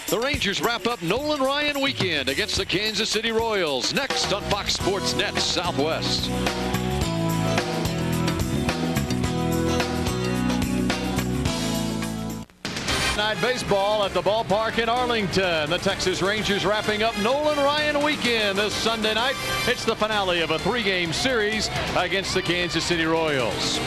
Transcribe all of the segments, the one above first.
The Rangers wrap up Nolan Ryan weekend against the Kansas City Royals. Next on Fox Sports Net Southwest. Night baseball at the ballpark in Arlington. The Texas Rangers wrapping up Nolan Ryan weekend this Sunday night. It's the finale of a 3-game series against the Kansas City Royals.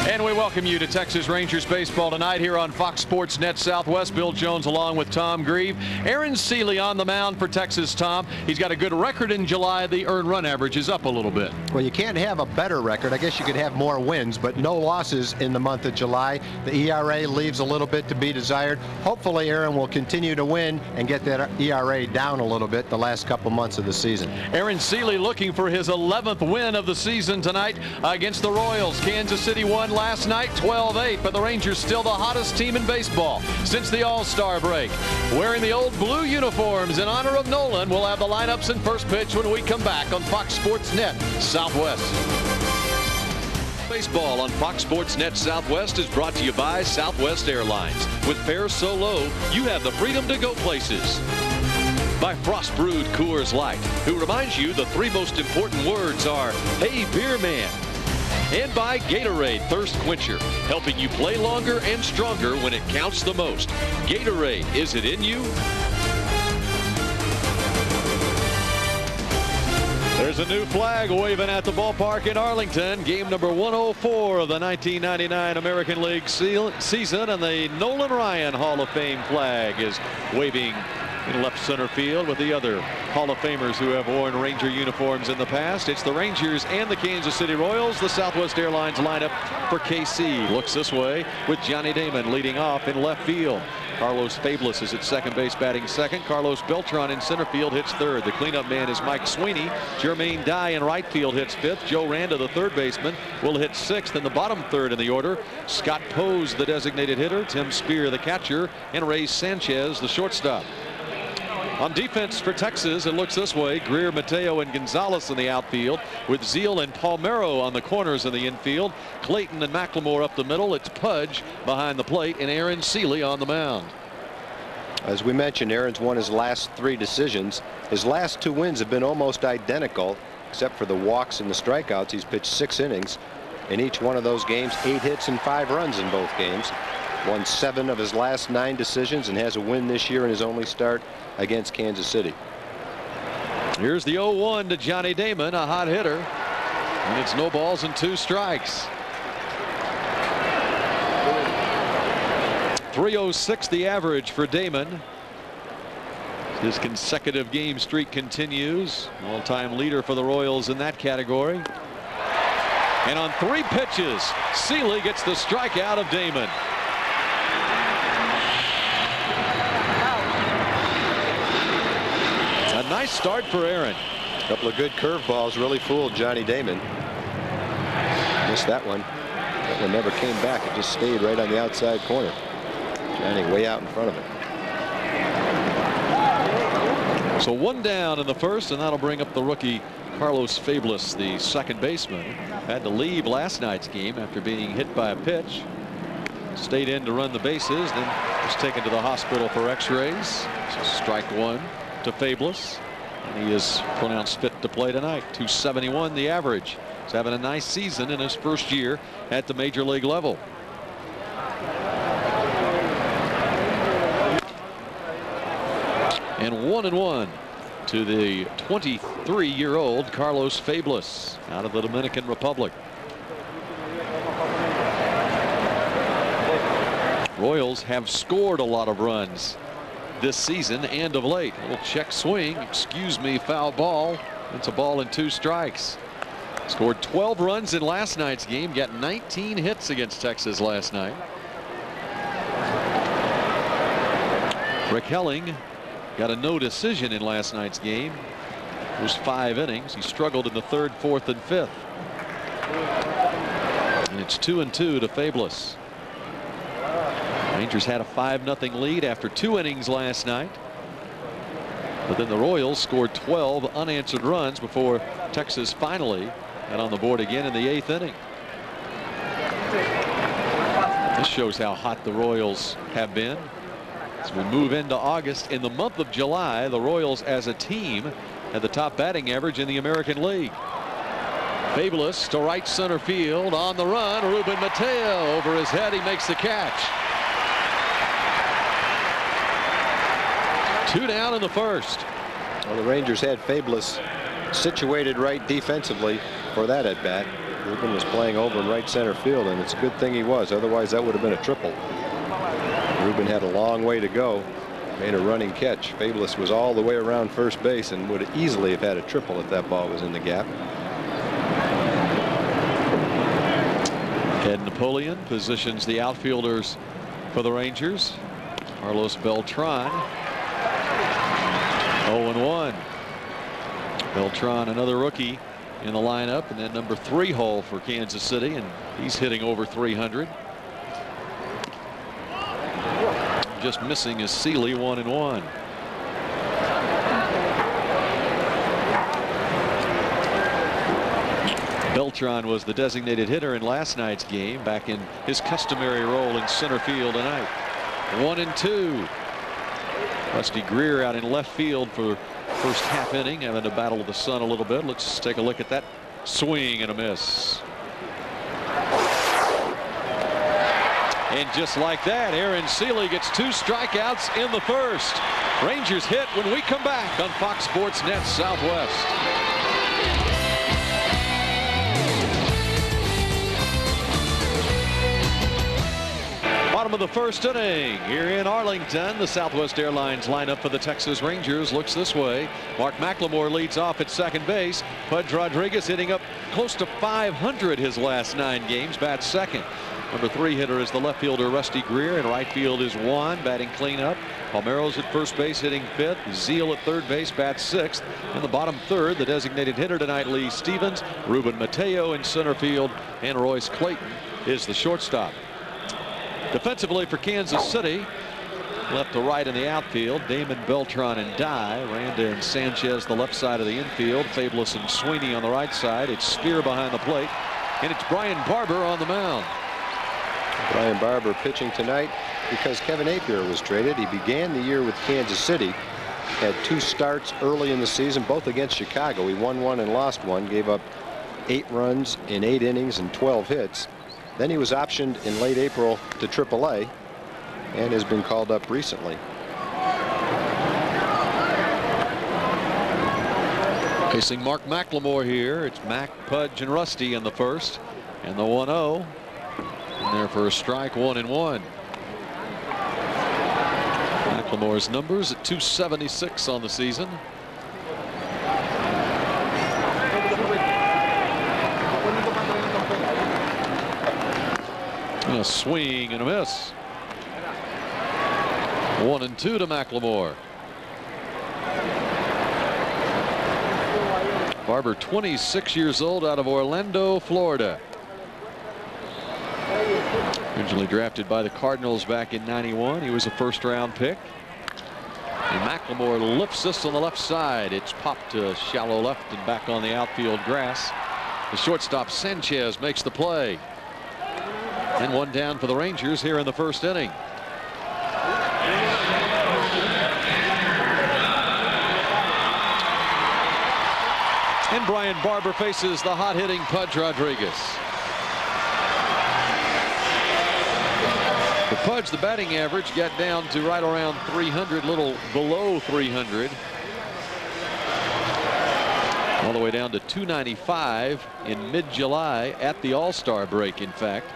And we welcome you to Texas Rangers baseball tonight here on Fox Sports Net Southwest. Bill Jones along with Tom Grieve. Aaron Seeley on the mound for Texas, Tom. He's got a good record in July. The earned run average is up a little bit. Well, you can't have a better record. I guess you could have more wins, but no losses in the month of July. The ERA leaves a little bit to be desired. Hopefully, Aaron will continue to win and get that ERA down a little bit the last couple months of the season. Aaron Seeley looking for his 11th win of the season tonight against the Royals. Kansas City won last night 12-8, but the Rangers still the hottest team in baseball since the All-Star break. Wearing the old blue uniforms in honor of Nolan, we'll have the lineups and first pitch when we come back on Fox Sports Net Southwest. Baseball on Fox Sports Net Southwest is brought to you by Southwest Airlines. With fares so low, you have the freedom to go places. By Frost Brewed Coors Light, who reminds you the 3 most important words are, "Hey, beer man." And by Gatorade Thirst Quencher, helping you play longer and stronger when it counts the most. Gatorade, is it in you? There's a new flag waving at the ballpark in Arlington. Game number 104 of the 1999 American League season, and the Nolan Ryan Hall of Fame flag is waving in left center field with the other Hall of Famers who have worn Ranger uniforms in the past. It's the Rangers and the Kansas City Royals. The Southwest Airlines lineup for KC looks this way with Johnny Damon leading off in left field. Carlos Fablis is at second base batting second. Carlos Beltran in center field hits third. The cleanup man is Mike Sweeney. Jermaine Dye in right field hits fifth. Joe Randa, the third baseman, will hit sixth. In the bottom third in the order, Scott Pose, the designated hitter, Tim Spear, the catcher, and Ray Sanchez, the shortstop. On defense for Texas, it looks this way. Greer, Mateo, and Gonzalez in the outfield, with Zeal and Palmero on the corners in the infield. Clayton and McLemore up the middle. It's Pudge behind the plate, and Aaron Seeley on the mound. As we mentioned, Aaron's won his last 3 decisions. His last 2 wins have been almost identical, except for the walks and the strikeouts. He's pitched 6 innings. In each one of those games, 8 hits and 5 runs in both games. Won 7 of his last 9 decisions and has a win this year in his only start against Kansas City. Here's the 0-1 to Johnny Damon, a hot hitter, and it's no balls and 2 strikes. 306 the average for Damon. His consecutive game streak continues. All-time leader for the Royals in that category. And on 3 pitches, Seeley gets the strikeout of Damon. A nice start for Aaron. A couple of good curveballs really fooled Johnny Damon. Missed that one. That one never came back. It just stayed right on the outside corner. Johnny way out in front of it. So 1 down in the first, and that'll bring up the rookie Carlos Fablis, the second baseman. Had to leave last night's game after being hit by a pitch. Stayed in to run the bases, then was taken to the hospital for x-rays. So strike 1 to Fablis, and he is pronounced fit to play tonight. 271 the average. He's having a nice season in his first year at the major league level. And 1-1 to the 23-year-old Carlos Fablis out of the Dominican Republic. Royals have scored a lot of runs this season and of late. A little check swing, excuse me, foul ball. It's a ball and 2 strikes. Scored 12 runs in last night's game. Got 19 hits against Texas last night. Rick Helling got a no decision in last night's game. It was 5 innings. He struggled in the 3rd, 4th, and 5th. And it's 2-2 to Fablis. Rangers had a 5-0 lead after 2 innings last night. But then the Royals scored 12 unanswered runs before Texas finally got on the board again in the 8th inning. This shows how hot the Royals have been. As we move into August, in the month of July, the Royals as a team had the top batting average in the American League. Fabulous to right center field. On the run, Ruben Mateo over his head. He makes the catch. 2 down in the first. Well, the Rangers had Fabulous situated right defensively for that at bat. Ruben was playing over in right center field, and it's a good thing he was. Otherwise, that would have been a triple. Ruben had a long way to go. Made a running catch. Fabulous was all the way around first base and would easily have had a triple if that ball was in the gap. Ed Napoleon positions the outfielders for the Rangers. Carlos Beltran, 0-1. Beltran, another rookie in the lineup, and then number 3 hole for Kansas City, and he's hitting over 300. Just missing is Seeley, 1-1. Beltran was the designated hitter in last night's game, back in his customary role in center field tonight. 1-2. Rusty Greer out in left field for first half inning, having to battle with the sun a little bit. Let's take a look at that swing and a miss. And just like that, Aaron Seeley gets 2 strikeouts in the first. Rangers hit when we come back on Fox Sports Net Southwest. Bottom of the first inning here in Arlington. The Southwest Airlines lineup for the Texas Rangers looks this way. Mark McLemore leads off at second base. Pudge Rodriguez hitting up close to 500 his last 9 games, bats second. Number 3 hitter is the left fielder Rusty Greer. In right field is Juan batting cleanup. Palmeiro's at first base hitting 5th. Zeal at third base bats 6th. In the bottom third, the designated hitter tonight, Lee Stevens. Ruben Mateo in center field, and Royce Clayton is the shortstop. Defensively for Kansas City, left to right in the outfield, Damon, Beltran, and Dye. Randa and Sanchez the left side of the infield. Fabulous and Sweeney on the right side. It's Spear behind the plate, and it's Brian Barber on the mound. Brian Barber pitching tonight because Kevin Napier was traded. He began the year with Kansas City, had 2 starts early in the season, both against Chicago. He won 1 and lost 1, gave up 8 runs in 8 innings and 12 hits. Then he was optioned in late April to AAA and has been called up recently. Facing Mark McLemore here, it's Mac, Pudge, and Rusty in the first, and the 1-0. In there for a strike, 1-1. McLemore's numbers at .276 on the season. And a swing and a miss. 1-2 to McLemore. Barber, 26 years old, out of Orlando, Florida. Originally drafted by the Cardinals back in '91. He was a first-round pick. And McLemore lifts this on the left side. It's popped to shallow left and back on the outfield grass. The shortstop Sanchez makes the play. And 1 down for the Rangers here in the first inning. And Brian Barber faces the hot-hitting Pudge Rodriguez. For Pudge, the batting average got down to right around 300, little below 300. All the way down to 295 in mid-July at the All-Star break, in fact.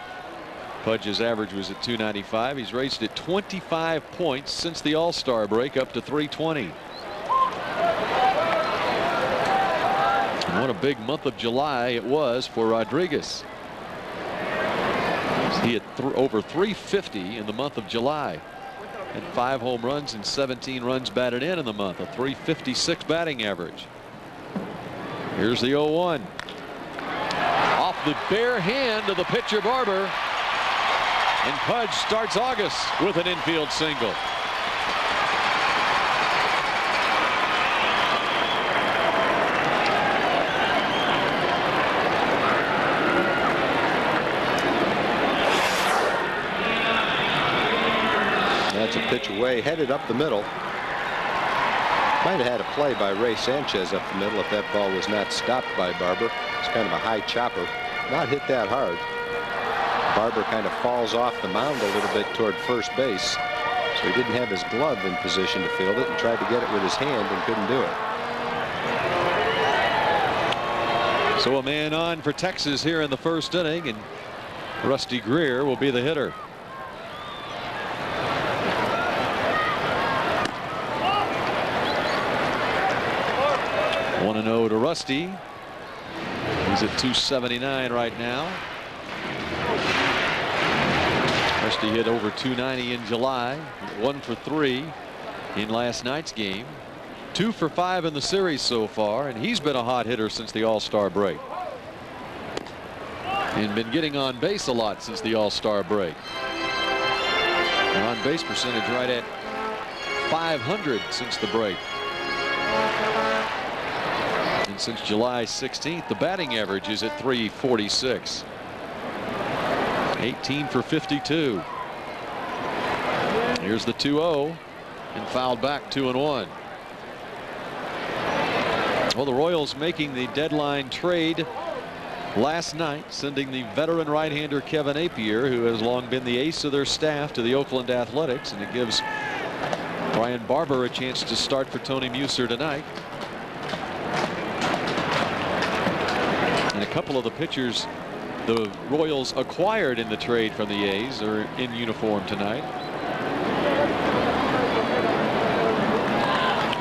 Pudge's average was at 295. He's raised it 25 points since the All-Star break, up to 320. And what a big month of July it was for Rodriguez. He had over 350 in the month of July, and 5 home runs and 17 runs batted in the month, a 356 batting average. Here's the 0-1. Off the bare hand of the pitcher Barber, and Pudge starts August with an infield single. That's a Pitch away, headed up the middle. Might have had a play by Ray Sanchez up the middle if that ball was not stopped by Barber. It's kind of a high chopper, not hit that hard. Barber kind of falls off the mound a little bit toward first base, so he didn't have his glove in position to field it and tried to get it with his hand and couldn't do it. So a man on for Texas here in the first inning, and Rusty Greer will be the hitter. 1-0 to Rusty. He's at 279 right now. Rusty hit over 290 in July, 1 for 3 in last night's game, 2 for 5 in the series so far, and he's been a hot hitter since the All-Star break and been getting on base a lot since the All-Star break. An on base percentage right at .500 since the break. And since July 16th, the batting average is at .346. 18 for 52. Here's the 2-0 and fouled back 2-1. Well, the Royals making the deadline trade last night, sending the veteran right-hander Kevin Appier, who has long been the ace of their staff, to the Oakland Athletics, and it gives Brian Barber a chance to start for Tony Muser tonight. And a couple of the pitchers the Royals acquired in the trade from the A's are in uniform tonight.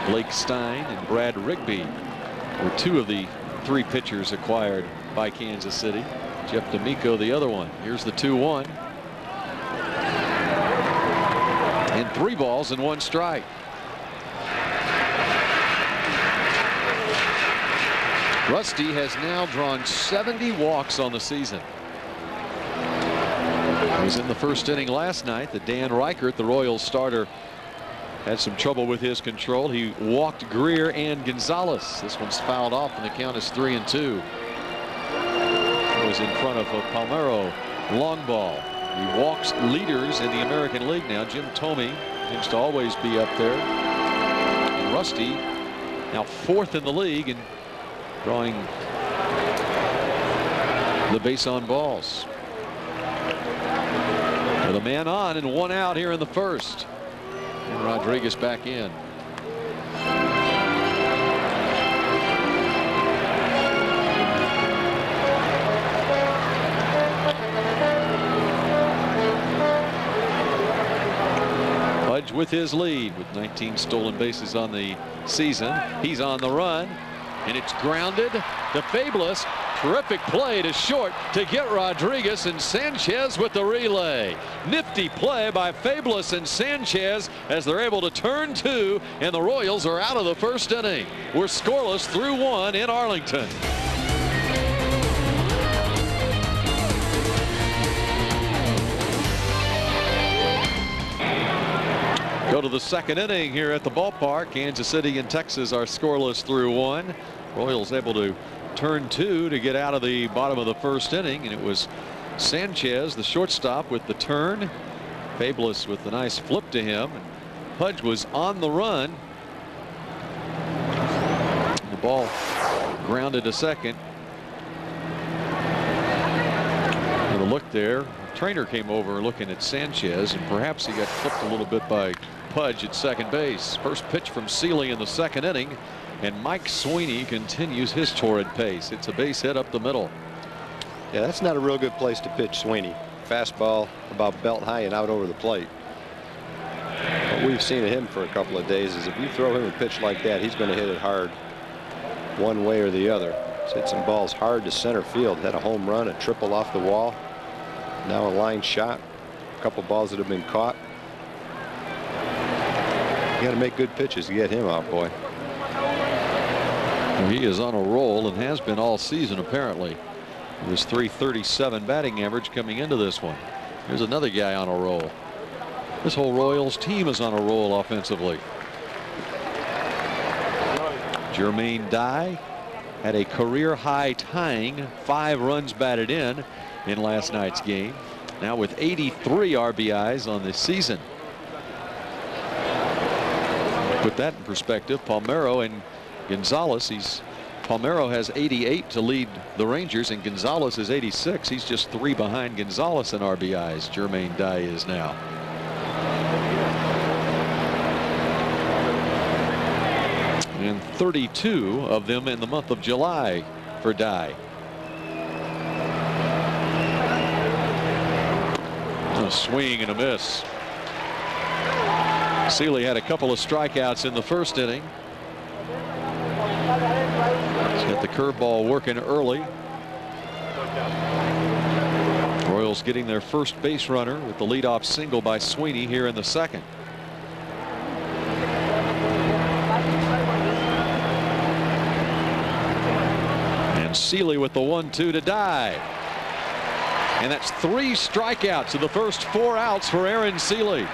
Blake Stein and Brad Rigby were 2 of the 3 pitchers acquired by Kansas City. Jeff D'Amico the other one. Here's the 2-1. And 3 balls and 1 strike. Rusty has now drawn 70 walks on the season. He was in the first inning last night. The Dan Reichert, the Royals starter, had some trouble with his control. He walked Greer and Gonzalez. This one's fouled off, and the count is 3-2. It was in front of a Palmeiro long ball. He walks leaders in the American League now. Jim Thome seems to always be up there. And Rusty now 4th in the league and drawing the base on balls. With a man on and 1 out here in the first. And Rodriguez back in. Pudge with his lead with 19 stolen bases on the season. He's on the run. And it's grounded to Fabulous. Terrific play to short to get Rodriguez, and Sanchez with the relay. Nifty play by Fabulous and Sanchez as they're able to turn 2, and the Royals are out of the first inning. We're scoreless through 1 in Arlington. Go to the second inning here at the ballpark. Kansas City and Texas are scoreless through 1. Royals able to turn 2 to get out of the bottom of the first inning, and it was Sanchez, the shortstop, with the turn. Fabulous with the nice flip to him. Pudge was on the run. The ball grounded to second. With a look there, the trainer came over looking at Sanchez, and perhaps he got flipped a little bit by Pudge at second base. First pitch from Seeley in the second inning, and Mike Sweeney continues his torrid pace. It's a base hit up the middle. Yeah, that's not a real good place to pitch Sweeney. Fastball about belt high and out over the plate. What we've seen of him for a couple of days is if you throw him a pitch like that, he's going to hit it hard one way or the other. He's hit some balls hard to center field. Had a home run, a triple off the wall. Now a line shot. A couple balls that have been caught. You got to make good pitches to get him out, boy. He is on a roll and has been all season, apparently. It was .337 batting average coming into this one. Here's another guy on a roll. This whole Royals team is on a roll offensively. Jermaine Dye had a career high tying 5 runs batted in last night's game. Now with 83 RBIs on the season. Put that in perspective, Palmeiro and Gonzalez, Palmeiro has 88 to lead the Rangers, and Gonzalez is 86. He's just 3 behind Gonzalez in RBIs. Jermaine Dye is now. And 32 of them in the month of July for Dye. A swing and a miss. Seeley had a couple of strikeouts in the first inning. He's got the curveball working early. Royals getting their first base runner with the leadoff single by Sweeney here in the second. And Seeley with the 1-2 to Dye. And that's 3 strikeouts of the first 4 outs for Aaron Seeley.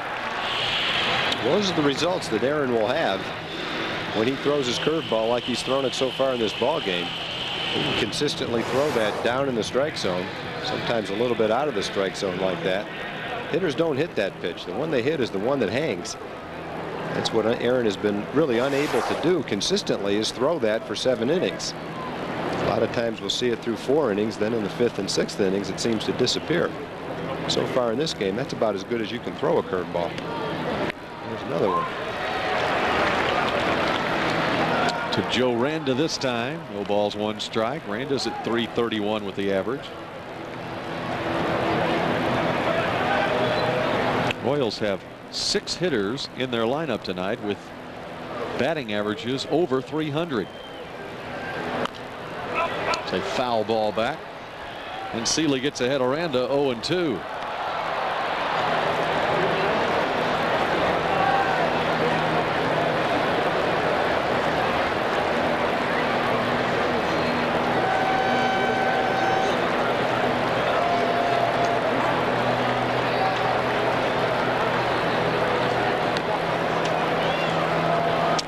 Those are the results that Aaron will have when he throws his curveball like he's thrown it so far in this ball game. He can consistently throw that down in the strike zone, sometimes a little bit out of the strike zone like that. Hitters don't hit that pitch. The one they hit is the one that hangs. That's what Aaron has been really unable to do consistently, is throw that for 7 innings. A lot of times we'll see it through 4 innings, then in the 5th and 6th innings it seems to disappear. So far in this game, that's about as good as you can throw a curveball. There's another one. To Joe Randa this time. No balls, 1 strike. Randa's at .331 with the average. Royals have 6 hitters in their lineup tonight with batting averages over 300. It's a foul ball back. And Seeley gets ahead of Randa 0-2.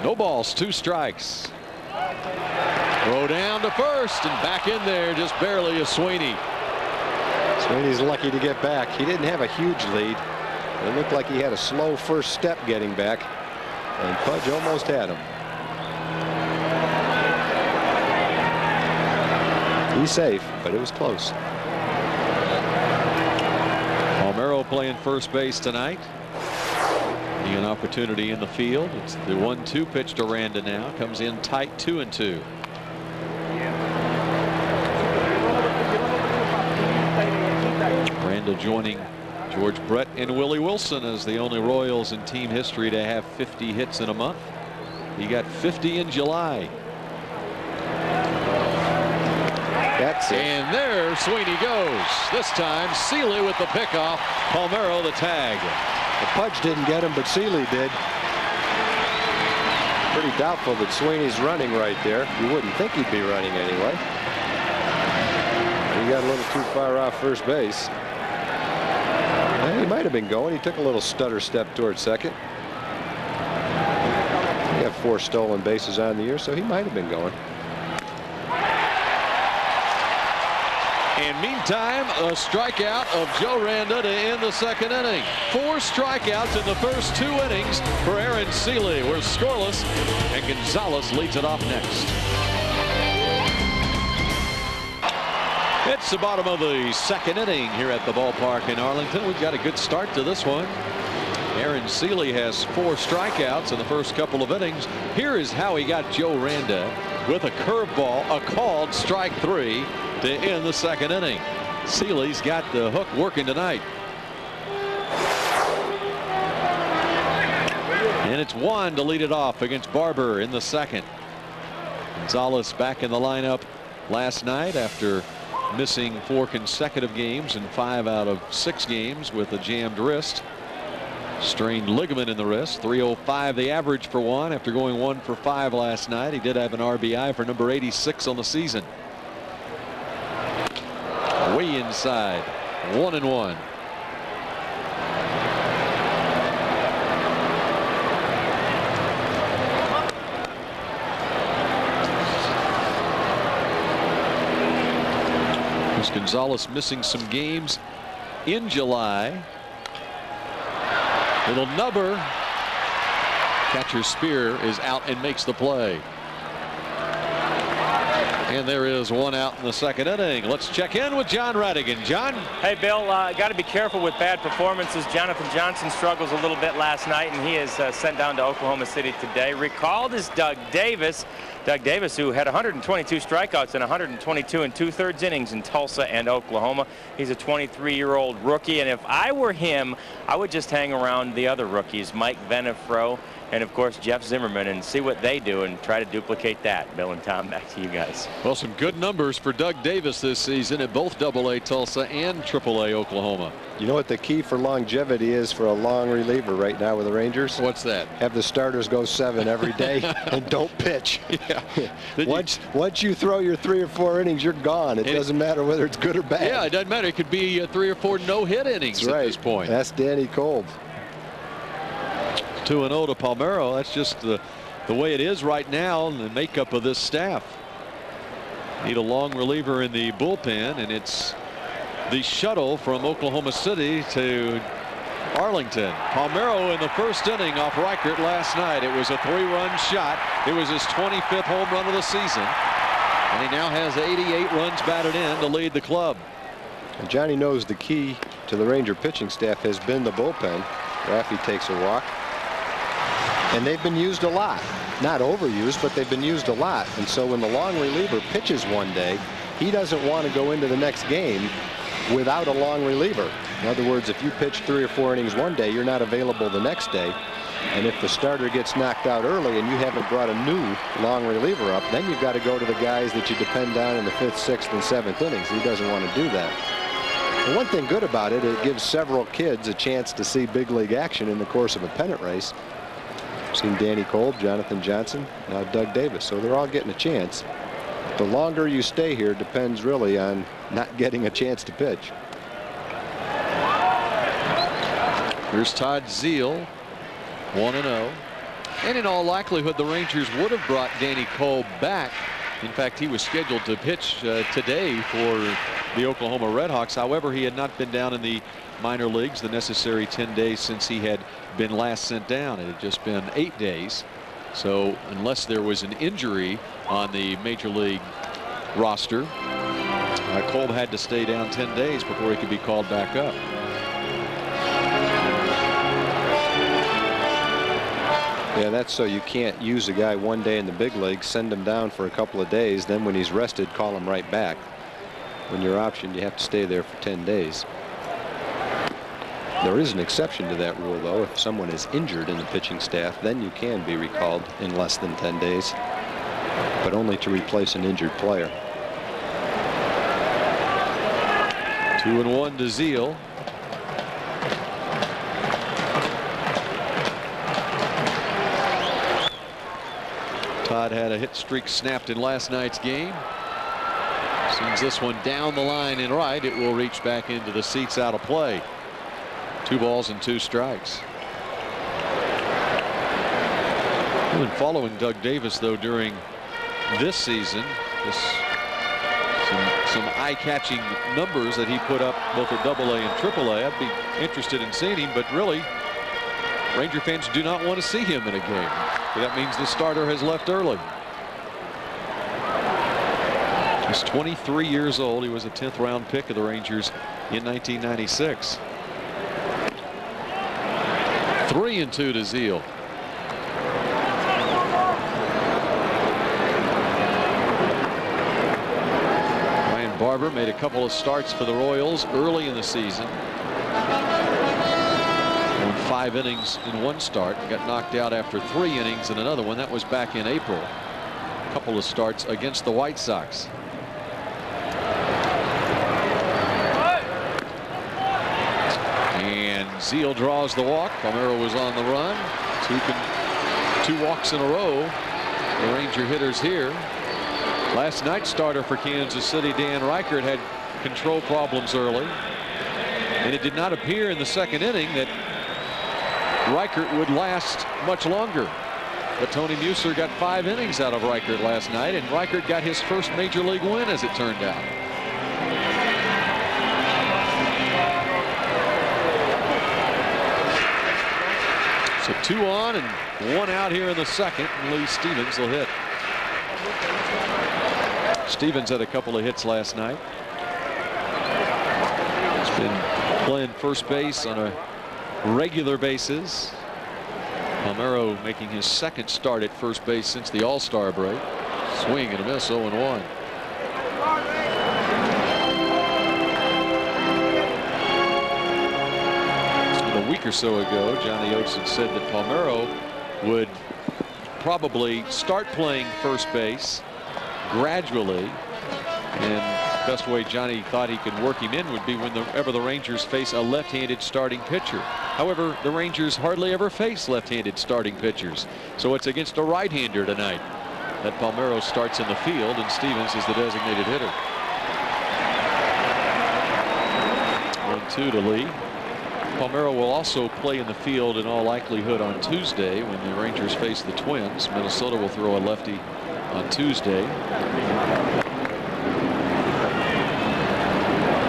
No balls, 2 strikes. Throw down to first and back in there just barely is Sweeney. Sweeney's lucky to get back. He didn't have a huge lead. It looked like he had a slow first step getting back, and Pudge almost had him. He's safe, but it was close. Palmeiro playing first base tonight. An opportunity in the field. It's the 1-2 pitch to Randa now. Comes in tight 2-2. Randa joining George Brett and Willie Wilson as the only Royals in team history to have 50 hits in a month. He got 50 in July. That's it. And there Sweeney goes. This time Seeley with the pickoff. Palmeiro the tag. The Pudge didn't get him, but Seeley did. Pretty doubtful that Sweeney's running right there. You wouldn't think he'd be running anyway. He got a little too far off first base. And he might have been going. He took a little stutter step towards second. He had 4 stolen bases on the year, so he might have been going. And meantime, a strikeout of Joe Randa to end the second inning. 4 strikeouts in the first 2 innings for Aaron Seeley. We're scoreless, and Gonzalez leads it off next. It's the bottom of the second inning here at the ballpark in Arlington. We've got a good start to this one. Aaron Seeley has 4 strikeouts in the first couple of innings. Here is how he got Joe Randa with a curveball, a called strike 3 to end the second inning. Seeley's got the hook working tonight. And it's Juan to lead it off against Barber in the second. Gonzalez back in the lineup last night after missing 4 consecutive games and 5 out of 6 games with a jammed wrist. Strained ligament in the wrist. 305 the average for Juan after going 1 for 5 last night. He did have an RBI for number 86 on the season. Way inside. 1-1. Gonzalez missing some games in July. Little nubber. Catcher Spear is out and makes the play. And there is one out in the second inning. Let's check in with John Radigan. John? Hey, Bill, got to be careful with bad performances. Jonathan Johnson struggles a little bit last night, and he is sent down to Oklahoma City today. Recalled is Doug Davis. Doug Davis, who had 122 strikeouts in 122 and 2/3 innings in Tulsa and Oklahoma. He's a 23-year-old rookie, and if I were him, I would just hang around the other rookies, Mike Venefro and, of course, Jeff Zimmerman, and see what they do and try to duplicate that. Bill and Tom, back to you guys. Well, some good numbers for Doug Davis this season at both AA Tulsa and AAA Oklahoma. You know what the key for longevity is for a long reliever right now with the Rangers? What's that? Have the starters go 7 every day and don't pitch. Yeah. Once you throw your 3 or 4 innings, you're gone. It doesn't matter whether it's good or bad. Yeah, it doesn't matter. It could be 3 or 4 no-hit innings That's at right. this point. That's Danny Kolb. 2-0 to Palmeiro. That's just the way it is right now in the makeup of this staff. Need a long reliever in the bullpen, and it's the shuttle from Oklahoma City to Arlington. Palmeiro in the first inning off Reichert last night. It was a 3-run shot. It was his 25th home run of the season, and he now has 88 runs batted in to lead the club. And Johnny knows the key to the Ranger pitching staff has been the bullpen. Raffy takes a walk. And they've been used a lot. Not overused, but they've been used a lot. And so when the long reliever pitches one day, he doesn't want to go into the next game without a long reliever. In other words, if you pitch 3 or 4 innings one day, you're not available the next day. And if the starter gets knocked out early and you haven't brought a new long reliever up, then you've got to go to the guys that you depend on in the 5th, 6th, and 7th innings. He doesn't want to do that. And one thing good about it, it gives several kids a chance to see big league action in the course of a pennant race. Seen Danny Kolb, Jonathan Johnson, now Doug Davis, so they're all getting a chance. The longer you stay here depends really on not getting a chance to pitch. Here's Todd Zeile, 1-0. And in all likelihood, the Rangers would have brought Danny Kolb back. In fact, he was scheduled to pitch today for the Oklahoma Redhawks. However, he had not been down in the minor leagues the necessary 10 days since he had been last sent down. It had just been 8 days. So unless there was an injury on the major league roster, Kolb had to stay down 10 days before he could be called back up. Yeah, that's so you can't use a guy one day in the big leagues, send him down for a couple of days, then when he's rested, call him right back. When you're optioned, you have to stay there for 10 days. There is an exception to that rule, though. If someone is injured in the pitching staff, then you can be recalled in less than 10 days, but only to replace an injured player. 2-1 to Zeile. Todd had a hit streak snapped in last night's game. Sends this one down the line and right. It will reach back into the seats out of play. 2 balls and 2 strikes. We've been following Doug Davis, though, during this season. Some eye-catching numbers that he put up both at AA and AAA. I'd be interested in seeing him, but really, Ranger fans do not want to see him in a game. That means the starter has left early. He's 23 years old. He was a 10th round pick of the Rangers in 1996. 3-2 to Zeile. Ryan Barber made a couple of starts for the Royals early in the season. 5 innings in one start, got knocked out after 3 innings in another one. That was back in April. A couple of starts against the White Sox. And Zeile draws the walk. Palmeiro was on the run. 2 walks in a row. The Ranger hitters here. Last night's starter for Kansas City, Dan Reichert, had control problems early, and it did not appear in the second inning that Reichert would last much longer. But Tony Muser got 5 innings out of Reichert last night, and Reichert got his first major league win, as it turned out. So 2 on and 1 out here in the second. And Lee Stevens will hit. Stevens had a couple of hits last night. He's been playing first base on a regular basis. Palmeiro making his second start at first base since the All-Star break. Swing and a miss, 0-1. A week or so ago, Johnny Oates had said that Palmeiro would probably start playing first base gradually, and the best way Johnny thought he could work him in would be whenever the Rangers face a left-handed starting pitcher. However, the Rangers hardly ever face left-handed starting pitchers, so it's against a right-hander tonight that Palmeiro starts in the field and Stevens is the designated hitter. 1-2 to Lee. Palmeiro will also play in the field in all likelihood on Tuesday when the Rangers face the Twins. Minnesota will throw a lefty on Tuesday.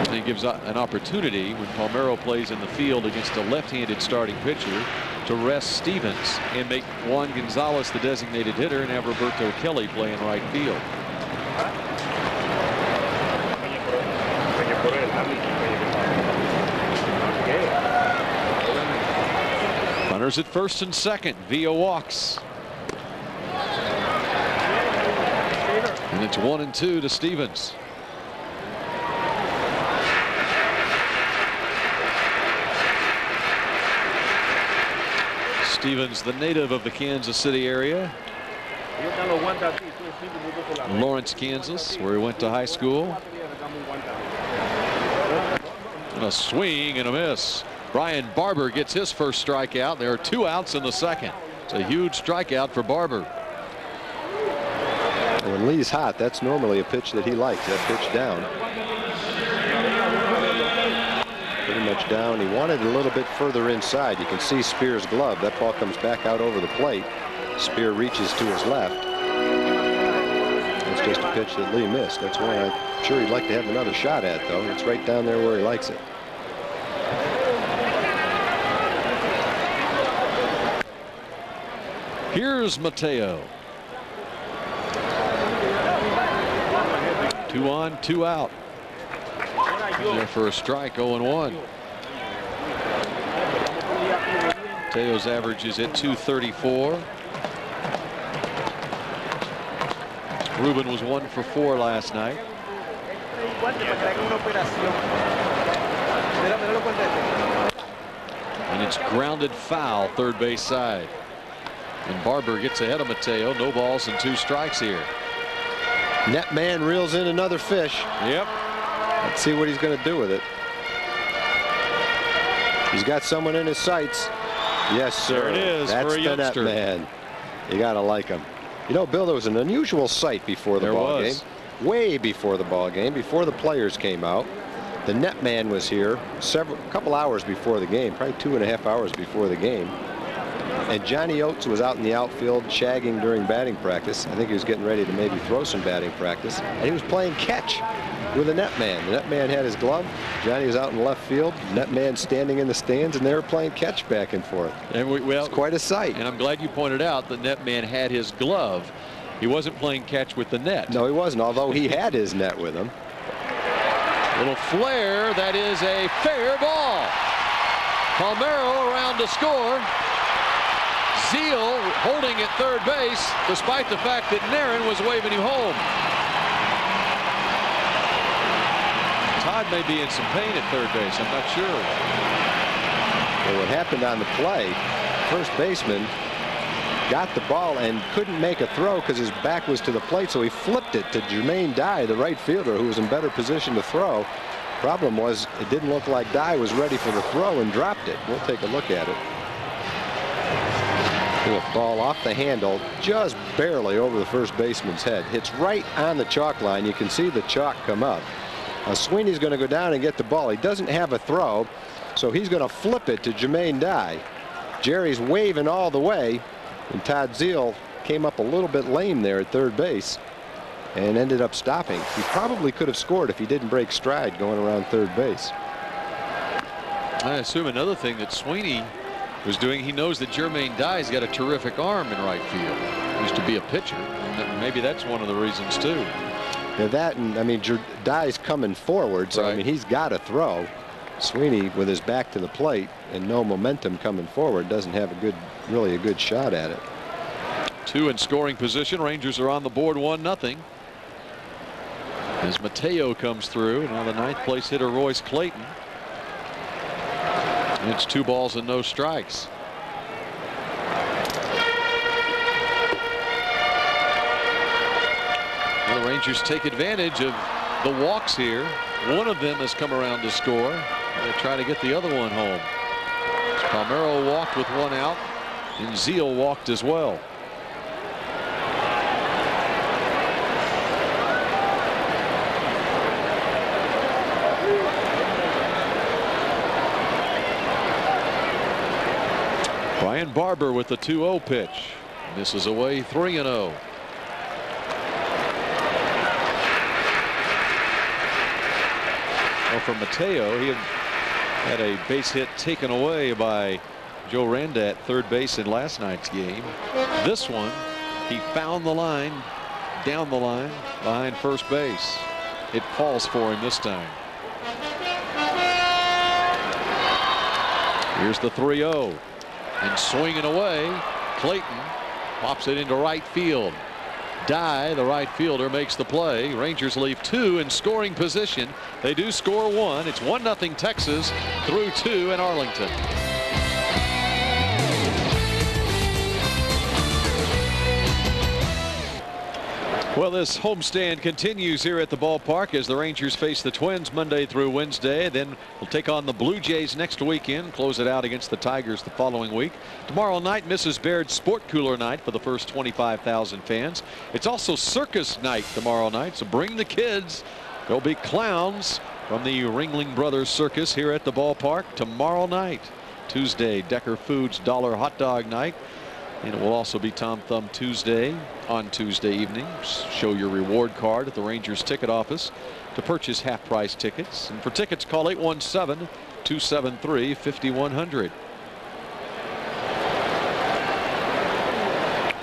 And it gives an opportunity when Palmeiro plays in the field against a left-handed starting pitcher to rest Stevens and make Juan Gonzalez the designated hitter and have Roberto Kelly play in right field. Runners at first and second. Villa walks. And it's 1-2 to Stevens. Stevens, the native of the Kansas City area. Lawrence, Kansas, where he went to high school. And a swing and a miss. Brian Barber gets his first strikeout. There are 2 outs in the second. It's a huge strikeout for Barber. When Lee's hot, that's normally a pitch that he likes, that pitch down. Pretty much down. He wanted a little bit further inside. You can see Spear's glove. That ball comes back out over the plate. Spear reaches to his left. It's just a pitch that Lee missed. That's one I'm sure he'd like to have another shot at, though. It's right down there where he likes it. Here's Mateo. 2 on, 2 out. There for a strike, 0-1. Mateo's average is at .234. Ruben was 1 for 4 last night. And it's grounded foul, third base side. And Barber gets ahead of Mateo. No balls and 2 strikes here. Net man reels in another fish. Yep. Let's see what he's going to do with it. He's got someone in his sights. Yes, sir. There it is. That's for a the net youngster. man. You got to like him. You know, Bill, there was an unusual sight before the ball game. Way before the ball game, before the players came out. The net man was here a couple hours before the game, probably 2.5 hours before the game. And Johnny Oates was out in the outfield shagging during batting practice. I think he was getting ready to maybe throw some batting practice. And he was playing catch with the net man. The net man had his glove. Johnny was out in left field. Net man standing in the stands, and they were playing catch back and forth. And it's quite a sight. And I'm glad you pointed out the net man had his glove. He wasn't playing catch with the net. No, he wasn't, although he had his net with him. Little flare. That is a fair ball. Palmeiro around to score. Zeal holding at third base, despite the fact that Narin was waving him home. Todd may be in some pain at third base. I'm not sure. Well, what happened on the play, first baseman got the ball and couldn't make a throw because his back was to the plate, so he flipped it to Jermaine Dye, the right fielder, who was in better position to throw. Problem was, it didn't look like Dye was ready for the throw and dropped it. We'll take a look at it. A ball off the handle, just barely over the first baseman's head. Hits right on the chalk line. You can see the chalk come up. Now Sweeney's going to go down and get the ball. He doesn't have a throw, so he's going to flip it to Jermaine Dye. Jerry's waving all the way, and Todd Zeal came up a little bit lame there at third base and ended up stopping. He probably could have scored if he didn't break stride going around third base. I assume another thing that Sweeney was doing. He knows that Jermaine Dye's got a terrific arm in right field. He used to be a pitcher. And maybe that's one of the reasons too. Yeah, that, and I mean, Dye's coming forward, so right. I mean, he's got to throw. Sweeney, with his back to the plate and no momentum coming forward, doesn't have really a good shot at it. 2 in scoring position. Rangers are on the board 1-0. As Mateo comes through. Now the 9th place hitter Royce Clayton. And it's 2 balls and no strikes. Well, the Rangers take advantage of the walks here. One of them has come around to score. They try to get the other one home. Palmeiro walked with 1 out, and Zeal walked as well. Brian Barber with the 2-0 pitch. Misses away 3-0. Well, for Mateo, he had a base hit taken away by Joe Randa at third base in last night's game. This one, he found the line, down the line, behind first base. It falls for him this time. Here's the 3-0. And swinging away, Clayton pops it into right field. Dye, the right fielder, makes the play. Rangers leave 2 in scoring position. They do score 1. It's 1-0 Texas through 2 in Arlington. Well, this homestand continues here at the ballpark as the Rangers face the Twins Monday through Wednesday. Then we'll take on the Blue Jays next weekend, close it out against the Tigers the following week. Tomorrow night, Mrs. Baird's Sport Cooler night for the first 25,000 fans. It's also circus night tomorrow night, so bring the kids. There'll be clowns from the Ringling Brothers Circus here at the ballpark tomorrow night. Tuesday, Decker Foods Dollar Hot Dog Night. And it will also be Tom Thumb Tuesday on Tuesday evening. Show your reward card at the Rangers ticket office to purchase half-price tickets. And for tickets, call 817-273-5100.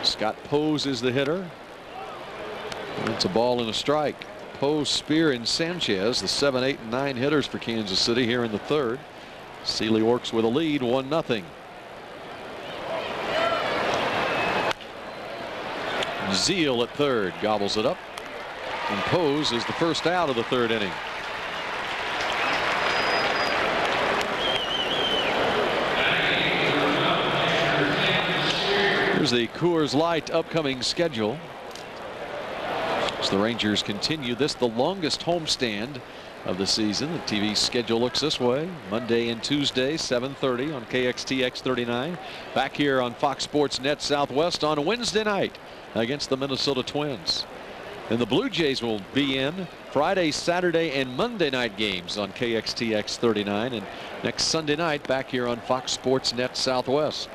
Scott Pose is the hitter. It's a ball and a strike. Pose, Spear, and Sanchez, the 7, 8, and 9 hitters for Kansas City here in the 3rd. Sealy Orks with a lead, 1-0. Zeal at 3rd, gobbles it up, and Pose is the first out of the 3rd inning. Here's the Coors Light upcoming schedule as the Rangers continue this, the longest homestand of the season. The TV schedule looks this way: Monday and Tuesday, 7:30 on KXTX 39. Back here on Fox Sports Net Southwest on Wednesday night against the Minnesota Twins. And the Blue Jays will be in Friday, Saturday, and Monday night games on KXTX 39. And next Sunday night back here on Fox Sports Net Southwest.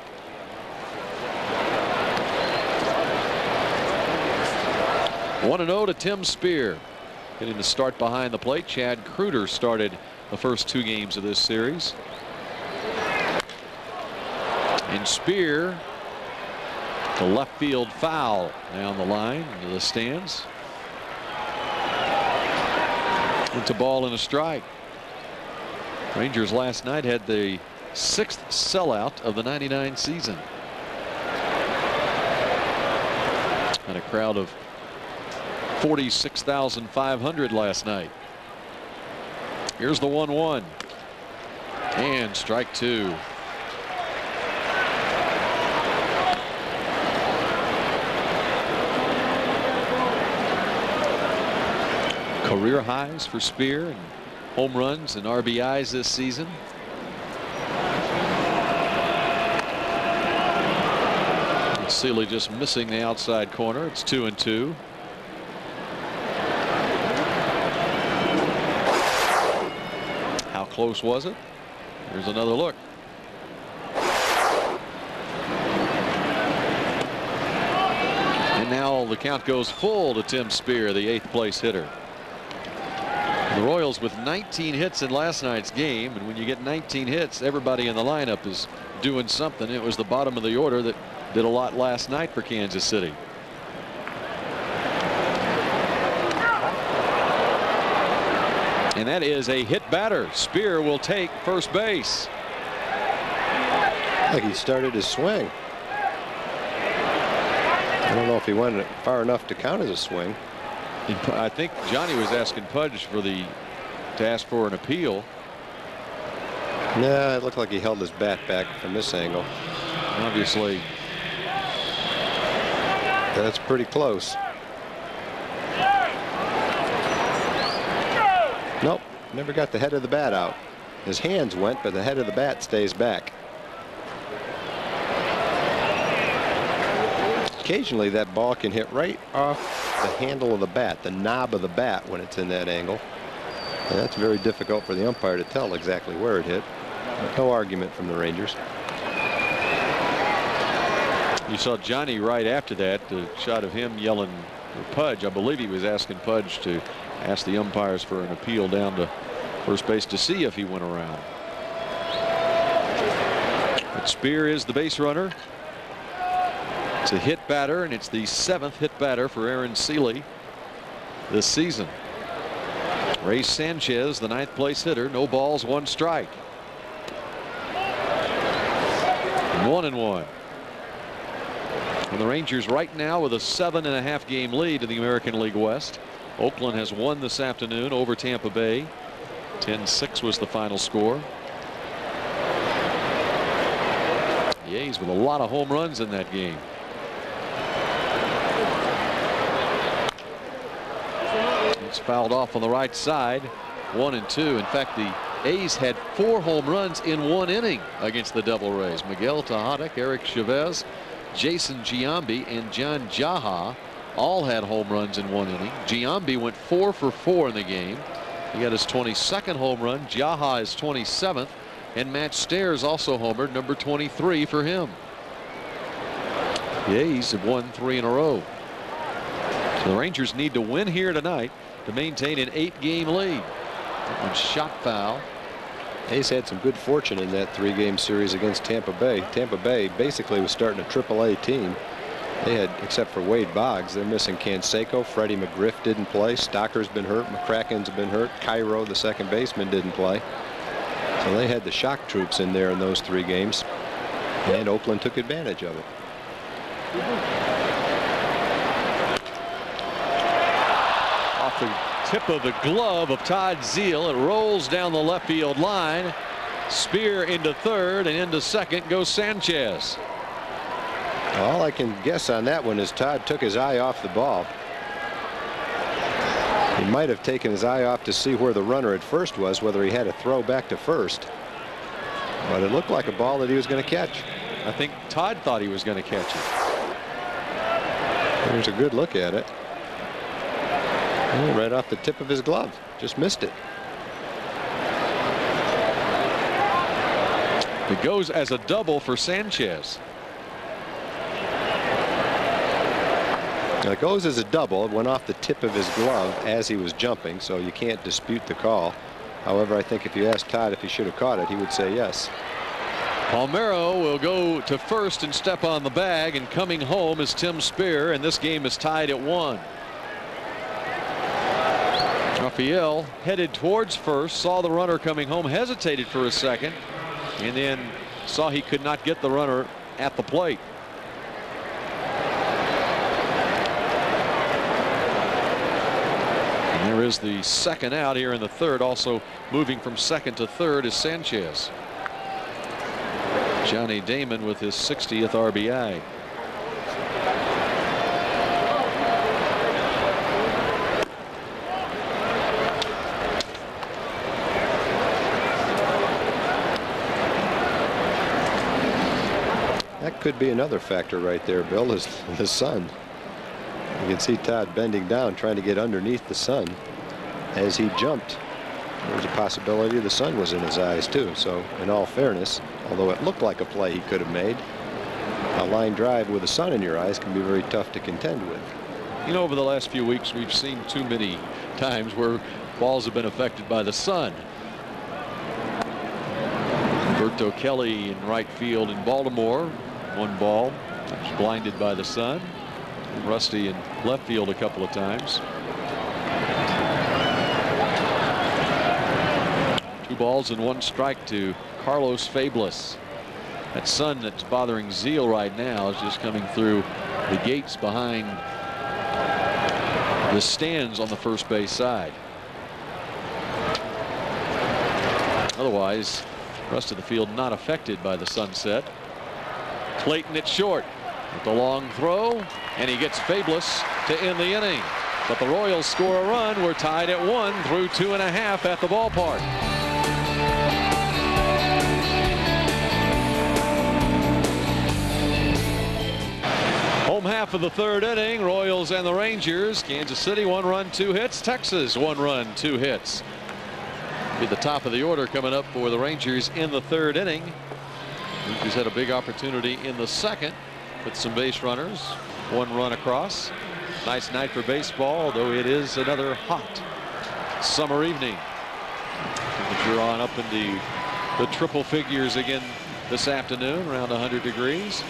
One 1-0 to Tim Spear. Getting the start behind the plate. Chad Kruder started the first 2 games of this series. And Spear, the left field foul down the line into the stands. It's a ball and a strike. Rangers last night had the 6th sellout of the '99 season. Had a crowd of 46,500 last night. Here's the 1-1 and strike 2. Career highs for Spear and home runs and RBIs this season. Sealy just missing the outside corner. It's 2-2. How close was it? Here's another look. And now the count goes full to Tim Spear, the 8th place hitter. The Royals with 19 hits in last night's game, and when you get 19 hits, everybody in the lineup is doing something. It was the bottom of the order that did a lot last night for Kansas City. And that is a hit batter. Spear will take first base. Like he started his swing. I don't know if he went far enough to count as a swing. I think Johnny was asking Pudge to ask for an appeal. Yeah, it looked like he held his bat back from this angle. Obviously. That's pretty close. Nope, never got the head of the bat out. His hands went, but the head of the bat stays back. Occasionally that ball can hit right off the handle of the bat, the knob of the bat, when it's in that angle. And that's very difficult for the umpire to tell exactly where it hit. No argument from the Rangers. You saw Johnny right after that, the shot of him yelling for Pudge. I believe he was asking Pudge to ask the umpires for an appeal down to first base to see if he went around. But Spear is the base runner. It's a hit batter, and it's the 7th hit batter for Aaron Seeley this season. Ray Sanchez, the 9th place hitter, no balls, 1 strike. 1-1. And the Rangers right now with a 7.5 game lead in the American League West. Oakland has won this afternoon over Tampa Bay. 10-6 was the final score. The A's with a lot of home runs in that game. It's fouled off on the right side. 1-2. In fact, the A's had 4 home runs in 1 inning against the Devil Rays. Miguel Tejada, Eric Chavez, Jason Giambi, and John Jaha all had home runs in 1 inning. Giambi went 4 for 4 in the game. He got his 22nd home run. Jaha his 27th. And Matt Stairs also homered, number 23 for him. The A's have won 3 in a row. So the Rangers need to win here tonight to maintain an 8-game lead. That one's shot foul. A's had some good fortune in that 3-game series against Tampa Bay. Tampa Bay basically was starting a AAA team. They had, except for Wade Boggs, they're missing Canseco. Freddie McGriff didn't play. Stocker's been hurt. McCracken's been hurt. Cairo, the second baseman, didn't play. So they had the shock troops in there in those 3 games. And Oakland took advantage of it. Off the tip of the glove of Todd Zeile. It rolls down the left field line. Spear into third, and into second goes Sanchez. All I can guess on that one is Todd took his eye off the ball. He might have taken his eye off to see where the runner at first was, whether he had a throw back to first. But it looked like a ball that he was going to catch. I think Todd thought he was going to catch it. Here's a good look at it. Oh, right off the tip of his glove. Just missed it. It goes as a double for Sanchez. Now it goes as a double. It went off the tip of his glove as he was jumping, so you can't dispute the call. However, I think if you asked Todd if he should have caught it, he would say yes. Palmeiro will go to first and step on the bag, and coming home is Tim Spear, and this game is tied at 1. Rafael headed towards first, saw the runner coming home, hesitated for a second, and then saw he could not get the runner at the plate. And there is the second out here in the third. Also moving from second to third is Sanchez. Johnny Damon with his 60th RBI. That could be another factor right there, Bill, is the sun. You can see Todd bending down trying to get underneath the sun as he jumped. There's a possibility the sun was in his eyes too. So in all fairness, although it looked like a play he could have made, a line drive with the sun in your eyes can be very tough to contend with. You know, over the last few weeks we've seen too many times where balls have been affected by the sun. Berto Kelly in right field in Baltimore. One ball. Was blinded by the sun. Rusty in left field a couple of times. 2 balls and 1 strike to Carlos Fablis. That sun that's bothering Zeal right now is just coming through the gates behind the stands on the first base side. Otherwise, the rest of the field not affected by the sunset. Clayton at short with the long throw, and he gets Fablis to end the inning. But the Royals score a run. We're tied at 1 through 2.5 at the ballpark. Home half of the 3rd inning. Royals and the Rangers. Kansas City 1 run 2 hits. Texas 1 run 2 hits. Be the top of the order coming up for the Rangers in the 3rd inning. Rangers had a big opportunity in the 2nd with some base runners. 1 run across. Nice night for baseball, although it is another hot summer evening. Temperature on up into the triple figures again this afternoon, around 100 degrees.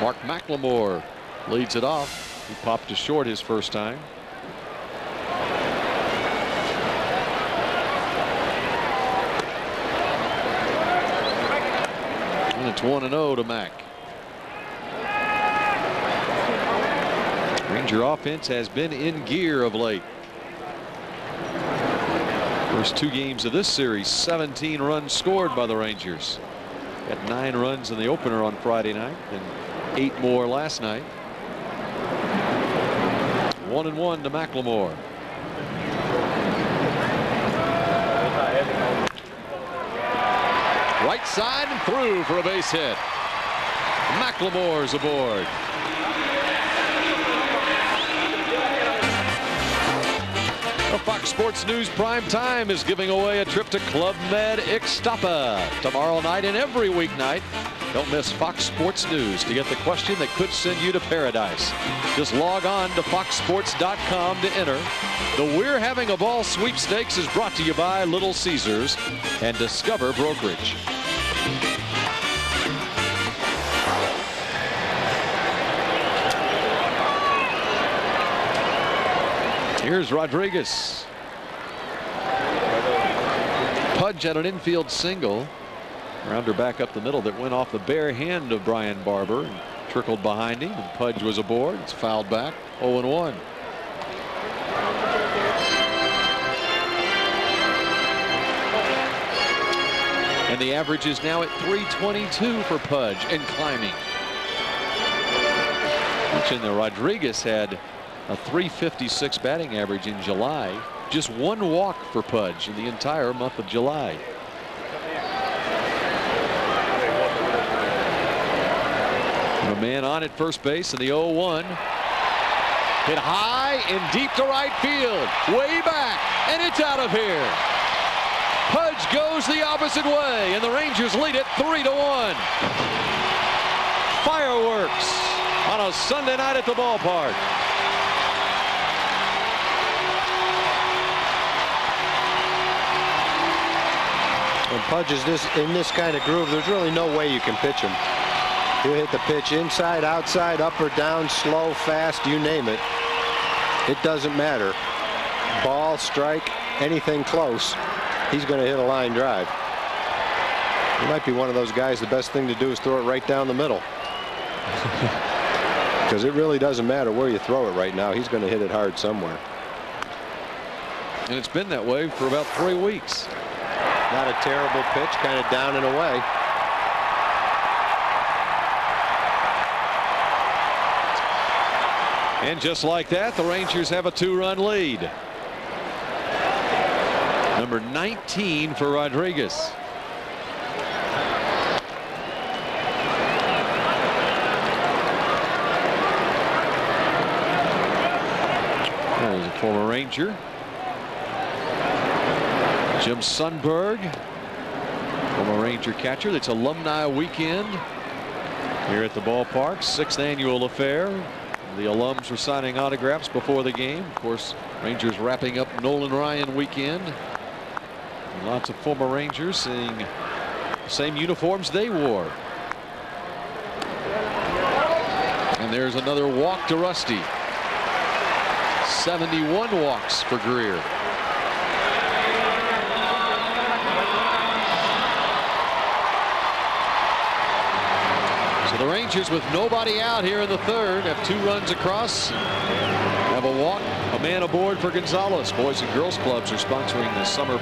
Mark McLemore leads it off. He popped to short his first time. And it's 1-0 to Mac. Ranger offense has been in gear of late. First 2 games of this series, 17 runs scored by the Rangers. Had 9 runs in the opener on Friday night and 8 more last night. 1-1 to McLemore. Right side and through for a base hit. McLemore's aboard. The Fox Sports News Prime Time is giving away a trip to Club Med Ixtapa tomorrow night and every weeknight. Don't miss Fox Sports News to get the question that could send you to paradise. Just log on to foxsports.com to enter. The We're Having a Ball sweepstakes is brought to you by Little Caesars and Discover Brokerage. Here's Rodriguez. Pudge had an infield single. Rounder back up the middle that went off the bare hand of Brian Barber and trickled behind him, and Pudge was aboard. It's fouled back. 0-1. And the average is now at 322 for Pudge and climbing. Mentioned that Rodriguez had a 356 batting average in July. Just 1 walk for Pudge in the entire month of July. A man on at first base in the 0-1. Hit high and deep to right field. Way back, and it's out of here. Pudge goes the opposite way, and the Rangers lead it 3-1. Fireworks on a Sunday night at the ballpark. When Pudge is in this kind of groove, there's really no way you can pitch him. He'll hit the pitch inside, outside, up or down, slow, fast, you name it. It doesn't matter. Ball, strike, anything close, he's going to hit a line drive. He might be one of those guys, the best thing to do is throw it right down the middle. Because it really doesn't matter where you throw it right now. He's going to hit it hard somewhere. And it's been that way for about 3 weeks. Not a terrible pitch, kind of down and away. And just like that, the Rangers have a 2-run lead. Number 19 for Rodriguez. There's a former Ranger, Jim Sundberg, former Ranger catcher. That's alumni weekend here at the ballpark. 6th annual affair. The alums were signing autographs before the game. Of course, Rangers wrapping up Nolan Ryan weekend. Lots of former Rangers seeing the same uniforms they wore. And there's another walk to Rusty. 71 walks for Greer. So the Rangers, with nobody out here in the third, have 2 runs across, have a walk, a man aboard for Gonzalez. Boys and girls clubs are sponsoring the summer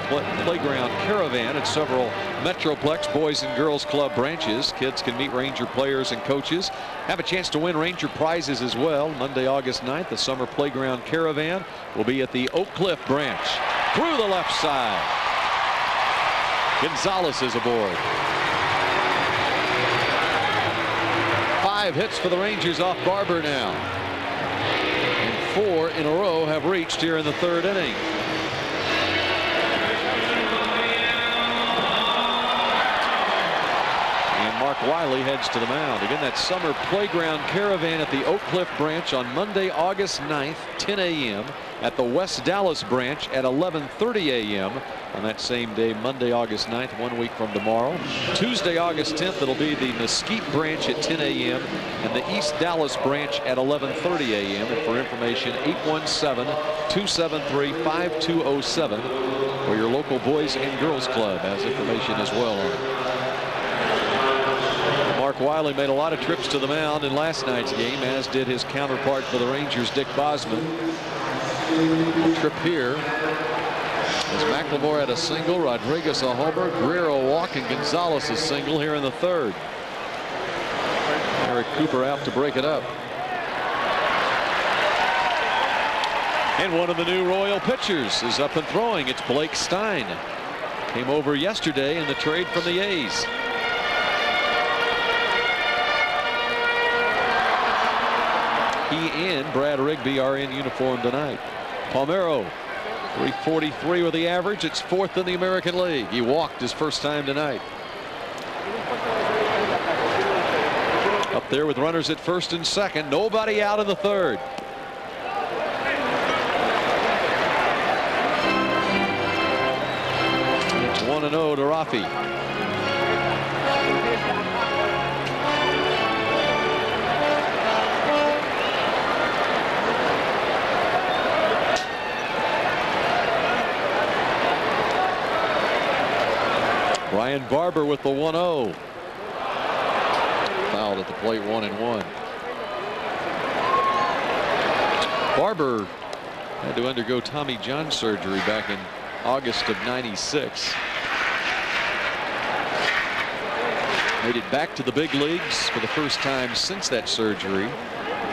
playground caravan at several Metroplex Boys and Girls Club branches. Kids can meet Ranger players and coaches, have a chance to win Ranger prizes as well. Monday, August 9th, the summer playground caravan will be at the Oak Cliff branch. Through the left side, Gonzalez is aboard. 5 hits for the Rangers off Barber now. And 4 in a row have reached here in the third inning. And Mark Wiley heads to the mound. Again, that summer playground caravan at the Oak Cliff branch on Monday, August 9th, 10 a.m. at the West Dallas branch at 11:30 a.m. on that same day, Monday, August 9th, 1 week from tomorrow. Tuesday, August 10th, it'll be the Mesquite branch at 10 a.m. and the East Dallas branch at 11:30 a.m. And for information, 817-273-5207, or your local Boys and Girls Club has information as well on it. Mark Wiley made a lot of trips to the mound in last night's game, as did his counterpart for the Rangers, Dick Bosman. Trip here as McLemore had a single, Rodriguez a homer, Greer a walk, and Gonzalez a single here in the third. Eric Cooper out to break it up. And one of the new Royal pitchers is up and throwing. It's Blake Stein. Came over yesterday in the trade from the A's. He and Brad Rigby are in uniform tonight. Palmeiro, 343 with the average. It's 4th in the American League. He walked his first time tonight. Up there with runners at first and second. Nobody out in the third. It's 1-0 to Rafi. Ryan Barber with the 1-0. Fouled at the plate, 1-1. Barber had to undergo Tommy John surgery back in August of '96. Made it back to the big leagues for the first time since that surgery.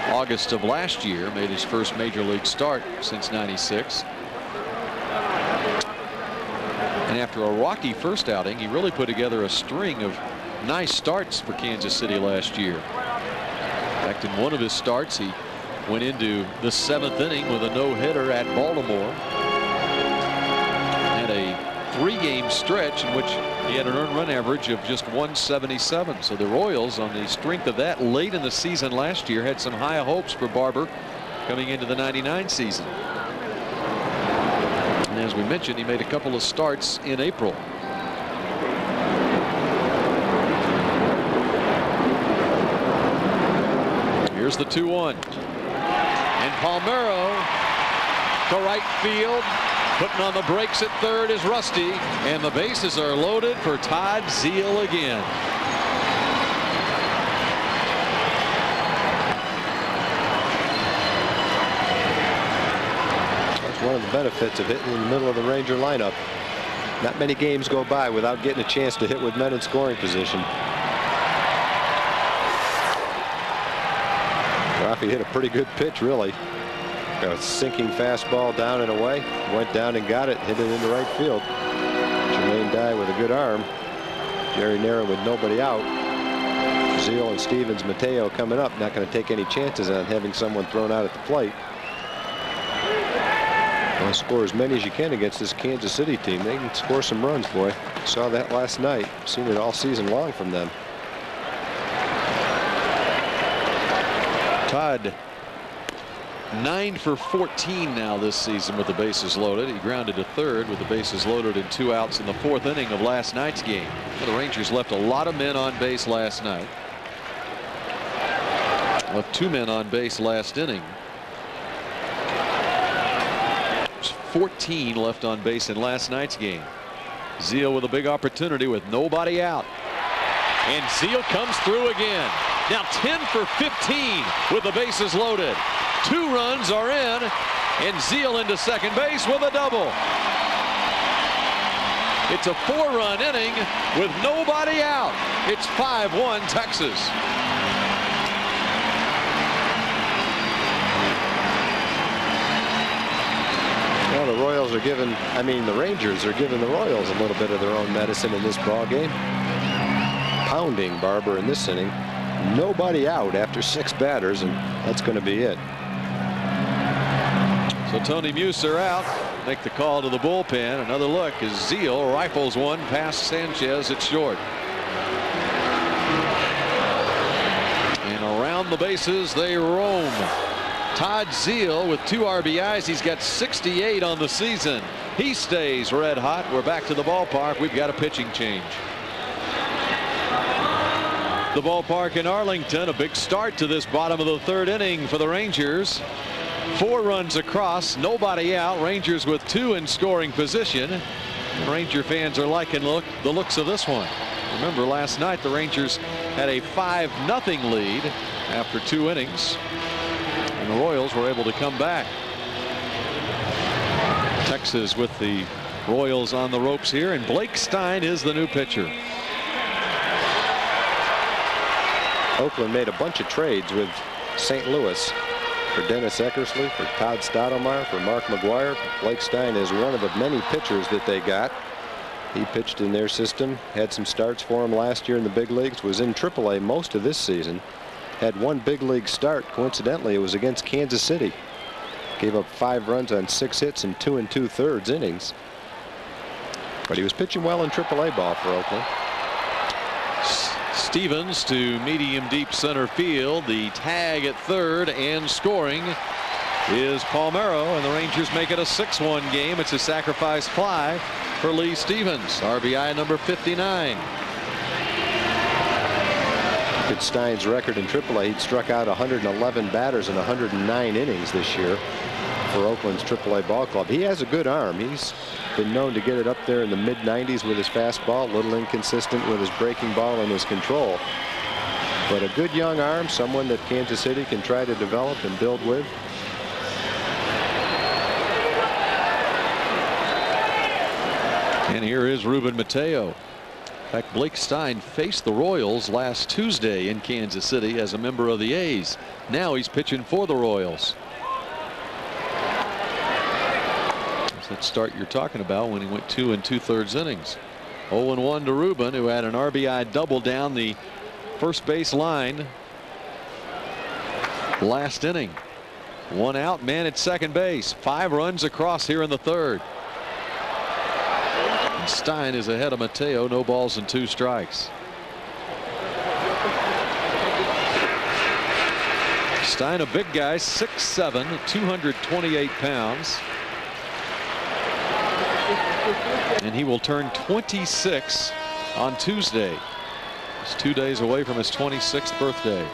August of last year, made his first major league start since '96. And after a rocky first outing, he really put together a string of nice starts for Kansas City last year. In fact, in one of his starts, he went into the 7th inning with a no-hitter at Baltimore. Had a 3-game stretch in which he had an earned run average of just 177. So the Royals, on the strength of that late in the season last year, had some high hopes for Barber coming into the '99 season. And as we mentioned, he made a couple of starts in April. Here's the 2-1. And Palmeiro to right field. Putting on the brakes at third is Rusty. And the bases are loaded for Todd Zeile again. One of the benefits of hitting in the middle of the Ranger lineup. Not many games go by without getting a chance to hit with men in scoring position. Rafi hit a pretty good pitch, really. A sinking fastball down and away. Went down and got it, hit it into right field. Jermaine Dye with a good arm. Jerry Narron with nobody out. Zeile and Stevens Mateo coming up. Not going to take any chances on having someone thrown out at the plate. Want to score as many as you can against this Kansas City team. They can score some runs, boy. Saw that last night. Seen it all season long from them. Todd 9 for 14 now this season with the bases loaded. He grounded to third with the bases loaded and 2 outs in the 4th inning of last night's game. Well, the Rangers left a lot of men on base last night. Left 2 men on base last inning. 14 left on base in last night's game. Zeal with a big opportunity with nobody out. And Zeal comes through again. Now 10 for 15 with the bases loaded. 2 runs are in, and Zeal into second base with a double. It's a 4-run inning with nobody out. It's 5-1 Texas. Well, the Royals are giving, the Rangers are giving the Royals a little bit of their own medicine in this ball game. Pounding Barber in this inning. Nobody out after 6 batters, and that's going to be it. So Tony Muser out. Make the call to the bullpen. Another look as Zeal rifles one past Sanchez at short. And around the bases they roam. Todd Zeal with 2 RBIs. He's got 68 on the season. He stays red hot. We're back to the ballpark. We've got a pitching change. The ballpark in Arlington. A big start to this bottom of the 3rd inning for the Rangers. 4 runs across, nobody out. Rangers with 2 in scoring position. Ranger fans are liking the looks of this one. Remember last night the Rangers had a 5-0 lead after 2 innings. And the Royals were able to come back. Texas with the Royals on the ropes here, and Blake Stein is the new pitcher. Oakland made a bunch of trades with St. Louis. For Dennis Eckersley, for Todd Stottlemyre, for Mark McGuire. Blake Stein is one of the many pitchers that they got. He pitched in their system, had some starts for him last year in the big leagues, was in AAA most of this season. Had 1 big league start. Coincidentally, it was against Kansas City. Gave up 5 runs on 6 hits in 2 2/3 innings. But he was pitching well in AAA ball for Oakland. Stevens to medium deep center field. The tag at third, and scoring is Palmeiro, and the Rangers make it a 6-1 game. It's a sacrifice fly for Lee Stevens, RBI number 59. Look at Stein's record in AAA. He'd struck out 111 batters in 109 innings this year for Oakland's AAA ball club. He has a good arm. He's been known to get it up there in the mid-90s with his fastball, a little inconsistent with his breaking ball and his control. But a good young arm, someone that Kansas City can try to develop and build with. And here is Ruben Mateo. In fact, Blake Stein faced the Royals last Tuesday in Kansas City as a member of the A's. Now he's pitching for the Royals. That start you're talking about when he went 2 2/3 innings. 0-1 to Ruben, who had an RBI double down the first base line last inning. 1 out, man at second base. 5 runs across here in the 3rd. And Stein is ahead of Mateo. No balls and 2 strikes. Stein, a big guy, 6'7", 228 pounds. And he will turn 26 on Tuesday. He's 2 days away from his 26th birthday.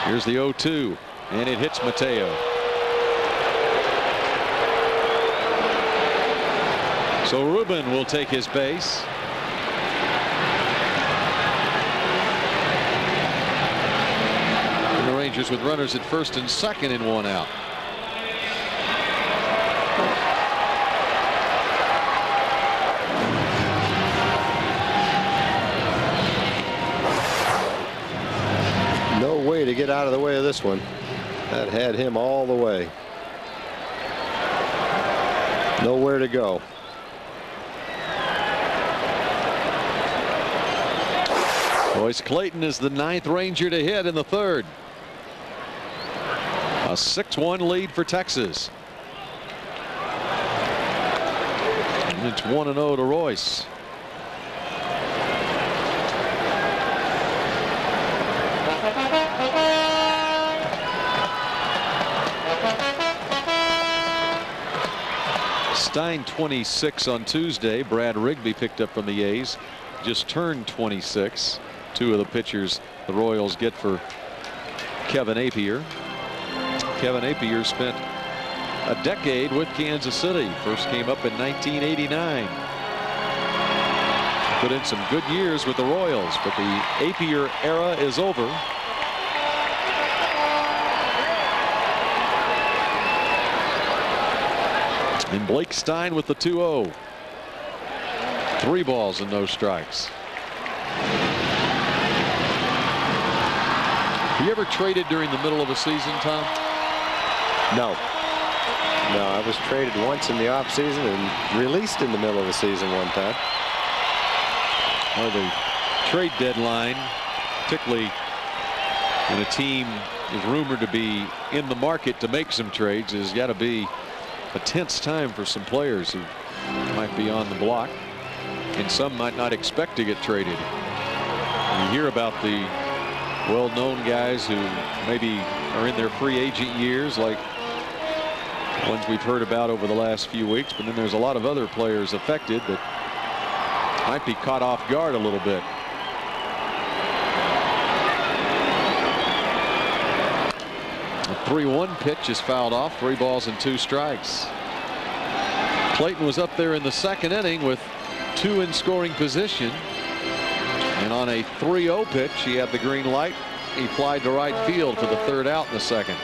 Here's the 0-2, and it hits Mateo. So Ruben will take his base. And the Rangers with runners at first and second in 1 out. To get out of the way of this one. That had him all the way. Nowhere to go. Royce Clayton is the 9th Ranger to hit in the 3rd. A 6-1 lead for Texas. And it's 1-0 to Royce. Stein 26 on Tuesday. Brad Rigby picked up from the A's, just turned 26. Two of the pitchers the Royals get for Kevin Appier. Kevin Appier spent a decade with Kansas City. First came up in 1989. Put in some good years with the Royals, but the Appier era is over. And Blake Stein with the 2-0. 3 balls and no strikes. You ever traded during the middle of a season, Tom? No. No, I was traded once in the offseason and released in the middle of the season one time. Or the trade deadline, particularly when a team is rumored to be in the market to make some trades, has got to be a tense time for some players who might be on the block, and some might not expect to get traded. You hear about the well-known guys who maybe are in their free agent years, like ones we've heard about over the last few weeks, but then there's a lot of other players affected that might be caught off guard a little bit. A 3-1 pitch is fouled off. 3 balls and 2 strikes. Clayton was up there in the second inning with 2 in scoring position, and on a 3-0 pitch he had the green light. He flied to right field for the 3rd out in the second.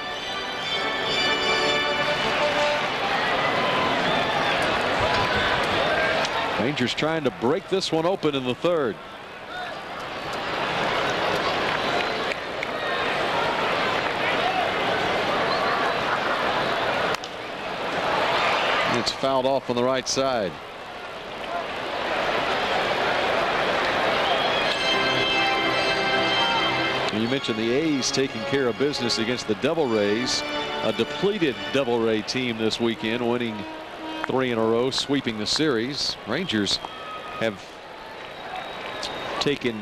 Rangers trying to break this one open in the 3rd. It's fouled off on the right side. You mentioned the A's taking care of business against the Devil Rays, a depleted Devil Ray team this weekend, winning 3 in a row, sweeping the series. Rangers have taken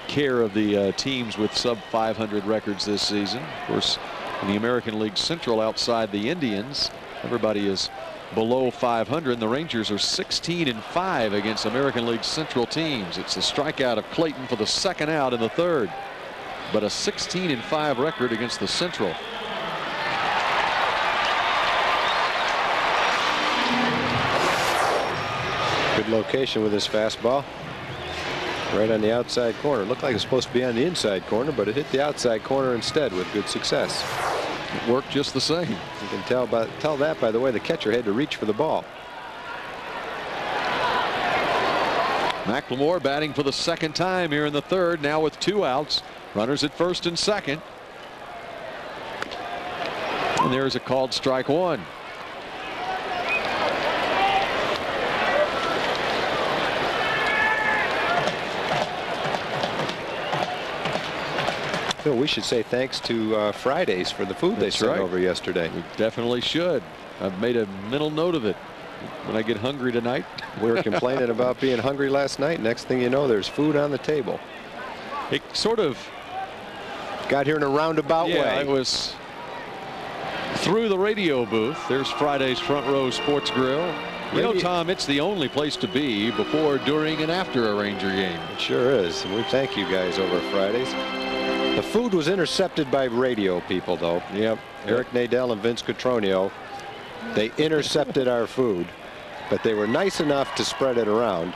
care of the teams with sub 500 records this season. Of course, in the American League Central, outside the Indians, everybody is below 500. The Rangers are 16-5 against American League Central teams. It's a strikeout of Clayton for the 2nd out in the 3rd, but a 16-5 record against the Central. Good location with his fastball. Right on the outside corner. Looked like it was supposed to be on the inside corner, but it hit the outside corner instead with good success. It worked just the same. You can tell that by the way the catcher had to reach for the ball. McLemore batting for the 2nd time here in the 3rd, now with 2 outs. Runners at 1st and 2nd. And there's a called strike 1. Phil, we should say thanks to Fridays for the food they sent over yesterday. We definitely should. I've made a mental note of it. When I get hungry tonight. We were complaining about being hungry last night. Next thing you know, there's food on the table. It sort of got here in a roundabout way. Yeah, it was through the radio booth. There's Friday's Front Row Sports Grill. You know, Tom, it's the only place to be before, during, and after a Ranger game. It sure is. And we thank you guys over at Fridays. The food was intercepted by radio people, though. Yep. Eric Nadel and Vince Cotroneo. They intercepted our food, but they were nice enough to spread it around.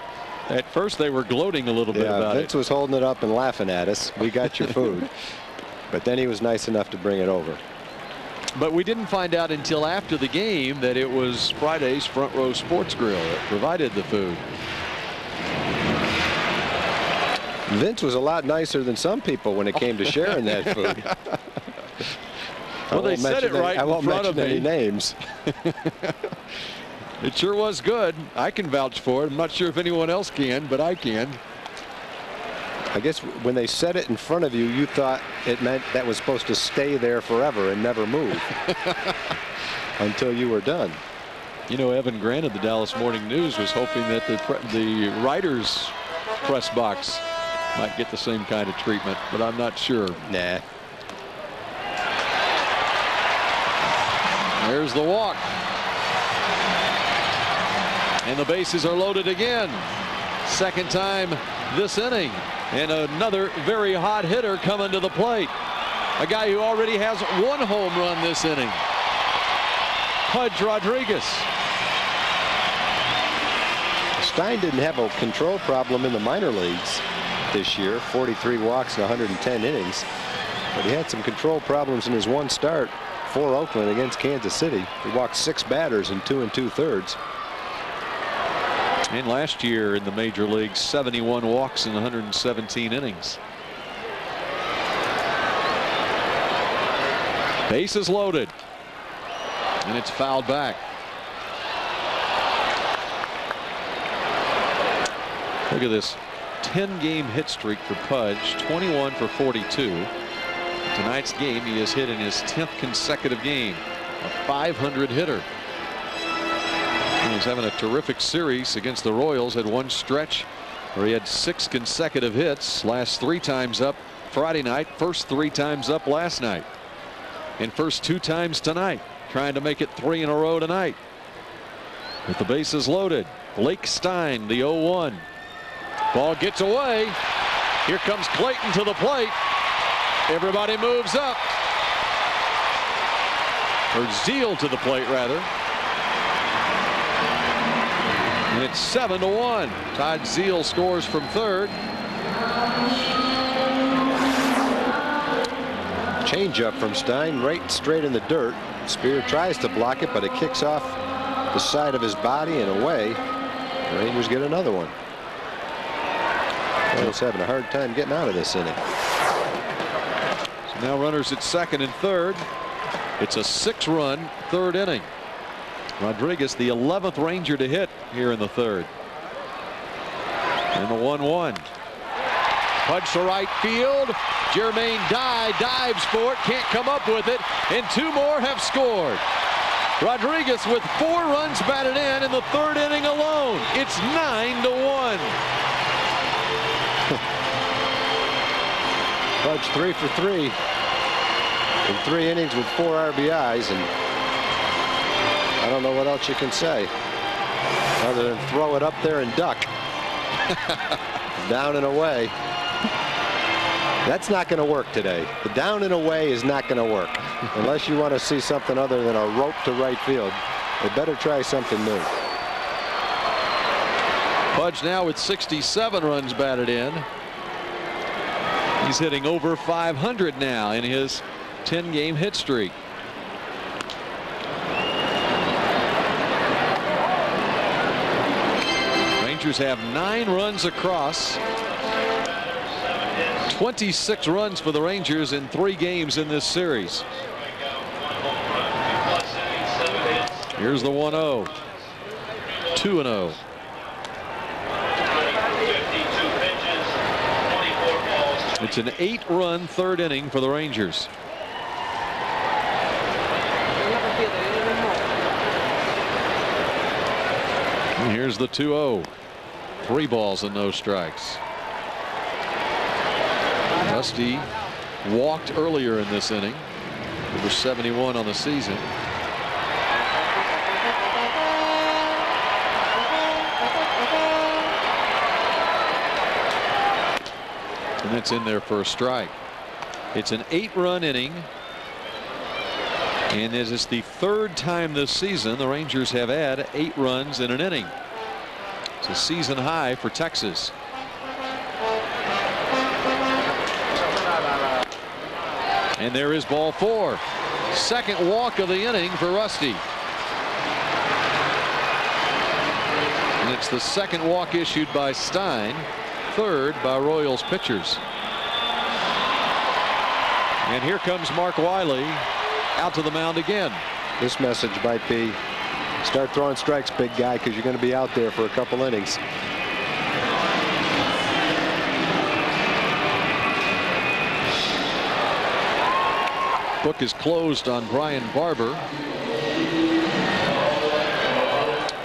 At first, they were gloating a little bit about Vince was holding it up and laughing at us. We got your food. But then he was nice enough to bring it over. But we didn't find out until after the game that it was Friday's Front Row Sports Grill that provided the food. Vince was a lot nicer than some people when it came to sharing that food. Well, they said it right in front of me. I won't mention any names. It sure was good. I can vouch for it. I'm not sure if anyone else can, but I can. I guess when they said it in front of you, you thought it meant that was supposed to stay there forever and never move until you were done. You know, Evan Grant of the Dallas Morning News was hoping that the writers' press box might get the same kind of treatment, but I'm not sure. Nah. There's the walk. And the bases are loaded again. Second time this inning. And another very hot hitter coming to the plate. A guy who already has one home run this inning. Pudge Rodriguez. Stein didn't have a control problem in the minor leagues this year. 43 walks and 110 innings. But he had some control problems in his one start for Oakland against Kansas City. He walked 6 batters in 2 2/3. And last year in the major leagues, 71 walks in 117 innings. Bases loaded. And it's fouled back. Look at this 10-game hit streak for Pudge. 21 for 42. Tonight's game, he has hit in his 10th consecutive game. A 500 hitter. He's having a terrific series against the Royals. Had one stretch where he had 6 consecutive hits. Last 3 times up Friday night. First 3 times up last night. And first 2 times tonight. Trying to make it 3 in a row tonight. With the bases loaded. Blake Stein, the 0-1. Ball gets away. Here comes Clayton to the plate. Everybody moves up. Or Zeal to the plate, rather. And it's 7-1. Todd Zeal scores from third. Changeup from Stein, right straight in the dirt. Spear tries to block it, but it kicks off the side of his body and away. The Rangers get another one. Royals having a hard time getting out of this inning. So now runners at second and third. It's a 6-run third inning. Rodriguez, the 11th Ranger to hit here in the third. And the 1-1. Pudge to right field. Jermaine Dye dives for it, can't come up with it, and 2 more have scored. Rodriguez with 4 runs batted in the third inning alone. It's 9-1. Pudge 3 for 3 in 3 innings with 4 RBIs, and I don't know what else you can say other than throw it up there and duck. Down and away. That's not going to work today. The down and away is not going to work unless you want to see something other than a rope to right field. They better try something new. Pudge now with 67 runs batted in. He's hitting over 500 now in his 10-game hit streak. Rangers have 9 runs across. 26 runs for the Rangers in 3 games in this series. Here's the 1-0. 2-0. It's an 8-run third inning for the Rangers. And here's the 2-0. 3 balls and no strikes. Dusty walked earlier in this inning. Number 71 on the season. And that's in there for a strike. It's an 8-run inning. And as it's the 3rd time this season the Rangers have had 8 runs in an inning. It's a season high for Texas. And there is ball 4. Second walk of the inning for Rusty. And it's the second walk issued by Stein. 3rd by Royals pitchers. And here comes Mark Wiley out to the mound again. This message might be start throwing strikes, big guy, because you're going to be out there for a couple innings. Book is closed on Brian Barber.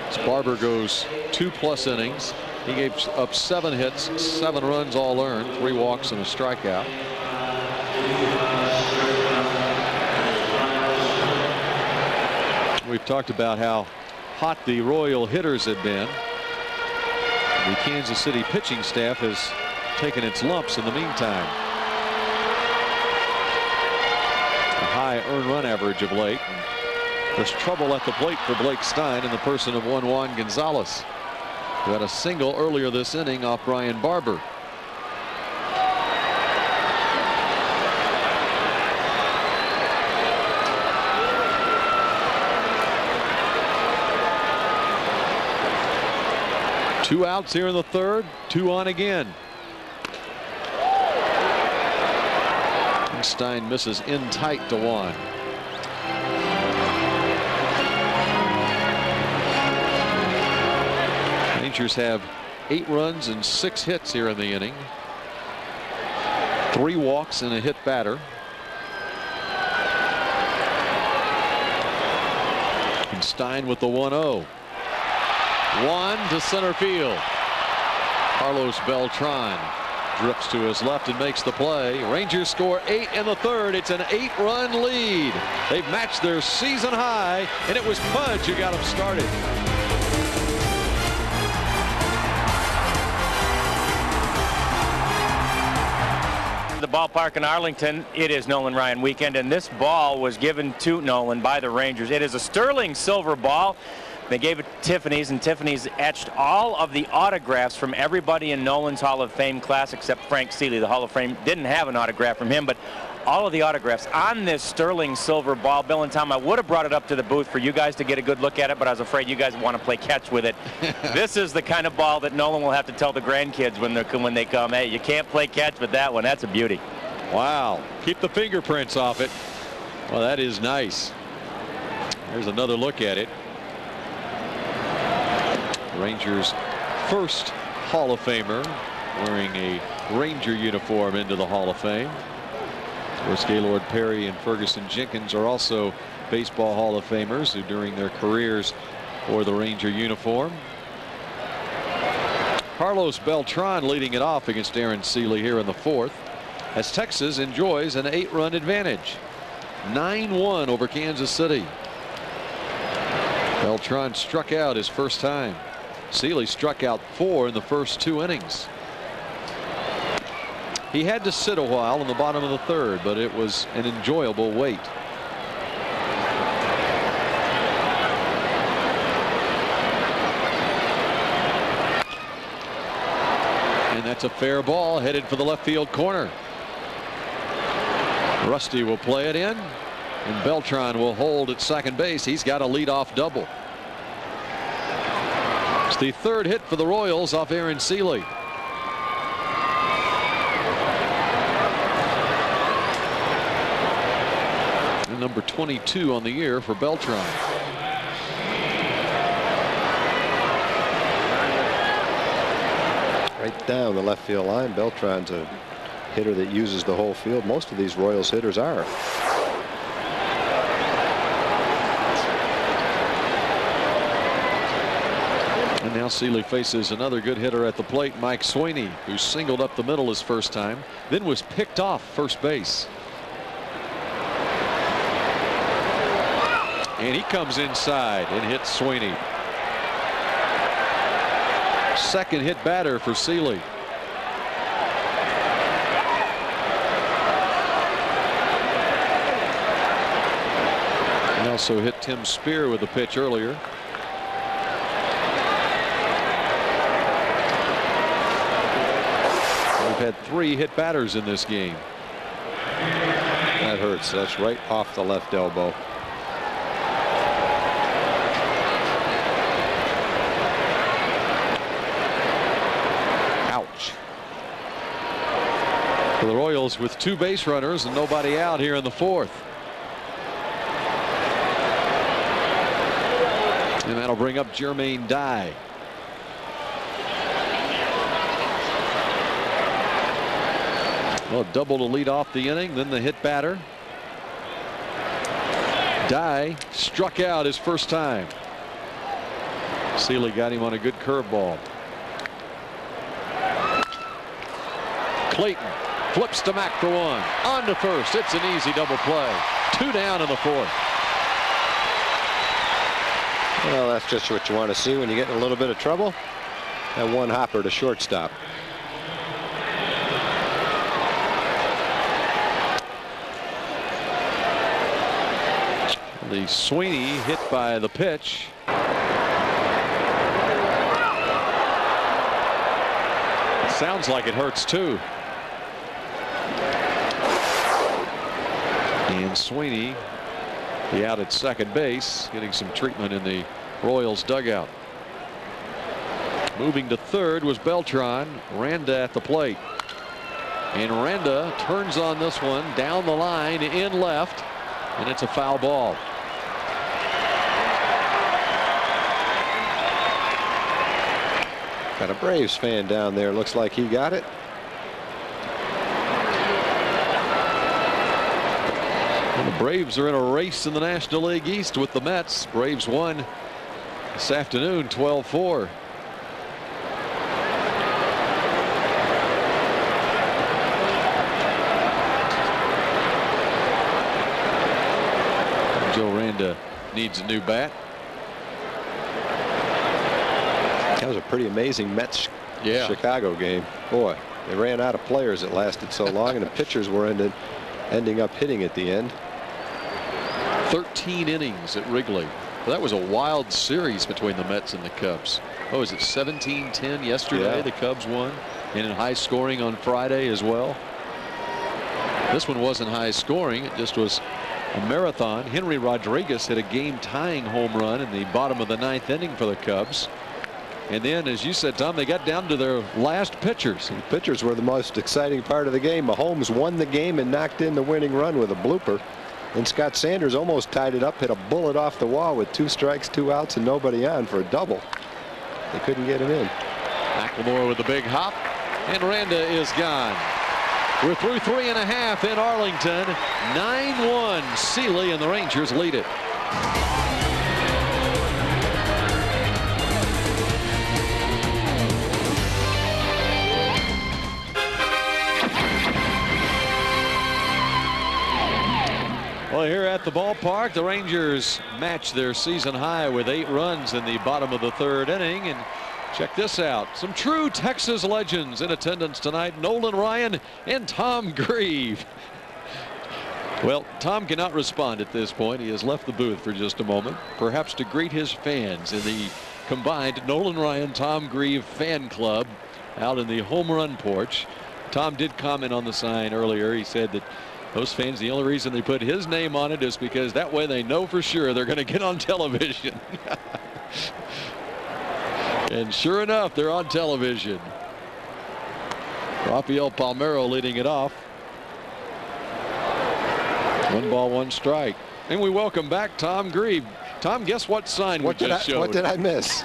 As Barber goes 2+ innings. He gave up 7 hits, 7 runs all earned, 3 walks and a strikeout. We've talked about how hot the Royal hitters had been. The Kansas City pitching staff has taken its lumps in the meantime. A high earned run average of late. There's trouble at the plate for Blake Stein in the person of Juan Gonzalez, who had a single earlier this inning off Brian Barber. Two outs here in the third, two on again. And Stein misses in tight to Juan. Rangers have 8 runs and 6 hits here in the inning. 3 walks and a hit batter. And Stein with the 1-0. One to center field. Carlos Beltran drips to his left and makes the play. Rangers score 8 in the third. It's an 8-run lead. They've matched their season high, and it was Pudge who got them started. The ballpark in Arlington, it is Nolan Ryan weekend, and this ball was given to Nolan by the Rangers. It is a sterling silver ball. They gave it to Tiffany's, and Tiffany's etched all of the autographs from everybody in Nolan's Hall of Fame class except Frank Seeley. The Hall of Fame didn't have an autograph from him, but all of the autographs on this sterling silver ball. Bill and Tom, I would have brought it up to the booth for you guys to get a good look at it, but I was afraid you guys want to play catch with it. This is the kind of ball that Nolan will have to tell the grandkids when they come, hey, you can't play catch with that one. That's a beauty. Wow. Keep the fingerprints off it. Well, that is nice. There's another look at it. Rangers' first Hall of Famer wearing a Ranger uniform into the Hall of Fame. Of course, Gaylord Perry and Ferguson Jenkins are also baseball Hall of Famers who during their careers wore the Ranger uniform. Carlos Beltran leading it off against Aaron Seeley here in the fourth, as Texas enjoys an 8-run advantage. 9-1 over Kansas City. Beltran struck out his first time. Seeley struck out 4 in the first 2 innings. He had to sit a while in the bottom of the third, but it was an enjoyable wait. And that's a fair ball headed for the left field corner. Rusty will play it in, and Beltran will hold at second base. He's got a leadoff double. It's the third hit for the Royals off Aaron Seeley. And number 22 on the year for Beltran. Right down the left field line. Beltran's a hitter that uses the whole field. Most of these Royals hitters are. And now Seeley faces another good hitter at the plate, Mike Sweeney, who singled up the middle his first time, then was picked off first base. And he comes inside and hits Sweeney. Second hit batter for Seeley. He also hit Tim Spear with a pitch earlier. We've had 3 hit batters in this game. That hurts. That's right off the left elbow. Ouch. For the Royals with 2 base runners and nobody out here in the fourth. And that'll bring up Jermaine Dye. Well, double to lead off the inning, then the hit batter. Dye struck out his first time. Seeley got him on a good curveball. Clayton flips to Mack for 1. On to first. It's an easy double play. 2 down in the fourth. Well, that's just what you want to see when you get in a little bit of trouble. That one hopper to shortstop. The Sweeney hit by the pitch. Sounds like it hurts too. And Sweeney, the out at second base, getting some treatment in the Royals dugout. Moving to third was Beltran. Randa at the plate. And Randa turns on this one down the line in left, and it's a foul ball. Got a Braves fan down there. Looks like he got it. And the Braves are in a race in the National League East with the Mets. Braves won this afternoon 12-4. Joe Randa needs a new bat. That was a pretty amazing Mets Yeah. Chicago game. Boy, they ran out of players. It lasted so long, and the pitchers were ending up hitting at the end. 13 innings at Wrigley. Well, that was a wild series between the Mets and the Cubs. Oh, was it 17-10 yesterday? Yeah. The Cubs won, and in high scoring on Friday as well. This one wasn't high scoring. It just was a marathon. Henry Rodriguez hit a game-tying home run in the bottom of the 9th inning for the Cubs. And then, as you said, Tom, they got down to their last pitchers. The pitchers were the most exciting part of the game. Mahomes won the game and knocked in the winning run with a blooper. And Scott Sanders almost tied it up, hit a bullet off the wall with 2 strikes, 2 outs, and nobody on for a double. They couldn't get him in. McLemore with the big hop, and Randa is gone. We're through 3.5 in Arlington. 9-1. Sealy and the Rangers lead it. Well, here at the ballpark, the Rangers match their season high with 8 runs in the bottom of the 3rd inning. And check this out. Some true Texas legends in attendance tonight. Nolan Ryan and Tom Grieve. Well, Tom cannot respond at this point. He has left the booth for just a moment, perhaps to greet his fans in the combined Nolan Ryan, Tom Grieve fan club out in the home run porch. Tom did comment on the sign earlier. He said that those fans, the only reason they put his name on it is because that way they know for sure they're going to get on television. And sure enough, they're on television. Rafael Palmeiro leading it off. 1 ball, 1 strike. And we welcome back Tom Grieve. Tom, guess what sign we just showed? What did I miss?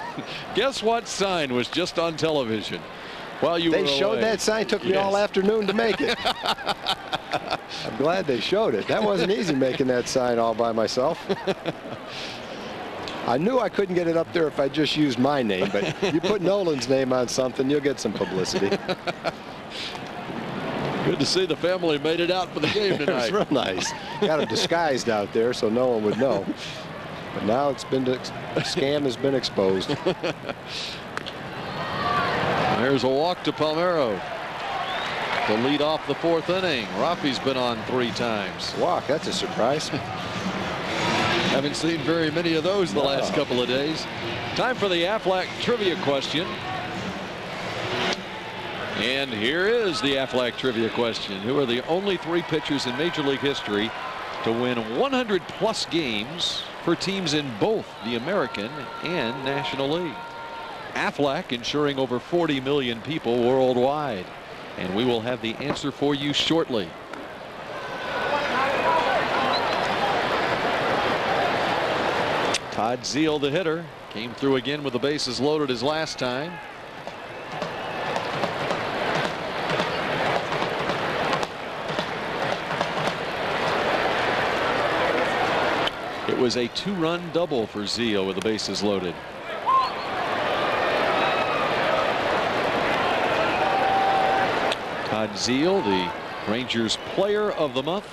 Guess what sign was just on television while you were away? They showed that sign. Took me all afternoon to make it. I'm glad they showed it. That wasn't easy making that sign all by myself. I knew I couldn't get it up there if I just used my name, but you put Nolan's name on something, you'll get some publicity. Good to see the family made it out for the game tonight. It was real nice. Got them disguised out there so no one would know. But now it's been the scam has been exposed. There's a walk to Palmeiro to lead off the 4th inning. Rafi's been on 3 times. Walk, that's a surprise. Haven't seen very many of those the last couple of days. Time for the Aflac trivia question. And here is the Aflac trivia question. Who are the only 3 pitchers in Major League history to win 100+ games for teams in both the American and National League? Aflac insuring over 40 million people worldwide. And we will have the answer for you shortly. Todd Zeile, the hitter, came through again with the bases loaded as last time. It was a 2-run double for Zeile with the bases loaded. Todd Zeile, the Rangers Player of the Month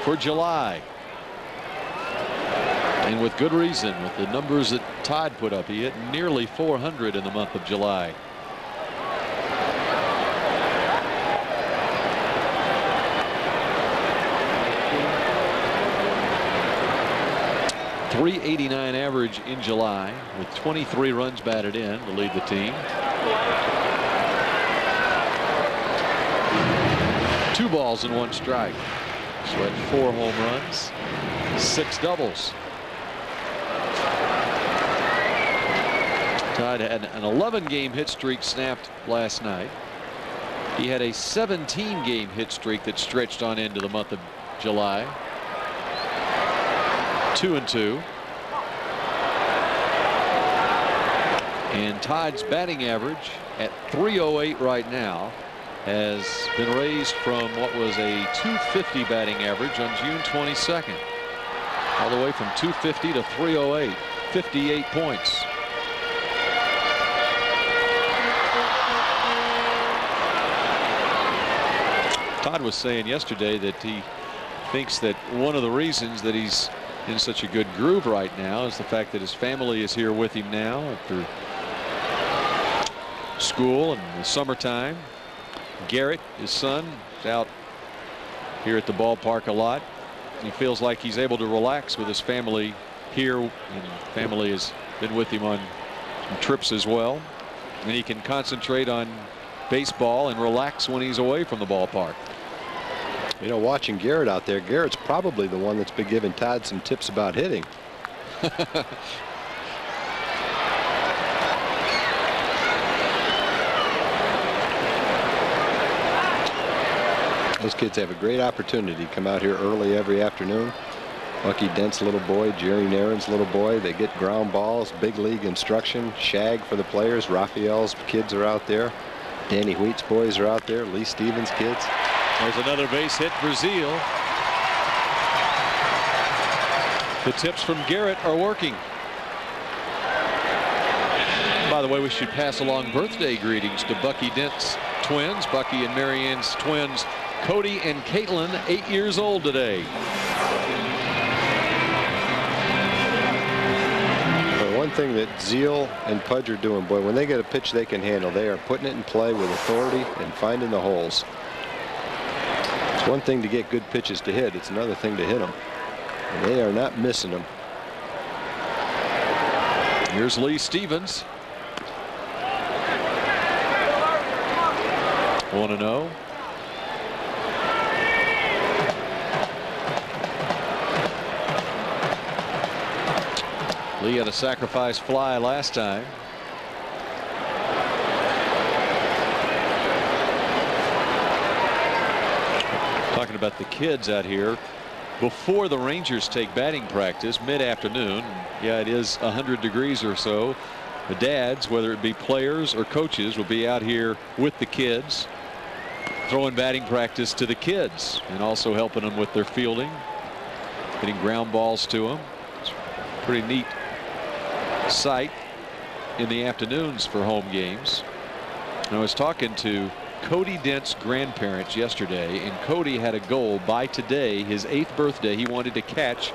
for July. And with good reason, with the numbers that Todd put up. He hit nearly 400 in the month of July. .389 average in July with 23 runs batted in to lead the team. 2 balls and 1 strike. So had 4 home runs, 6 doubles. Todd had an 11-game hit streak snapped last night. He had a 17-game hit streak that stretched on into the month of July. 2-2. And Todd's batting average at .308 right now has been raised from what was a .250 batting average on June 22nd. All the way from .250 to .308. 58 points. Todd was saying yesterday that he thinks that one of the reasons that he's in such a good groove right now is the fact that his family is here with him now after school and the summertime. Garrett, his son, is out here at the ballpark a lot. He feels like he's able to relax with his family here, and family has been with him on some trips as well, and he can concentrate on baseball and relax when he's away from the ballpark. You know, watching Garrett out there, Garrett's probably the one that's been giving Todd some tips about hitting. Those kids have a great opportunity to come out here early every afternoon. Bucky Dent's little boy, Jerry Naren's little boy, they get ground balls, big league instruction, shag for the players. Raphael's kids are out there. Danny Wheat's boys are out there. Lee Stevens' kids. There's another base hit for Zeal. The tips from Garrett are working. By the way, we should pass along birthday greetings to Bucky Dent's twins, Bucky and Marianne's twins, Cody and Caitlin, 8 years old today. But one thing that Zeal and Pudge are doing, boy, when they get a pitch they can handle, they are putting it in play with authority and finding the holes. It's one thing to get good pitches to hit. It's another thing to hit them. And they are not missing them. Here's Lee Stevens. 1-0. Lee had a sacrifice fly last time. Talking about the kids out here before the Rangers take batting practice mid-afternoon. Yeah, it is 100 degrees or so. The dads, whether it be players or coaches, will be out here with the kids, throwing batting practice to the kids and also helping them with their fielding, hitting ground balls to them. It's a pretty neat sight in the afternoons for home games. And I was talking to Cody Dent's grandparents yesterday, and Cody had a goal by today, his 8th birthday. He wanted to catch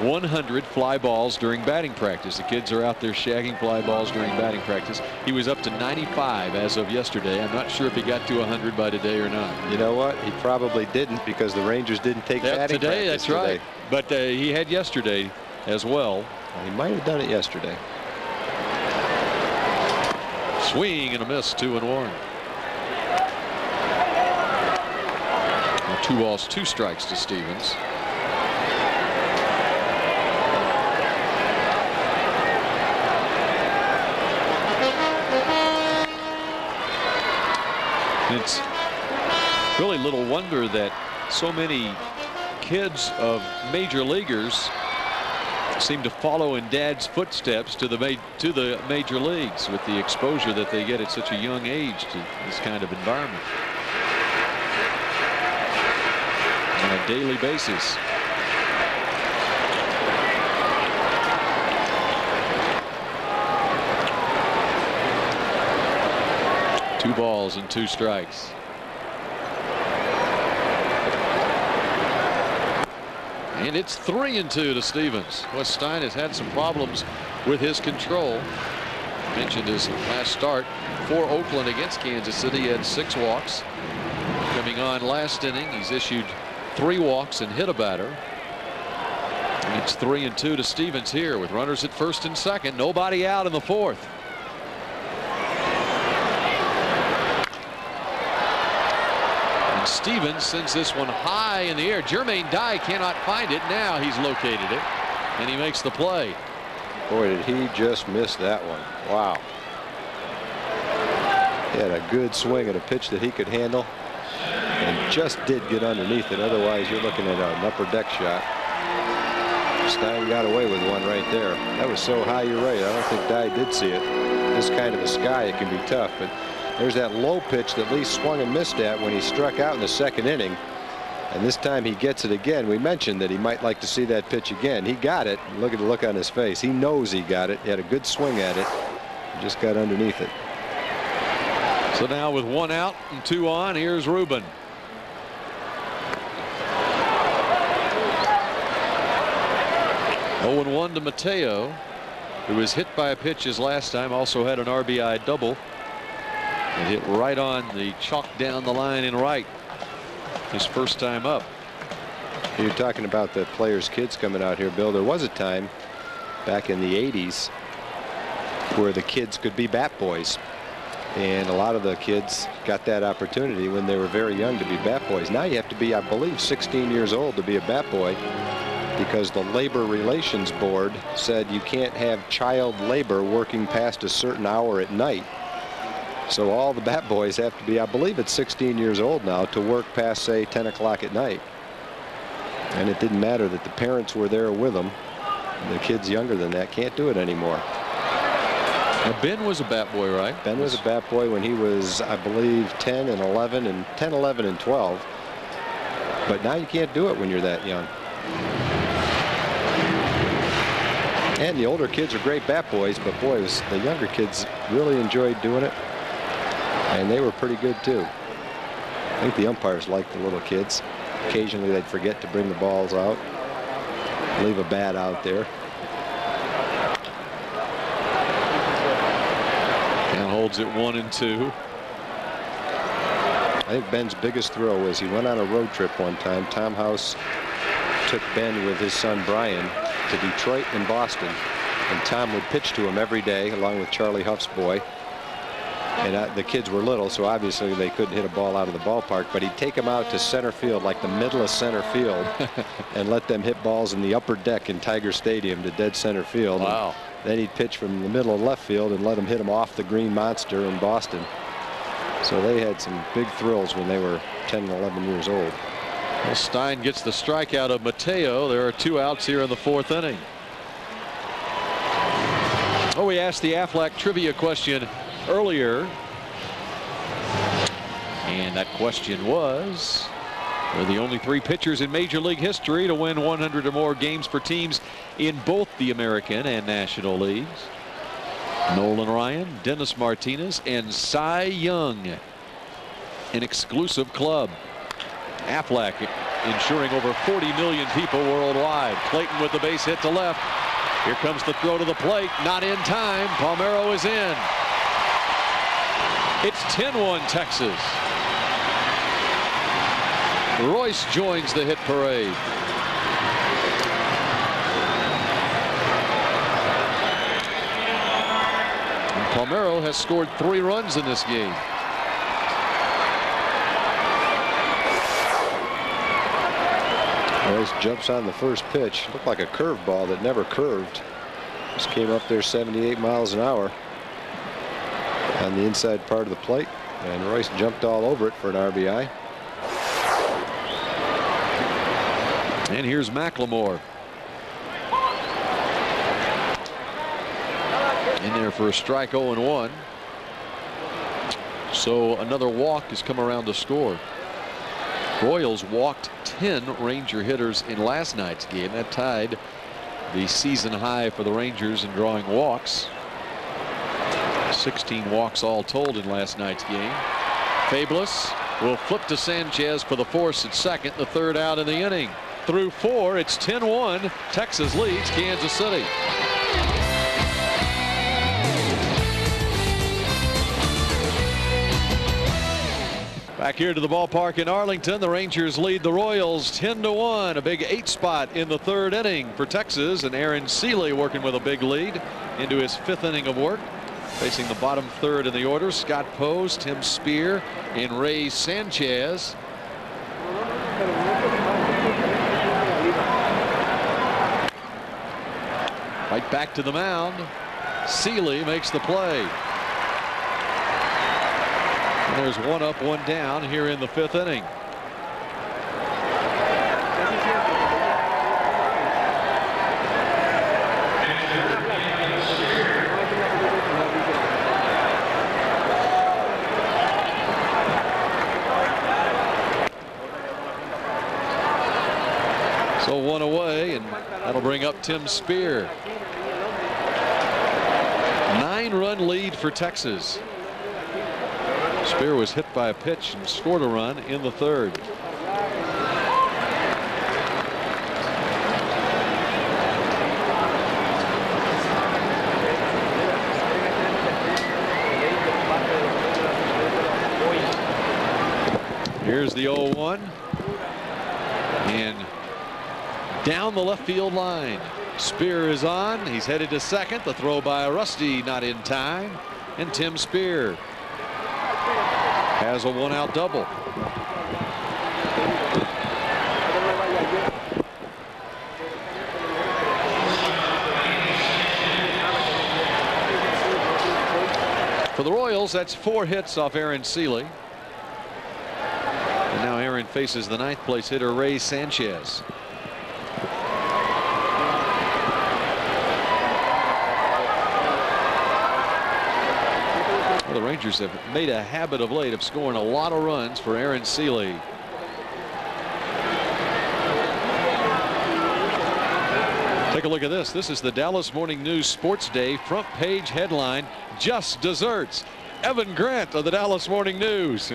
100 fly balls during batting practice. The kids are out there shagging fly balls during batting practice. He was up to 95 as of yesterday. I'm not sure if he got to 100 by today or not. You know what? He probably didn't, because the Rangers didn't take batting today. practice That's right. today. But he had yesterday as well. He might have done it yesterday. Swing and a miss, 2-1. 2 balls, 2 strikes to Stevens. It's really little wonder that so many kids of major leaguers seem to follow in Dad's footsteps to the major leagues with the exposure that they get at such a young age to this kind of environment on a daily basis. Two balls and 2 strikes. And it's 3-2 to Stevens. Wes Stein has had some problems with his control. Mentioned his last start for Oakland against Kansas City. He had 6 walks. Coming on last inning, he's issued 3 walks and hit a batter. And it's 3-2 to Stevens here with runners at first and second. Nobody out in the 4th. And Stevens sends this one high in the air. Jermaine Dye cannot find it. Now he's located it, and he makes the play. Boy, did he just miss that one. Wow. He had a good swing at a pitch that he could handle and just did get underneath it. Otherwise, you're looking at an upper deck shot. Stein got away with one right there. That was so high, you're right. I don't think Dye did see it. This kind of a sky, it can be tough. But there's that low pitch that Lee swung and missed at when he struck out in the 2nd inning. And this time he gets it again. We mentioned that he might like to see that pitch again. He got it. Look at the look on his face. He knows he got it. He had a good swing at it. He just got underneath it. So now with 1 out and 2 on, here's Ruben. Oh, 0-1 to Mateo, who was hit by a pitch his last time. Also had an RBI double. And hit right on the chalk down the line in right. His first time up. You're talking about the players' kids coming out here, Bill. There was a time back in the 80s where the kids could be bat boys. And a lot of the kids got that opportunity when they were very young to be bat boys. Now you have to be, I believe, 16 years old to be a bat boy, because the Labor Relations Board said you can't have child labor working past a certain hour at night. So all the bat boys have to be, I believe it's 16 years old now, to work past, say, 10 o'clock at night. And it didn't matter that the parents were there with them. The kids younger than that can't do it anymore. Now Ben was a bat boy, right? Ben was a bat boy when he was, I believe, 10 and 11 and 10, 11 and 12. But now you can't do it when you're that young. And the older kids are great bat boys, but boys, the younger kids really enjoyed doing it. And they were pretty good too. I think the umpires liked the little kids. Occasionally they'd forget to bring the balls out, leave a bat out there. And holds it 1-2. I think Ben's biggest throw was he went on a road trip one time. Tom House took Ben with his son Brian to Detroit and Boston, and Tom would pitch to him every day along with Charlie Huff's boy. And the kids were little, so obviously they couldn't hit a ball out of the ballpark, but he'd take them out to center field, like the middle of center field, and let them hit balls in the upper deck in Tiger Stadium to dead center field. Wow. And then he'd pitch from the middle of left field and let them hit them off the Green Monster in Boston. So they had some big thrills when they were 10 and 11 years old. Well, Stein gets the strikeout of Mateo. There are 2 outs here in the 4th inning. Oh, we asked the Aflac trivia question earlier, and that question was, they're the only 3 pitchers in Major League history to win 100 or more games for teams in both the American and National Leagues. Nolan Ryan, Dennis Martinez, and Cy Young, an exclusive club. Aflac insuring over 40 million people worldwide. Clayton with the base hit to left. Here comes the throw to the plate. Not in time. Palmeiro is in. It's 10-1 Texas. Royce joins the hit parade. And Palmeiro has scored 3 runs in this game. Royce jumps on the first pitch. Looked like a curveball that never curved. Just came up there 78 miles an hour on the inside part of the plate, and Royce jumped all over it for an RBI. And here's McLemore. In there for a strike, 0-1. So another walk has come around to score. Royals walked 10 Ranger hitters in last night's game. That tied the season high for the Rangers in drawing walks. 16 walks all told in last night's game. Fabulous will flip to Sanchez for the force at second, the 3rd out in the inning. through 4. It's 10-1. Texas leads Kansas City. Back here to the ballpark in Arlington, the Rangers lead the Royals 10-1. A big 8 spot in the 3rd inning for Texas, and Aaron Seeley working with a big lead into his 5th inning of work. Facing the bottom 3rd in the order, Scott Pose, Tim Spear, and Ray Sanchez. Right back to the mound. Seeley makes the play. And there's 1 up, 1 down here in the 5th inning. So 1 away, and that'll bring up Tim Spear. 9-run lead for Texas. Spear was hit by a pitch and scored a run in the 3rd. Here's the 0-1. And down the left field line. Spear is on. He's headed to second. The throw by Rusty not in time. And Tim Spear has a 1-out double. For the Royals, that's 4 hits off Aaron Seeley. And now Aaron faces the 9th place hitter Ray Sanchez. The Rangers have made a habit of late of scoring a lot of runs for Aaron Seeley. Take a look at this. This is the Dallas Morning News Sports Day front page headline. Just desserts. Evan Grant of the Dallas Morning News.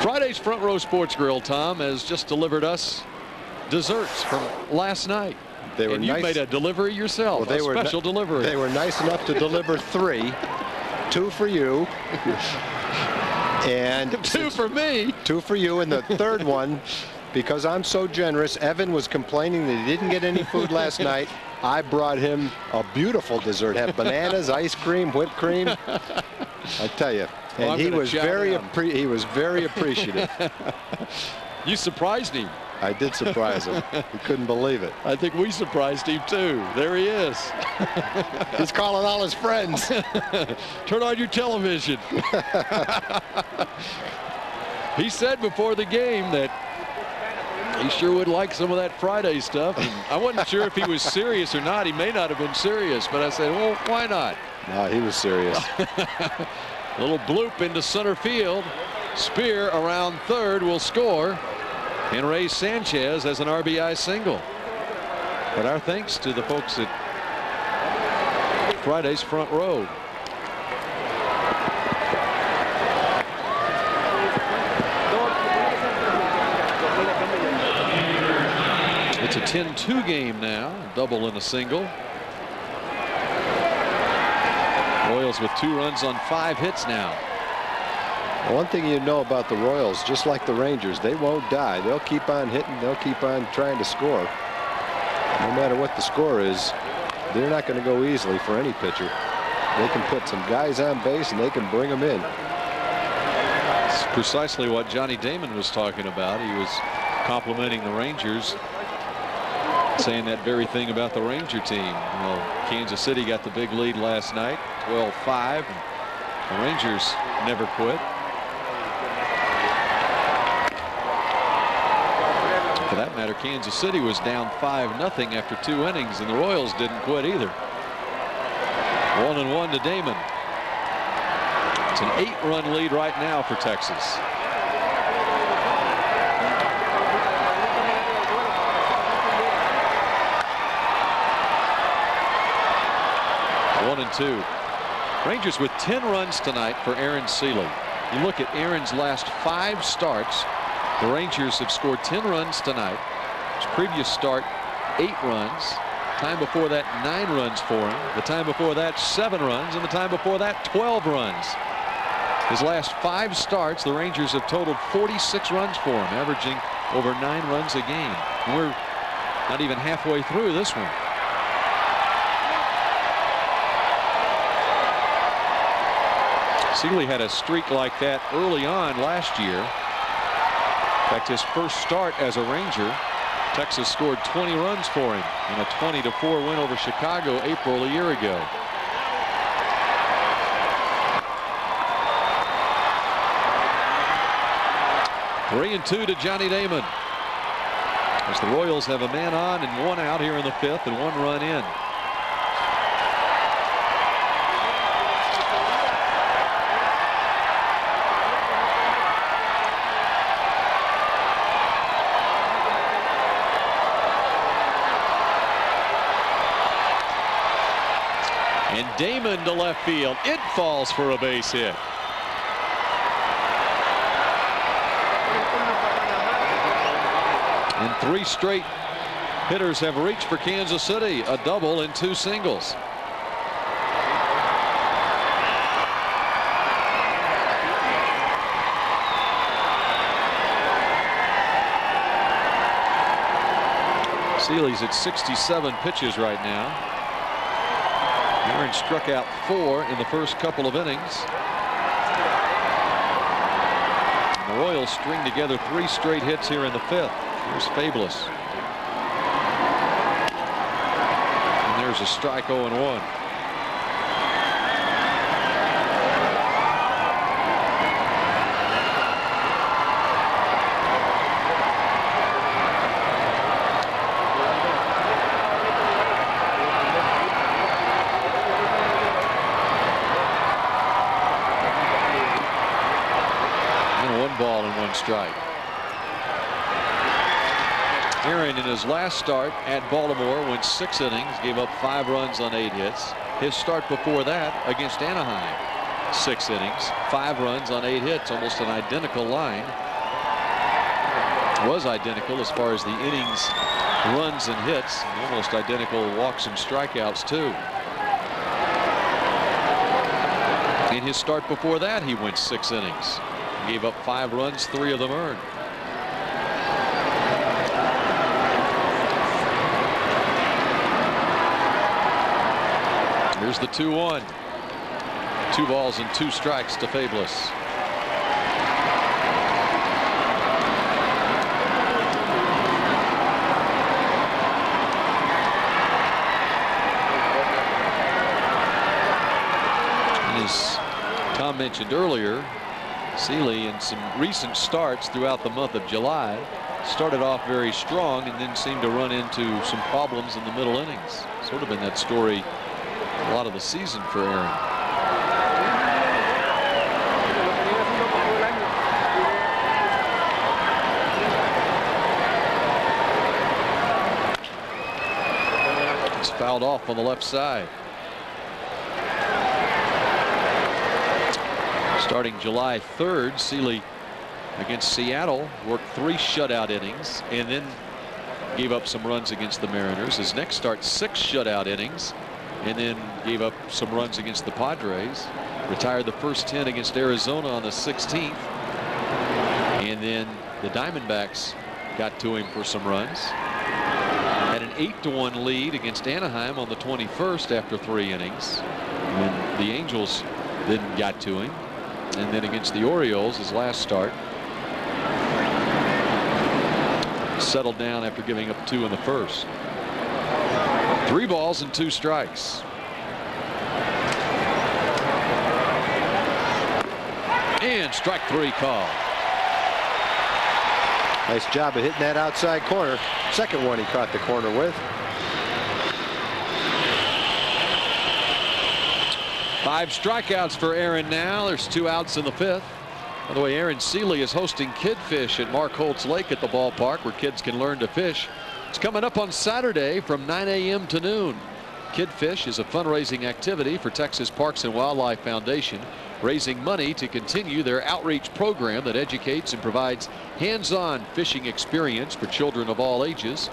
Friday's Front Row Sports Grill, Tom, has just delivered us desserts from last night. They were and you nice. made a delivery yourself. Well, they a special delivery. They were nice enough to deliver 3. 2 for you. And 2 for me. 2 for you. And the 3rd one, because I'm so generous, Evan was complaining that he didn't get any food last night. I brought him a beautiful dessert. Had bananas, ice cream, whipped cream. I tell you. And well, he was very appreciative. You surprised him. I did surprise him. He couldn't believe it. I think we surprised him too. There he is. He's calling all his friends. Turn on your television. He said before the game that he sure would like some of that Friday stuff. And I wasn't sure if he was serious or not. He may not have been serious, but I said, well, why not? No, he was serious. Little bloop into center field. Spear around 3rd will score. And Ray Sanchez has an RBI single. But our thanks to the folks at Friday's Front Row. It's a 10-2 game now. Double and a single. Royals with 2 runs on 5 hits now. One thing you know about the Royals, just like the Rangers, they won't die. They'll keep on hitting. They'll keep on trying to score. No matter what the score is, they're not going to go easily for any pitcher. They can put some guys on base and they can bring them in. It's precisely what Johnny Damon was talking about. He was complimenting the Rangers, saying that very thing about the Ranger team. Well, Kansas City got the big lead last night, 12-5. The Rangers never quit. For that matter, Kansas City was down 5-0 after 2 innings, and the Royals didn't quit either. 1-1 to Damon. It's an 8-run lead right now for Texas. One and 2. Rangers with 10 runs tonight for Aaron Seeley. You look at Aaron's last 5 starts. The Rangers have scored 10 runs tonight. His previous start, 8 runs. Time before that, 9 runs for him. The time before that, 7 runs. And the time before that, 12 runs. His last 5 starts, the Rangers have totaled 46 runs for him, averaging over 9 runs a game. And we're not even halfway through this one. Seeley had a streak like that early on last year. In fact, his first start as a Ranger, Texas scored 20 runs for him in a 20-4 win over Chicago April a year ago. 3-2 to Johnny Damon, as the Royals have a man on and 1 out here in the 5th and 1 run in. And Damon to left field. It falls for a base hit. And 3 straight hitters have reached for Kansas City. A double and 2 singles. Seeley's at 67 pitches right now. Aaron struck out 4 in the first couple of innings. And the Royals string together 3 straight hits here in the 5th. Here's Fabulous. And there's a strike, 0-1. Ball and 1 strike. Aaron in his last start at Baltimore went 6 innings, gave up 5 runs on 8 hits. His start before that against Anaheim, 6 innings, 5 runs on 8 hits, almost an identical line. Was identical as far as the innings, runs and hits, and almost identical walks and strikeouts too. In his start before that, he went 6 innings. Gave up 5 runs, 3 of them earned. Here's the 2-1. 2 balls and 2 strikes to Fabulous. And as Tom mentioned earlier, Seeley, in some recent starts throughout the month of July, started off very strong and then seemed to run into some problems in the middle innings. Sort of been that story a lot of the season for Aaron. It's fouled off on the left side. Starting July 3rd, Seeley against Seattle worked 3 shutout innings and then gave up some runs against the Mariners. His next start, 6 shutout innings and then gave up some runs against the Padres. Retired the first 10 against Arizona on the 16th. And then the Diamondbacks got to him for some runs. Had an 8-1 lead against Anaheim on the 21st after 3 innings. When the Angels then got to him. And then against the Orioles, his last start, settled down after giving up 2 in the first. 3 balls and 2 strikes. And strike 3 call. Nice job of hitting that outside corner. Second one he caught the corner with. 5 strikeouts for Aaron now. There's 2 outs in the 5th. By the way, Aaron Seeley is hosting Kid Fish at Mark Holtz Lake at the ballpark, where kids can learn to fish. It's coming up on Saturday from 9 a.m. to noon. Kid Fish is a fundraising activity for Texas Parks and Wildlife Foundation. raising money to continue their outreach program that educates and provides hands-on fishing experience for children of all ages.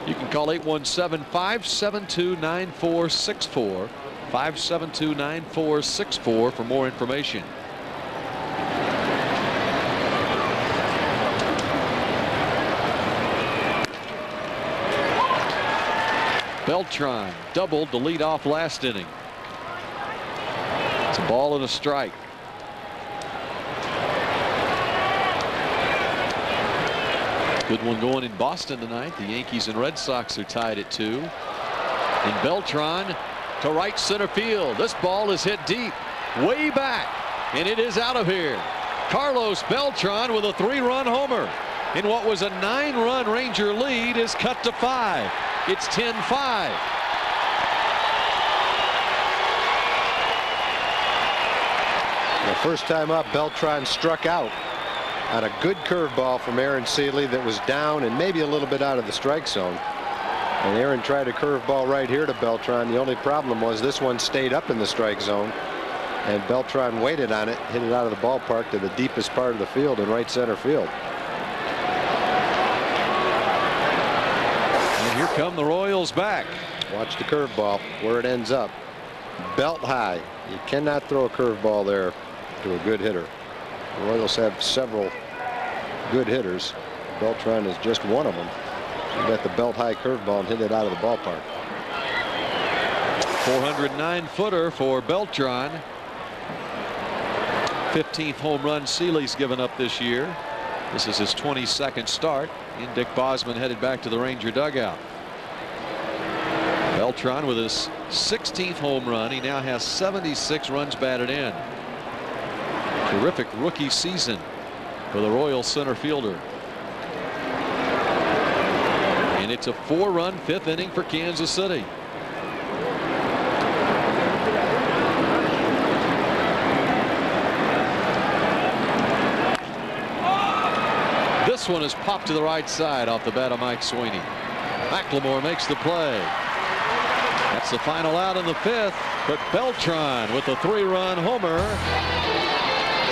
You can call 817-572-9464, 572-9464 for more information. Beltran doubled the leadoff last inning. It's a ball and a strike. Good one going in Boston tonight. The Yankees and Red Sox are tied at 2. And Beltran to right center field. This ball is hit deep, way back, and it is out of here. Carlos Beltran with a 3-run homer in what was a 9-run Ranger lead is cut to 5. It's 10-5. The first time up, Beltran struck out on a good curveball from Aaron Seeley that was down and maybe a little bit out of the strike zone. And Aaron tried a curveball right here to Beltran. The only problem was this one stayed up in the strike zone, and Beltran waited on it, hit it out of the ballpark to the deepest part of the field in right center field. And here come the Royals back. Watch the curveball where it ends up. Belt high. You cannot throw a curveball there to a good hitter. The Royals have several good hitters. Beltran is just one of them. He got the belt high curveball and hit it out of the ballpark. 409-footer for Beltran. 15th home run Seeley's given up this year. This is his 22nd start, and Dick Bosman headed back to the Ranger dugout. Beltran with his 16th home run. He now has 76 runs batted in. Terrific rookie season for the Royal center fielder. And it's a 4-run 5th inning for Kansas City. This one is popped to the right side off the bat of Mike Sweeney. McLemore makes the play. That's the final out in the 5th, but Beltran with the 3-run homer.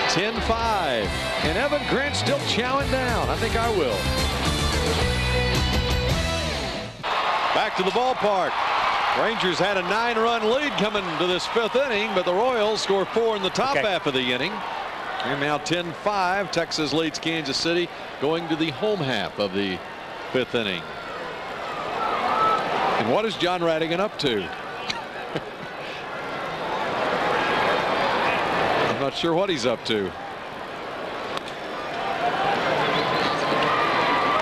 10-5, and Evan Grant still chowing down. I think I will. Back to the ballpark. Rangers had a 9-run lead coming to this 5th inning, but the Royals score 4 in the top half of the inning. And now 10-5. Texas leads Kansas City going to the home half of the 5th inning. And what is John Radigan up to? I'm not sure what he's up to.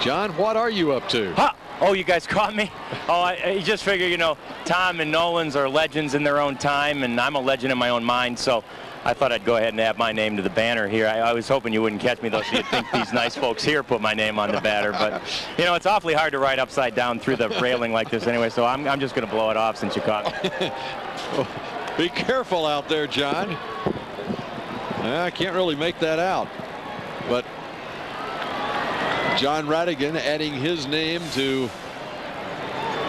John, what are you up to? Huh. Oh, you guys caught me? Oh, I just figure, you know, Tom and Nolan's are legends in their own time, and I'm a legend in my own mind, so I thought I'd go ahead and add my name to the banner here. I was hoping you wouldn't catch me, though, so you'd think these nice folks here put my name on the banner. But, you know, it's awfully hard to write upside down through the railing like this anyway, so I'm just going to blow it off since you caught me. Be careful out there, John. I can't really make that out. But John Radigan adding his name to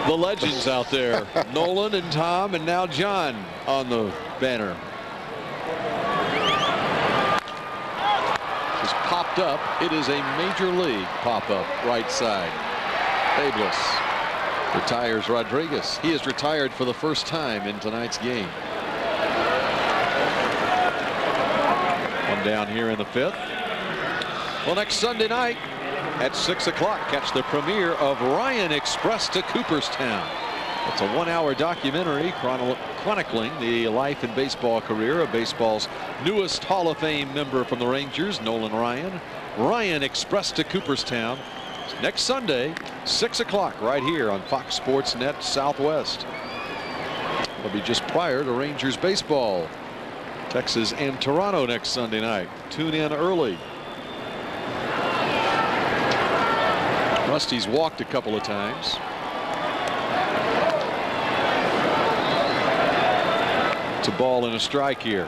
the legends out there. Nolan and Tom, and now John on the banner. It's popped up. It is a major league pop-up right side. Babless retires Rodriguez. He is retired for the first time in tonight's game. One down here in the 5th. Well, next Sunday night at 6 o'clock, catch the premiere of Ryan Express to Cooperstown. It's a 1-hour documentary chronicling the life and baseball career of baseball's newest Hall of Fame member from the Rangers, Nolan Ryan. Ryan Express to Cooperstown. It's next Sunday, 6 o'clock, right here on Fox Sports Net Southwest. It'll be just prior to Rangers baseball. Texas and Toronto next Sunday night. Tune in early. Rusty's walked a couple of times. It's a ball and a strike here.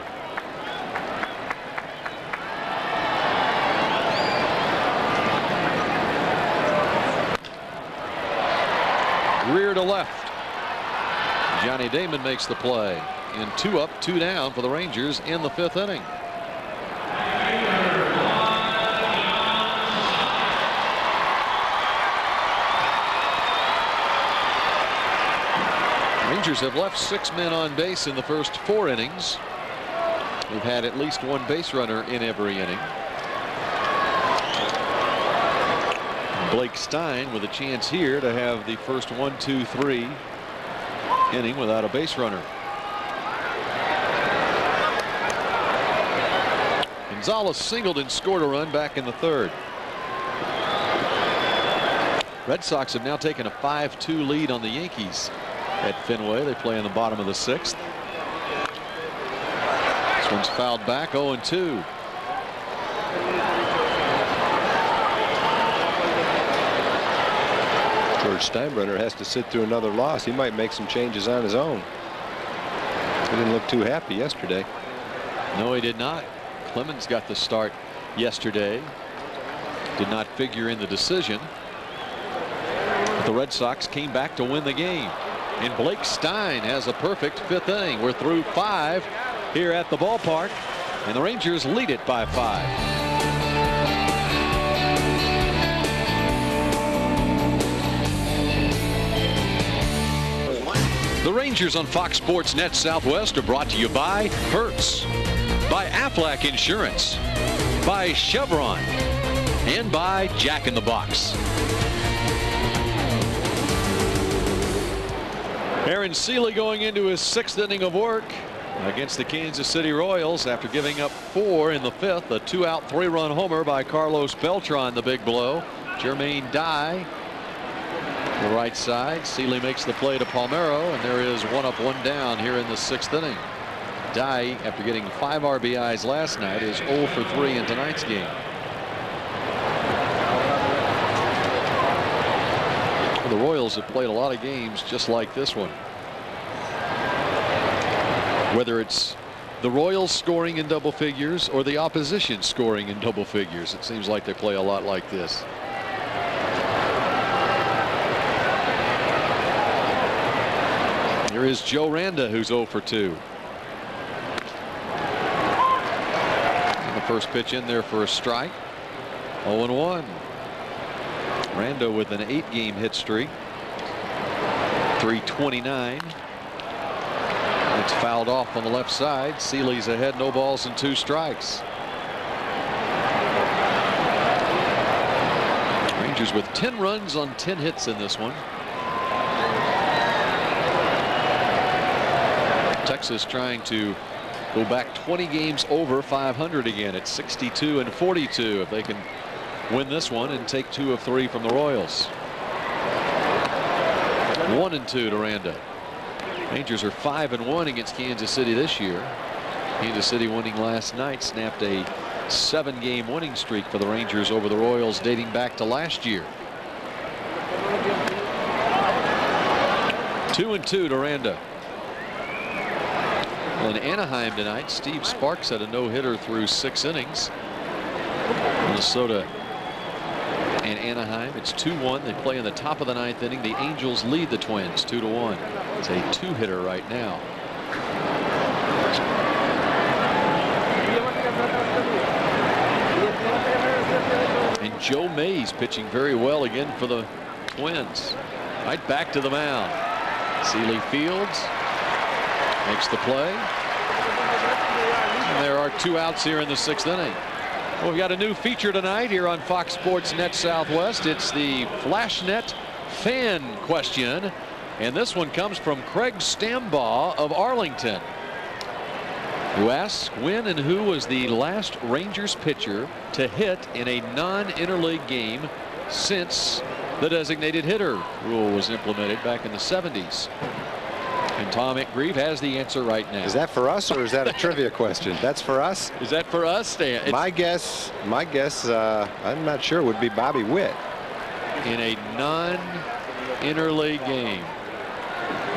Rear to left. Johnny Damon makes the play. And 2 up, 2 down for the Rangers in the 5th inning. Rangers have left 6 men on base in the first 4 innings. They've had at least 1 base runner in every inning. Blake Stein with a chance here to have the first 1, 2, 3 inning without a base runner. Gonzalez singled and scored a run back in the 3rd. Red Sox have now taken a 5-2 lead on the Yankees at Fenway. They play in the bottom of the 6th. This one's fouled back, 0-2. George Steinbrenner has to sit through another loss. He might make some changes on his own. He didn't look too happy yesterday. No, he did not. Clemens got the start yesterday. Did not figure in the decision. But the Red Sox came back to win the game. And Blake Stein has a perfect 5th inning. We're through 5 here at the ballpark, and the Rangers lead it by 5. The Rangers on Fox Sports Net Southwest are brought to you by Hertz, by Aflac Insurance, by Chevron, and by Jack in the Box. Aaron Seeley going into his 6th inning of work against the Kansas City Royals after giving up 4 in the 5th. A 2-out 3-run homer by Carlos Beltran, the big blow. Jermaine Dye, the right side. Seeley makes the play to Palmeiro, and there is 1 up 1 down here in the 6th inning. Dye, after getting 5 RBIs last night, is 0 for 3 in tonight's game. The Royals have played a lot of games just like this one. Whether it's the Royals scoring in double figures or the opposition scoring in double figures, it seems like they play a lot like this. Here is Joe Randa, who's 0 for 2. And the first pitch in there for a strike. 0-1. Rando with an 8-game hit streak. 329. It's fouled off on the left side. Seeley's ahead, no balls and 2 strikes. Rangers with 10 runs on 10 hits in this one. Texas trying to go back 20 games over 500 again at 62 and 42 if they can win this one and take 2 of 3 from the Royals. 1-2 to Randa. Rangers are 5-1 against Kansas City this year. Kansas City winning last night snapped a 7-game winning streak for the Rangers over the Royals dating back to last year. 2-2 to Randa. Well, in Anaheim tonight, Steve Sparks had a no-hitter through 6 innings. Minnesota and Anaheim, it's 2-1. They play in the top of the 9th inning. The Angels lead the Twins 2-1. It's a 2-hitter right now. And Joe Mays pitching very well again for the Twins. Right back to the mound. Seeley fields, makes the play. And there are 2 outs here in the 6th inning. Well, we've got a new feature tonight here on Fox Sports Net Southwest. It's the FlashNet fan question. And this one comes from Craig Stambaugh of Arlington, who asks when and who was the last Rangers pitcher to hit in a non-interleague game since the designated hitter rule was implemented back in the 70s. And Tom Grieve has the answer right now. Is that for us or is that a trivia question? That's for us. Is that for us, Stan? My guess, I'm not sure, would be Bobby Witt. In a non-interleague game.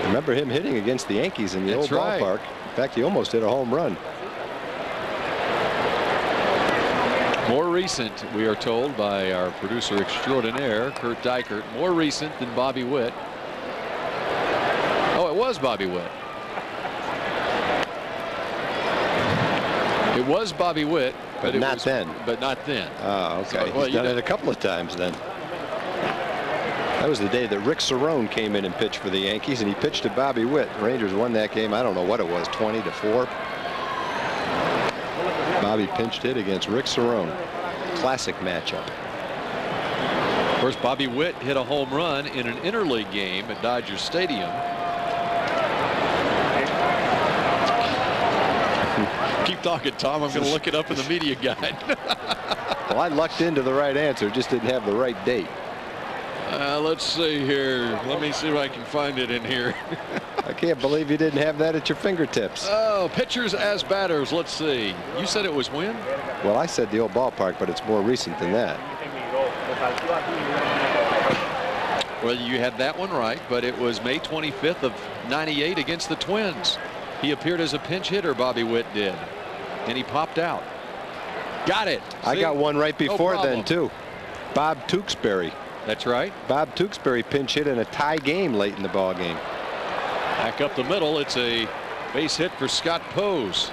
Remember him hitting against the Yankees in the old ballpark. In fact, he almost hit a home run. More recent, we are told by our producer extraordinaire, Kurt Dykert, more recent than Bobby Witt. Oh, it was Bobby Witt. It was Bobby Witt, but not then. But not then. Oh, okay. So, well, he's done it a couple of times then. That was the day that Rick Cerrone came in and pitched for the Yankees, and he pitched to Bobby Witt. The Rangers won that game. I don't know what it was, 20-4. Bobby pinched hit against Rick Cerrone. Classic matchup. Of course, Bobby Witt hit a home run in an interleague game at Dodger Stadium. Keep talking, Tom. I'm going to look it up in the media guide. Well, I lucked into the right answer, just didn't have the right date. Let's see here. Let me see if I can find it in here. I can't believe you didn't have that at your fingertips. Oh, pitchers as batters. Let's see. You said it was when? Well, I said the old ballpark, but it's more recent than that. Well, you had that one right, but it was May 25th of '98 against the Twins. He appeared as a pinch hitter, Bobby Witt did, and he popped out. Got it. I got one right before then, too. Bob Tewksbury. That's right. Bob Tewksbury pinch hit in a tie game late in the ball game. Back up the middle. It's a base hit for Scott Pose.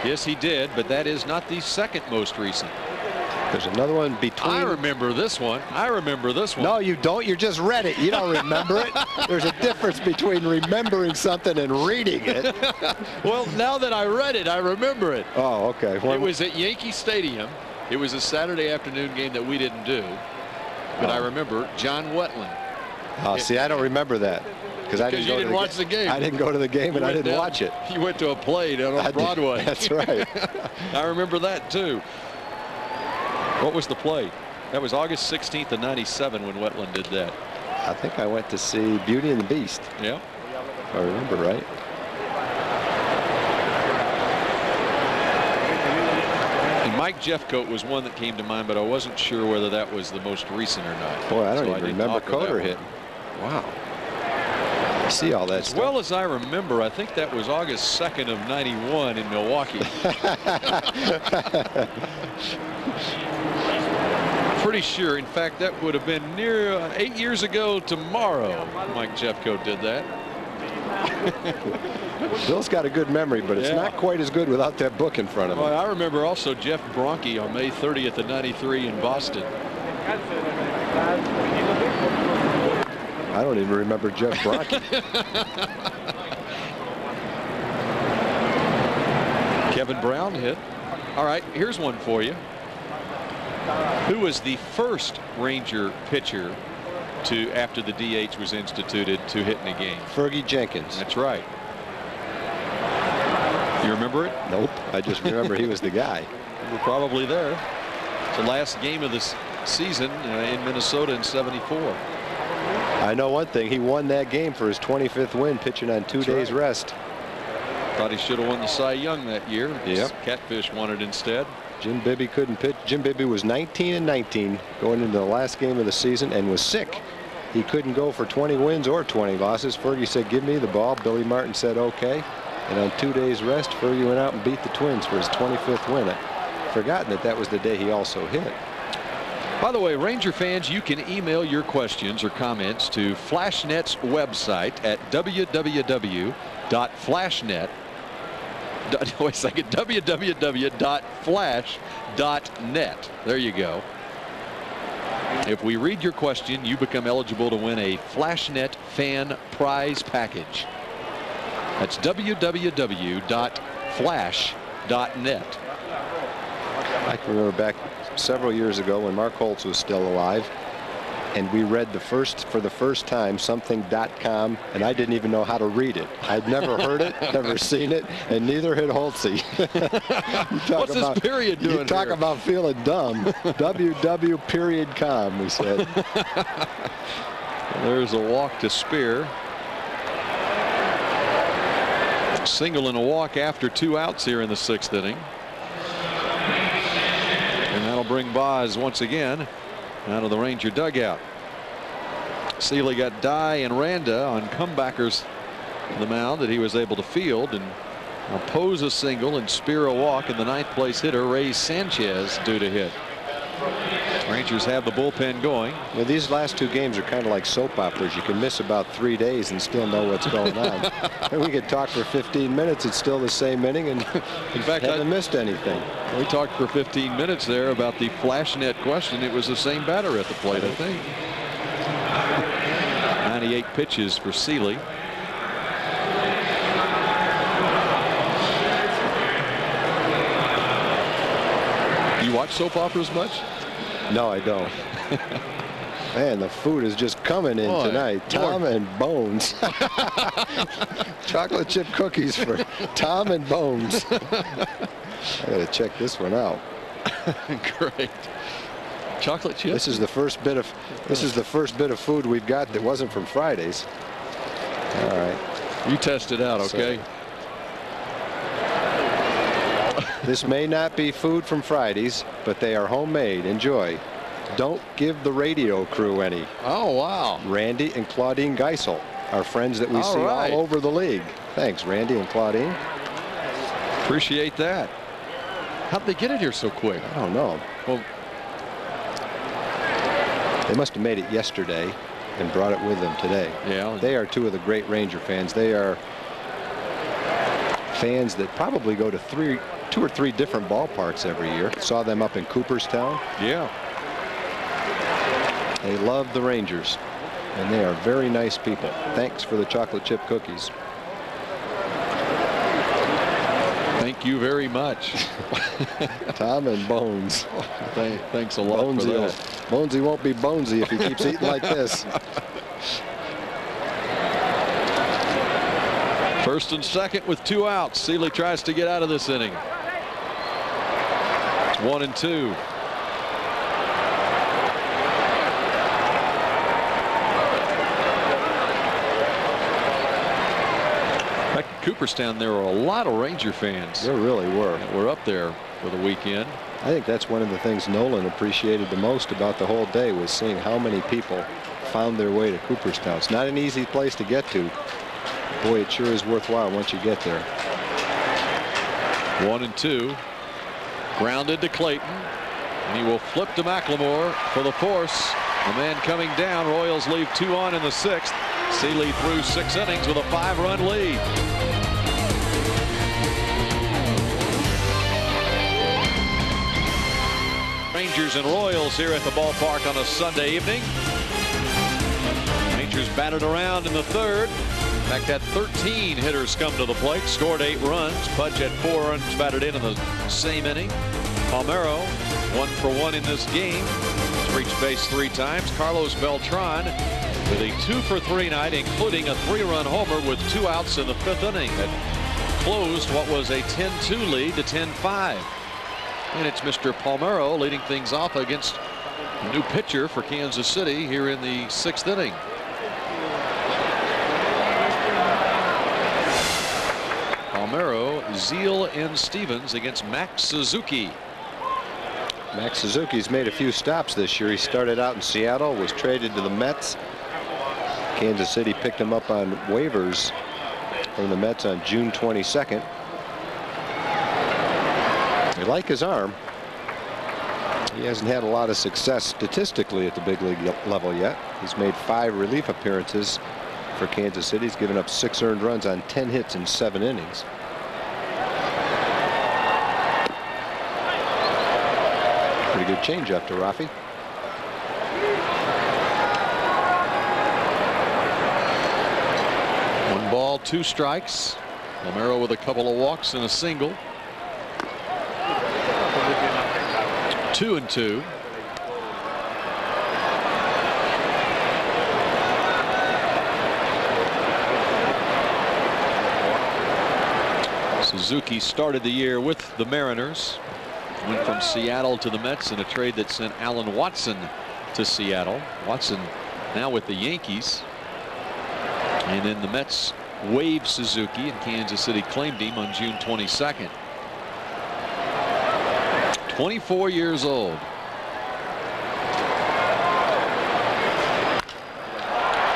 Yes, he did, but that is not the second most recent. There's another one between. I remember this one. I remember this one. No, you don't. You just read it. You don't remember it. There's a difference between remembering something and reading it. Well, now that I read it, I remember it. Oh, okay. It was at Yankee Stadium. It was a Saturday afternoon game that we didn't do. But I remember John Wetland. Oh, see, I don't remember that. Because I didn't watch the game. I didn't go to the game, and I didn't watch it. You went to a play down on Broadway. That's right. I remember that, too. What was the play? That was August 16th of '97 when Wetland did that. I think I went to see Beauty and the Beast. Yeah. If I remember right. And Mike Jeffcoat was one that came to mind, but I wasn't sure whether that was the most recent or not. Boy, I don't even remember Coder hitting. Wow. You see all that stuff. As well as I remember, I think that was August 2nd of '91 in Milwaukee. Pretty sure. In fact, that would have been near 8 years ago tomorrow. Mike Jeffcoat did that. Bill's got a good memory, but it's not quite as good without that book in front of him. Well, I remember also Jeff Bronke on May 30th of '93 in Boston. I don't even remember Jeff Bronke. Kevin Brown hit. All right, here's one for you. Who was the first Ranger pitcher to, after the DH was instituted, to hit in a game? Fergie Jenkins. That's right. You remember it? Nope. I just remember he was the guy. You were probably there. It's the last game of this season in Minnesota in '74. I know one thing. He won that game for his 25th win, pitching on 2 days rest. Thought he should have won the Cy Young that year. Yep. Catfish won it instead. Jim Bibby couldn't pitch. Jim Bibby was 19-19 going into the last game of the season and was sick. He couldn't go for 20 wins or 20 losses. Fergie said, "Give me the ball." Billy Martin said, "Okay." And on 2 days rest, Fergie went out and beat the Twins for his 25th win. I'd forgotten that was the day he also hit. By the way, Ranger fans, you can email your questions or comments to Flashnet's website at www.flashnet. Wait a second, www.flash.net. There you go. If we read your question, you become eligible to win a Flashnet fan prize package. That's www.flash.net. I can remember back several years ago when Mark Holtz was still alive, and we read for the first time something.com, and I didn't even know how to read it. I'd never heard it, never seen it, and neither had Holtzy. What's this period doing You talk here? about feeling dumb. www.com, we said. There's a walk to Spear. Single and a walk after 2 outs here in the 6th inning. And that'll bring Boz once again out of the Ranger dugout. Seeley got Dye and Randa on comebackers on the mound that he was able to field, and Pose a single and Spear a walk, and the 9th place hitter Ray Sanchez due to hit. Rangers have the bullpen going. Well, these last 2 games are kind of like soap operas. You can miss about 3 days and still know what's going on. And we could talk for 15 minutes. It's still the same inning, and in fact, haven't missed anything. We talked for 15 minutes there about the Flashnet question. It was the same batter at the plate, I think. 98 pitches for Seeley. You watch soap operas much? No, I don't. Man, the food is just coming in tonight. Tom and Bones. Chocolate chip cookies for Tom and Bones. I gotta check this one out. Great. Chocolate chip. This is the first bit of food we've got that wasn't from Fridays. All right. You test it out, okay? This may not be food from Fridays, but they are homemade. Enjoy. Don't give the radio crew any. Oh, wow. Randy and Claudine Geisel, our friends that we see all over the league. Thanks, Randy and Claudine. Appreciate that. How'd they get it here so quick? I don't know. Well, they must have made it yesterday and brought it with them today. Yeah. They are two of the great Ranger fans. They are fans that probably go to two or three different ballparks every year. Saw them up in Cooperstown. Yeah. They love the Rangers, and they are very nice people. Thanks for the chocolate chip cookies. Thank you very much. Tom and Bones. Thanks a lot for that. Bonesy won't be Bonesy if he keeps eating like this. First and second with 2 outs. Seeley tries to get out of this inning. It's 1-2. Back in Cooperstown, there were a lot of Ranger fans. There really were. We're up there for the weekend. I think that's one of the things Nolan appreciated the most about the whole day, was seeing how many people found their way to Cooperstown. It's not an easy place to get to. Boy, it sure is worthwhile once you get there. 1-2. Grounded to Clayton. And he will flip to McLemore for the force. The man coming down. Royals leave 2 on in the 6th. Seeley threw 6 innings with a 5-run lead. Rangers and Royals here at the ballpark on a Sunday evening. Rangers batted around in the 3rd. In fact, had 13 hitters come to the plate, scored 8 runs. Pudge had 4 runs batted in the same inning. Palmeiro 1 for 1 in this game. He's reached base 3 times. Carlos Beltran with a 2 for 3 night, including a 3-run homer with 2 outs in the 5th inning that closed what was a 10-2 lead to 10-5. And it's Mr. Palmeiro leading things off against a new pitcher for Kansas City here in the 6th inning. Palmeiro, Zeal, and Stevens against Max Suzuki. Max Suzuki's made a few stops this year. He started out in Seattle, was traded to the Mets. Kansas City picked him up on waivers from the Mets on June 22nd. They like his arm. He hasn't had a lot of success statistically at the big league level yet. He's made 5 relief appearances for Kansas City. He's given up 6 earned runs on 10 hits in 7 innings. Pretty good changeup to Rafi. One ball, 2 strikes. Palmeiro with a couple of walks and a single. 2-2. Suzuki started the year with the Mariners. Went from Seattle to the Mets in a trade that sent Alan Watson to Seattle. Watson now with the Yankees. And then the Mets waived Suzuki, and Kansas City claimed him on June 22nd. 24 years old.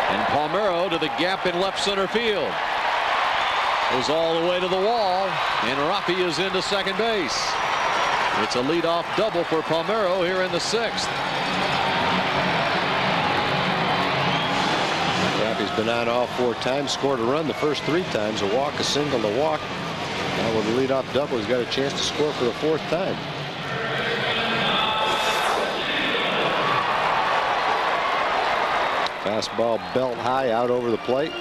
And Palmeiro to the gap in left center field. Goes all the way to the wall, and Rafi is into second base. It's a leadoff double for Palmeiro here in the 6th. Rafi's been on all 4 times, scored a run the first 3 times, a walk, a single, a walk. Now with a leadoff double, he's got a chance to score for the 4th time. Fastball belt high out over the plate.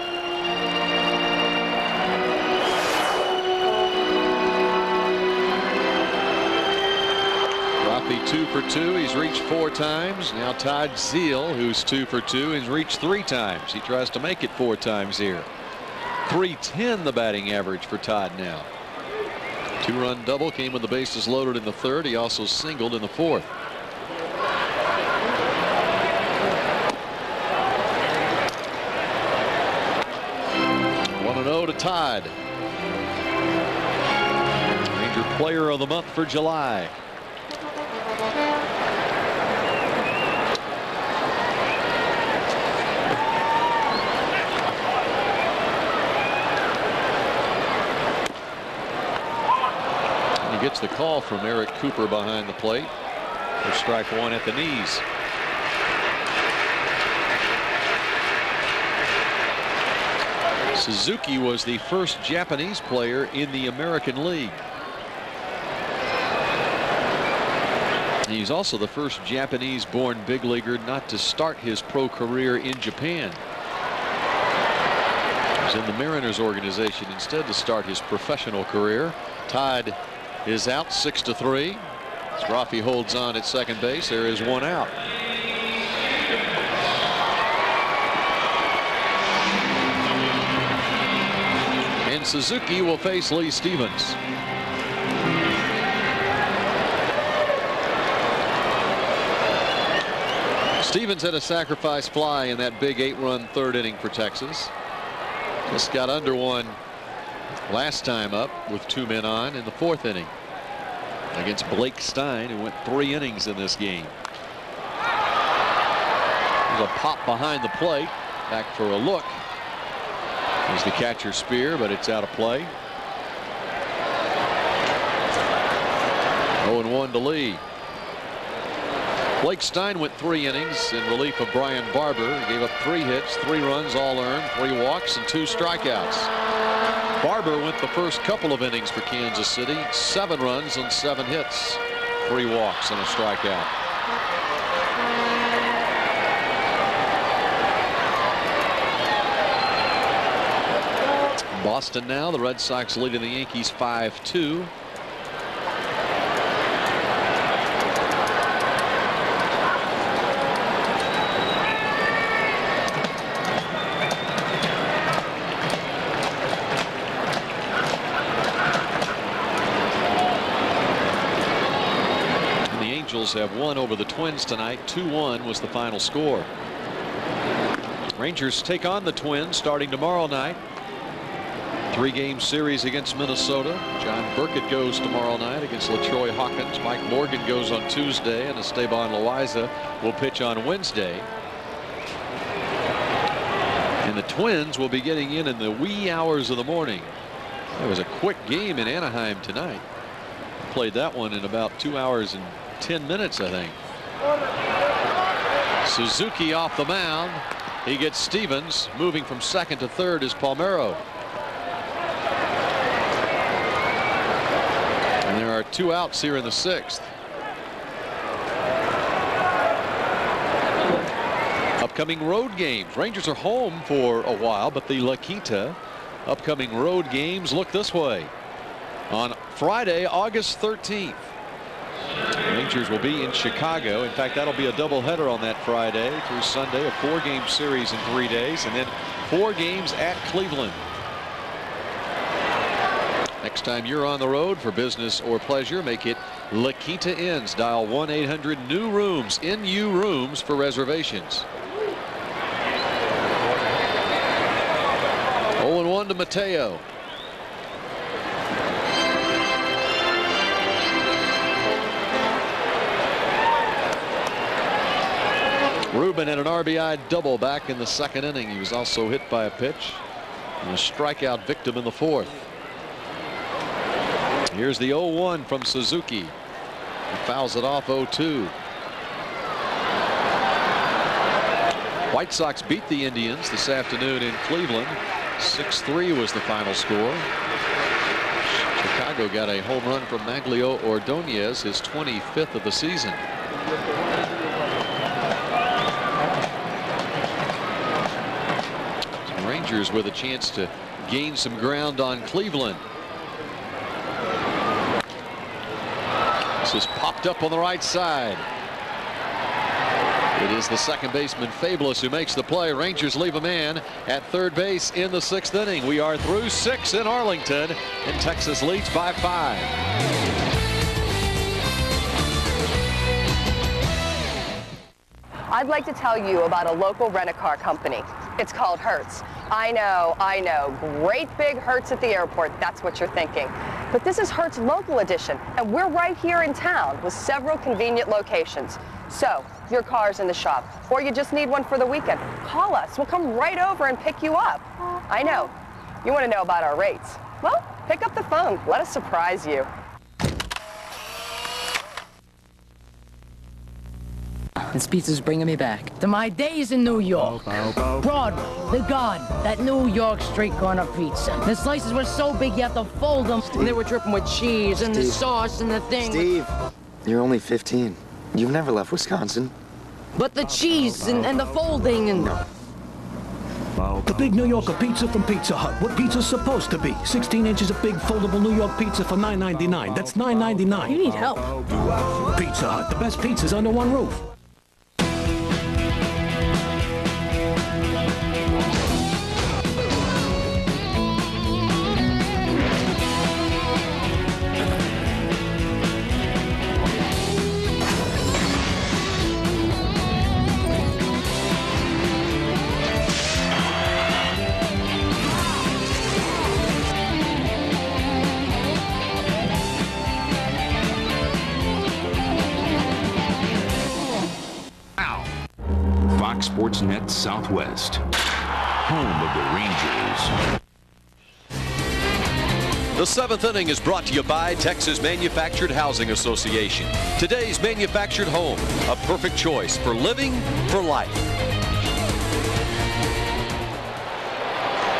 Rafi 2 for 2. He's reached 4 times. Now Todd Zeile, who's 2 for 2, has reached 3 times. He tries to make it 4 times here. .310 the batting average for Todd now. 2-run double came with the bases loaded in the 3rd. He also singled in the 4th. 1-0 to Todd. Ranger Player of the Month for July. Gets the call from Eric Cooper behind the plate for strike 1 at the knees. Suzuki was the first Japanese player in the American League. He's also the first Japanese-born big leaguer not to start his pro career in Japan. He was in the Mariners organization instead to start his professional career. Todd is out 6-3. As Rafi holds on at second base, there is 1 out. And Suzuki will face Lee Stevens. Stevens had a sacrifice fly in that big 8-run 3rd inning for Texas. Just got under one last time up with 2 men on in the 4th inning against Blake Stein, who went 3 innings in this game. There's a pop behind the plate. Back for a look. There's the catcher Spear, but it's out of play. 0-1 to Lee. Blake Stein went 3 innings in relief of Brian Barber. He gave up 3 hits, 3 runs, all earned, 3 walks, and 2 strikeouts. Barber went the first couple of innings for Kansas City, 7 runs on 7 hits, 3 walks and a strikeout. Boston now, the Red Sox leading the Yankees 5-2. Have won over the Twins tonight. 2-1 was the final score. Rangers take on the Twins starting tomorrow night. 3-game series against Minnesota. John Burkett goes tomorrow night against LaTroy Hawkins. Mike Morgan goes on Tuesday, and Esteban Loaiza will pitch on Wednesday. And the Twins will be getting in the wee hours of the morning. It was a quick game in Anaheim tonight. Played that one in about 2 hours and 10 minutes, I think. Suzuki off the mound. He gets Stevens. Moving from 2nd to 3rd is Palmeiro. And there are 2 outs here in the 6th. Upcoming road games. Rangers are home for a while, but the La Quinta upcoming road games look this way. On Friday, August 13th. Rangers will be in Chicago. In fact, that'll be a doubleheader on that Friday through Sunday, a 4-game series in 3 days, and then 4 games at Cleveland. Next time you're on the road for business or pleasure, make it La Quinta Inns. Dial 1-800-NEW-ROOMS, NU Rooms for reservations. 0-1 to Mateo. Ruben had an RBI double back in the 2nd inning. He was also hit by a pitch and a strikeout victim in the 4th. Here's the 0-1 from Suzuki. He fouls it off 0-2. White Sox beat the Indians this afternoon in Cleveland. 6-3 was the final score. Chicago got a home run from Maglio Ordonez, his 25th of the season. Rangers with a chance to gain some ground on Cleveland. This is popped up on the right side. It is the second baseman Fabulous who makes the play. Rangers leave a man at third base in the 6th inning. We are through 6 in Arlington, and Texas leads by 5. I'd like to tell you about a local rent-a-car company. It's called Hertz. I know, great big Hertz at the airport. That's what you're thinking. But this is Hertz Local Edition, and we're right here in town with several convenient locations. So, your car's in the shop, or you just need one for the weekend, call us. We'll come right over and pick you up. I know. You want to know about our rates? Well, pick up the phone. Let us surprise you. This pizza's bringing me back to my days in New York. Broadway, the Garden, that New York street corner pizza. The slices were so big you have to fold them. And they were dripping with cheese and the sauce and the thing. Steve, you're only 15. You've never left Wisconsin. But the cheese and the folding and... The big New Yorker pizza from Pizza Hut. What pizza's supposed to be. 16 inches of big foldable New York pizza for $9.99. That's $9.99. You need help. Pizza Hut, the best pizzas under one roof. Fox Sports Net Southwest, home of the Rangers. The 7th inning is brought to you by Texas Manufactured Housing Association. Today's manufactured home, a perfect choice for living for life.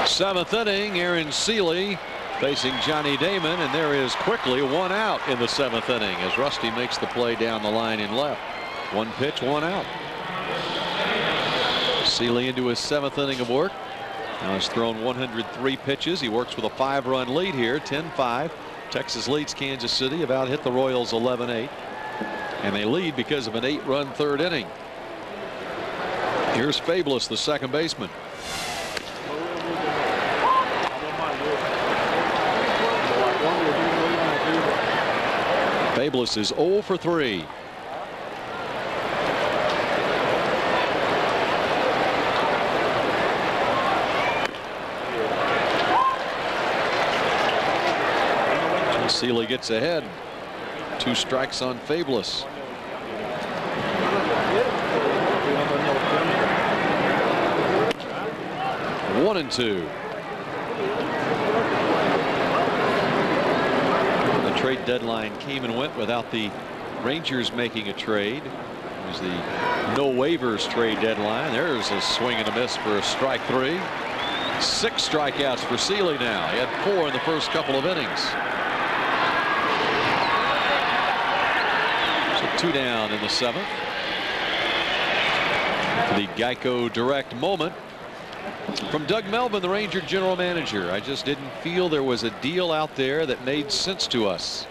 7th inning, Aaron Seeley facing Johnny Damon, and there is quickly 1 out in the 7th inning as Rusty makes the play down the line in left. 1 pitch, 1 out. Seeley into his 7th inning of work. Now he's thrown 103 pitches. He works with a 5-run lead here, 10-5. Texas leads Kansas City, about hit the Royals 11-8. And they lead because of an 8-run 3rd inning. Here's Fabulous, the second baseman. Fabulous is 0 for 3. Seeley gets ahead. 2 strikes on Fabulous. 1-2. The trade deadline came and went without the Rangers making a trade. It was the no waivers trade deadline. There's a swing and a miss for a strike 3. 6 strikeouts for Seeley now. He had 4 in the first couple of innings. 2 down in the 7th. The Geico Direct moment from Doug Melvin, the Ranger general manager. I just didn't feel there was a deal out there that made sense to us.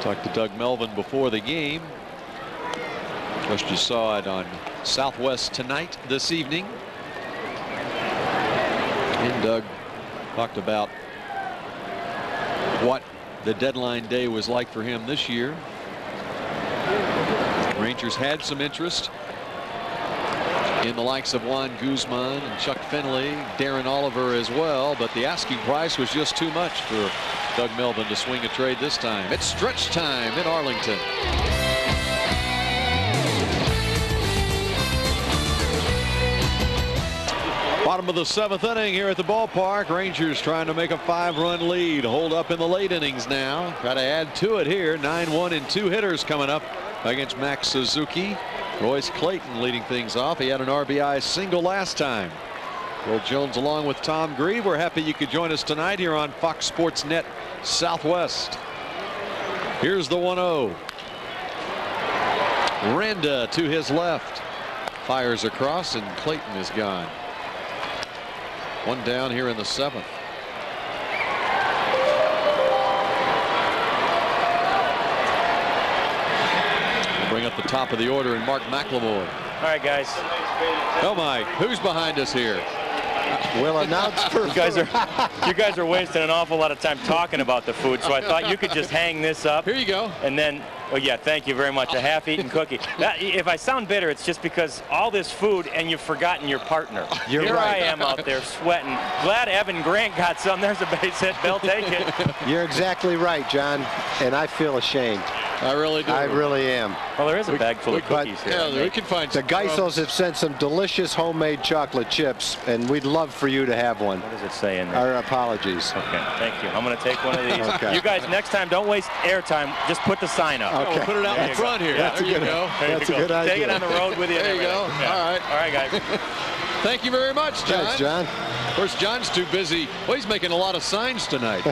Talked to Doug Melvin before the game. Just you saw it on Southwest Tonight this evening. And Doug talked about what the deadline day was like for him this year. Rangers had some interest in the likes of Juan Guzman and Chuck Finley, Darren Oliver as well, but the asking price was just too much for Doug Melvin to swing a trade this time. It's stretch time in Arlington. Bottom of the 7th inning here at the ballpark. Rangers trying to make a 5-run lead. Hold up in the late innings now. Try to add to it here. 9-1 and 2 hitters coming up against Max Suzuki. Royce Clayton leading things off. He had an RBI single last time. Will Jones along with Tom Grieve. We're happy you could join us tonight here on Fox Sports Net Southwest. Here's the 1-0. Randa to his left. Fires across and Clayton is gone. One down here in the 7th. We'll bring up the top of the order and Mark McLemore. All right, guys. Oh my, who's behind us here? We'll announce for you guys are wasting an awful lot of time talking about the food, so I thought you could just hang this up. Here you go. And then, oh yeah, thank you very much. A half-eaten cookie. If I sound bitter, it's just because all this food and you've forgotten your partner. You're Here right. I am out there sweating. Glad Evan Grant got some. There's a base hit. They'll take it. You're exactly right, John, and I feel ashamed. I really do. I really am. Well, there is a bag full of cookies here. Yeah, we can find The some. Geisels have sent some delicious homemade chocolate chips, and we'd love for you to have one. What does it say in there? Our apologies. Okay, thank you. I'm going to take one of these. Okay. You guys, next time, don't waste airtime. Just put the sign up. Okay. We'll put it out in front here. That's there a you good- go. There That's you a go. good idea. Take it on the road with you. There and you go. everything. Yeah. All right. All right, guys. Thank you very much, John. Thanks, John. Of course, John's too busy. Well, he's making a lot of signs tonight.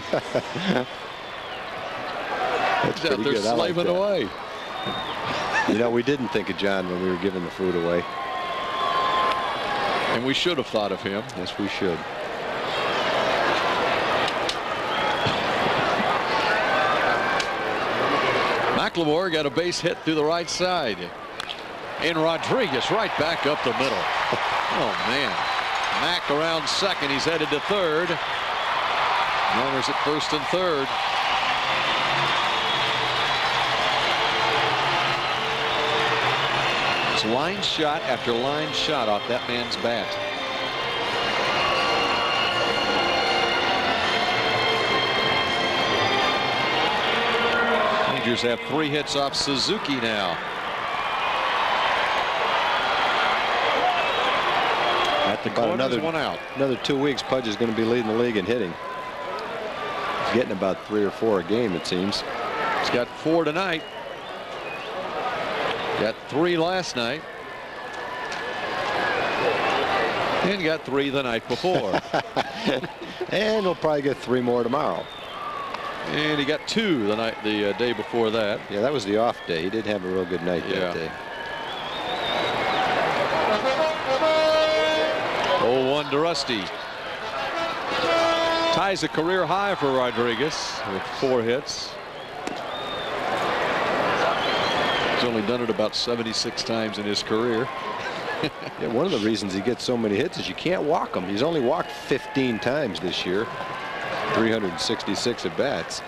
That's He's out pretty there good. I like slaving that. away. You know, we didn't think of John when we were giving the food away. And we should have thought of him. Yes, we should. McLemore got a base hit through the right side. And Rodriguez right back up the middle. Oh, man. Mack around second. He's headed to third. Runners at first and third. It's line shot after line shot off that man's bat. Rangers have 3 hits off Suzuki now. At the About corners, one out. Another 2 weeks, Pudge is going to be leading the league in hitting. He's getting about 3 or 4 a game, it seems. He's got 4 tonight. Got 3 last night. And got 3 the night before. And he'll probably get 3 more tomorrow. And he got 2 the day before that. Yeah, that was the off day. He did have a real good night that day. 0-1 to Rusty. Ties a career high for Rodriguez with 4 hits. He's only done it about 76 times in his career. Yeah, one of the reasons he gets so many hits is you can't walk him. He's only walked 15 times this year. 366 at bats.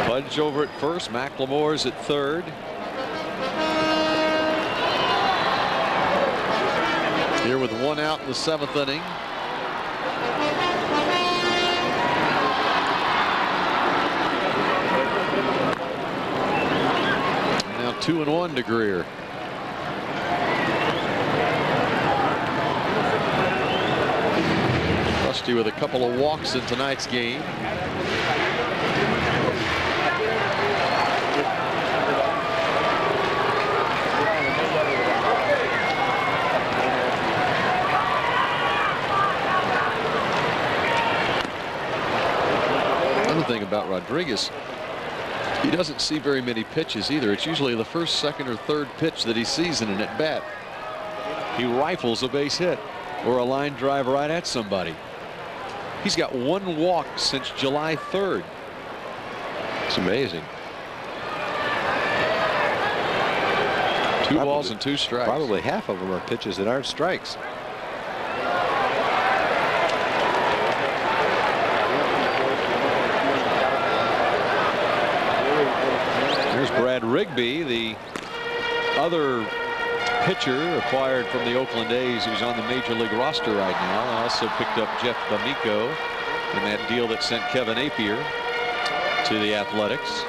Pudge over at first. McLemore's at third. Here with 1 out in the 7th inning. And now 2-1 to Greer. Rusty with a couple of walks in tonight's game. Another thing about Rodriguez, he doesn't see very many pitches either. It's usually the first, second, or third pitch that he sees in an at bat. He rifles a base hit or a line drive right at somebody. He's got 1 walk since July 3rd. It's amazing. 2 balls and 2 strikes. Probably half of them are pitches that aren't strikes. Here's Brad Rigby, the other pitcher acquired from the Oakland A's, who's on the major league roster right now. Also picked up Jeff D'Amico in that deal that sent Kevin Appier to the Athletics.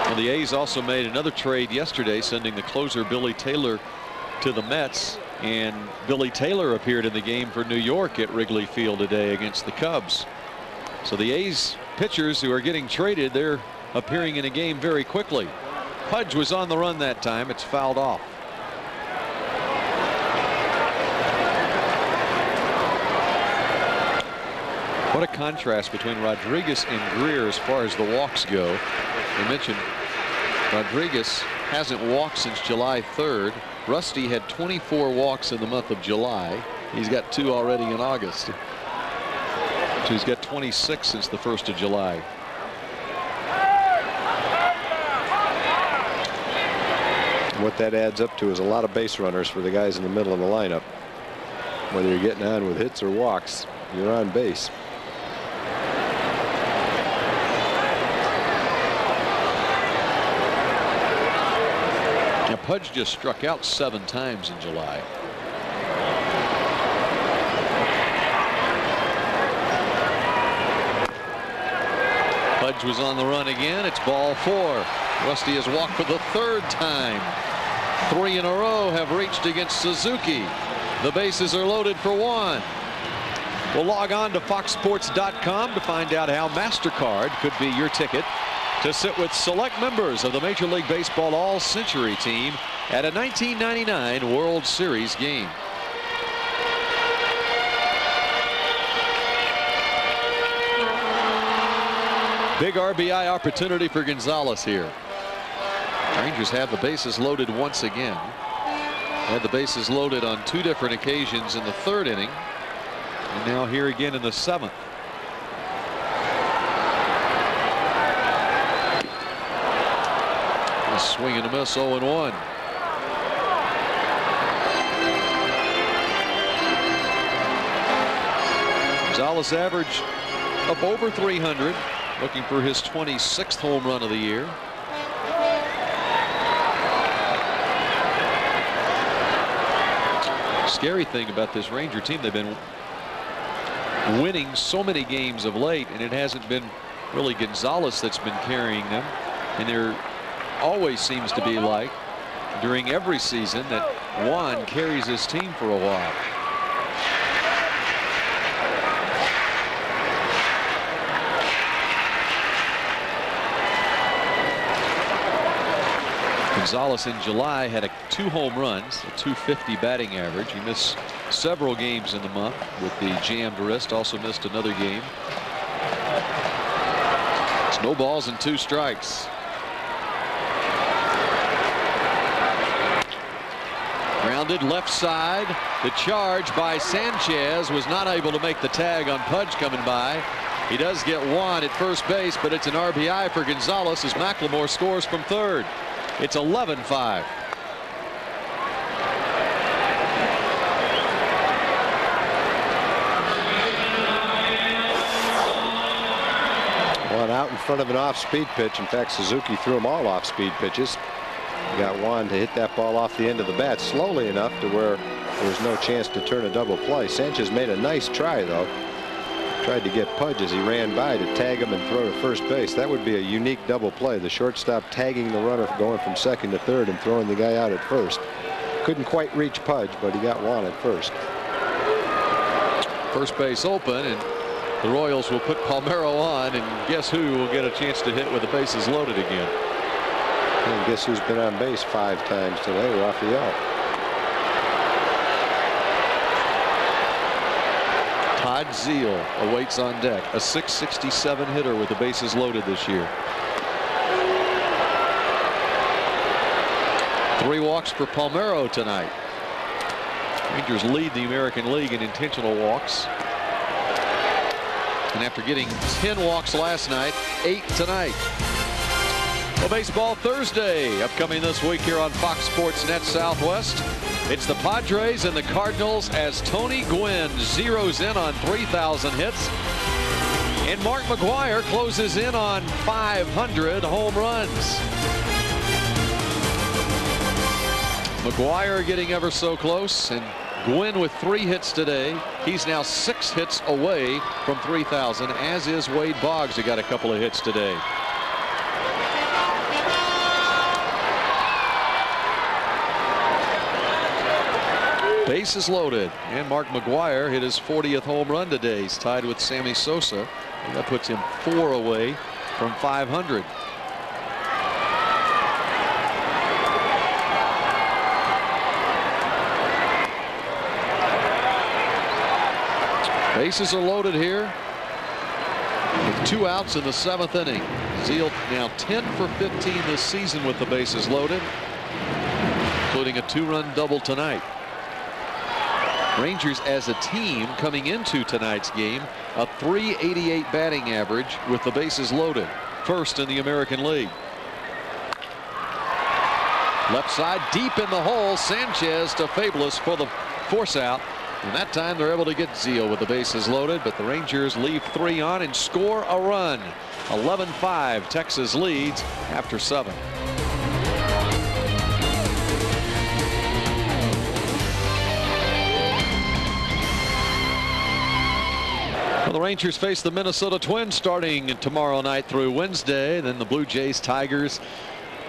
Well, the A's also made another trade yesterday, sending the closer Billy Taylor to the Mets, and Billy Taylor appeared in the game for New York at Wrigley Field today against the Cubs. So the A's pitchers who are getting traded, they're appearing in a game very quickly. Pudge was on the run that time. It's fouled off. What a contrast between Rodriguez and Greer as far as the walks go. I mentioned Rodriguez hasn't walked since July 3rd. Rusty had 24 walks in the month of July. He's got 2 already in August. So he's got 26 since the 1st of July. And what that adds up to is a lot of base runners for the guys in the middle of the lineup. Whether you're getting on with hits or walks, you're on base. Now Pudge just struck out 7 times in July. Pudge was on the run again. It's ball 4. Rusty has walked for the 3rd time. 3 in a row have reached against Suzuki. The bases are loaded for 1. We'll log on to foxsports.com to find out how MasterCard could be your ticket to sit with select members of the Major League Baseball All-Century team at a 1999 World Series game. Big RBI opportunity for Gonzalez here. Rangers have the bases loaded once again. Had the bases loaded on 2 different occasions in the 3rd inning. And now here again in the 7th. A swing and a miss, 0-1. Gonzalez average up over 300, looking for his 26th home run of the year. Scary thing about this Ranger team, they've been winning so many games of late, and it hasn't been really Gonzalez that's been carrying them. And there always seems to be, like during every season, that Juan carries his team for a while. Gonzalez in July had 2 home runs, a .250 batting average. He missed several games in the month with the jammed wrist. Also missed another game. It's no balls and 2 strikes. Grounded left side. The charge by Sanchez was not able to make the tag on Pudge coming by. He does get Juan at first base, but it's an RBI for Gonzalez as McLemore scores from 3rd. It's 11-5. Juan out in front of an off-speed pitch. In fact, Suzuki threw them all off-speed pitches. He got Juan to hit that ball off the end of the bat slowly enough to where there was no chance to turn a double play. Sanchez made a nice try, though. Tried to get Pudge as he ran by to tag him and throw to first base. That would be a unique double play. The shortstop tagging the runner going from 2nd to 3rd and throwing the guy out at first. Couldn't quite reach Pudge, but he got Juan at first. First base open, and the Royals will put Palmeiro on, and guess who will get a chance to hit with the bases loaded again? And guess who's been on base 5 times today? Rafael. Todd Zeile awaits on deck, a .667 hitter with the bases loaded this year. 3 walks for Palmeiro tonight. Rangers lead the American League in intentional walks. And after getting 10 walks last night, 8 tonight. Well, Baseball Thursday upcoming this week here on Fox Sports Net Southwest. It's the Padres and the Cardinals as Tony Gwynn zeroes in on 3,000 hits. And Mark McGwire closes in on 500 home runs. McGwire getting ever so close, and Gwynn with 3 hits today. He's now 6 hits away from 3,000, as is Wade Boggs, who got a couple of hits today. Bases loaded, and Mark McGwire hit his 40th home run today. He's tied with Sammy Sosa, and that puts him 4 away from 500. Bases are loaded here. With 2 outs in the 7th inning. Zeal now 10 for 15 this season with the bases loaded, including a 2-run double tonight. Rangers as a team coming into tonight's game, a .388 batting average with the bases loaded, first in the American League. Left side deep in the hole. Sanchez to Fabulous for the force out. And that time they're able to get Zeal with the bases loaded, but the Rangers leave 3 on and score a run. 11-5. Texas leads after 7. Well, the Rangers face the Minnesota Twins starting tomorrow night through Wednesday. Then the Blue Jays, Tigers.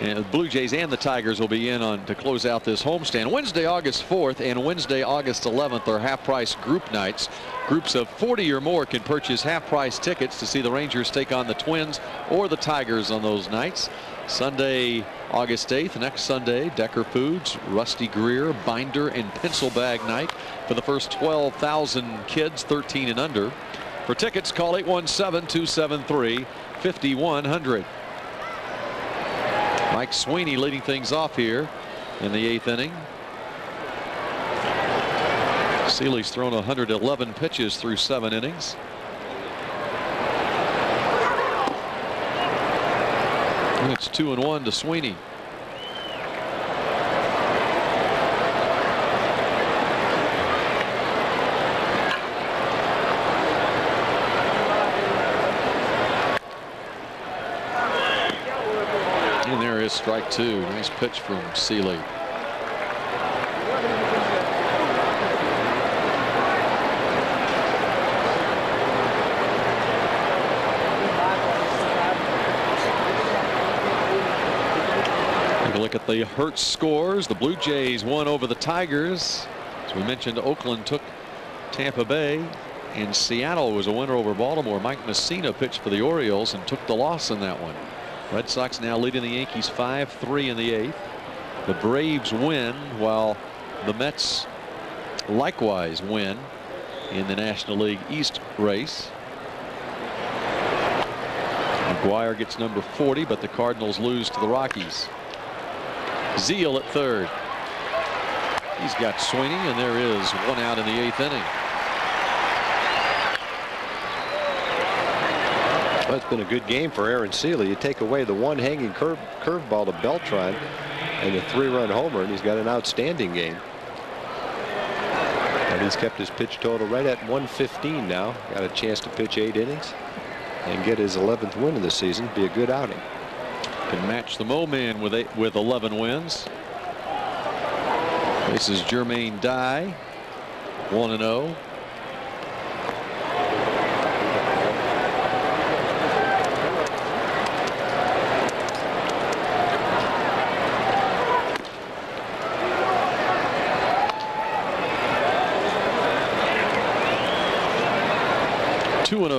And the Blue Jays and the Tigers will be in on to close out this homestand. Wednesday, August 4th and Wednesday, August 11th are half-price group nights. Groups of 40 or more can purchase half-price tickets to see the Rangers take on the Twins or the Tigers on those nights. Sunday, August 8th, next Sunday, Decker Foods, Rusty Greer, Binder, and Pencil Bag Night for the first 12,000 kids 13 and under. For tickets, call 817-273-5100. Mike Sweeney leading things off here in the 8th inning. Seeley's thrown 111 pitches through 7 innings. And it's 2-1 to Sweeney. And there is strike 2. Nice pitch from Seeley. Take a look at the Hertz scores. The Blue Jays won over the Tigers. As we mentioned, Oakland took Tampa Bay, and Seattle was a winner over Baltimore. Mike Messina pitched for the Orioles and took the loss in that one. Red Sox now leading the Yankees 5-3 in the 8th. The Braves win while the Mets likewise win in the National League East race. McGuire gets number 40, but the Cardinals lose to the Rockies. Zeal at third. He's got Sweeney, and there is 1 out in the 8th inning. Well, it's been a good game for Aaron Seeley. You take away the one hanging curveball to Beltran and a 3-run homer, and he's got an outstanding game. And he's kept his pitch total right at 115 now. Got a chance to pitch 8 innings and get his 11th win of the season. Be a good outing. Can match the Mo Man with 11 wins. This is Jermaine Dye, 1-0.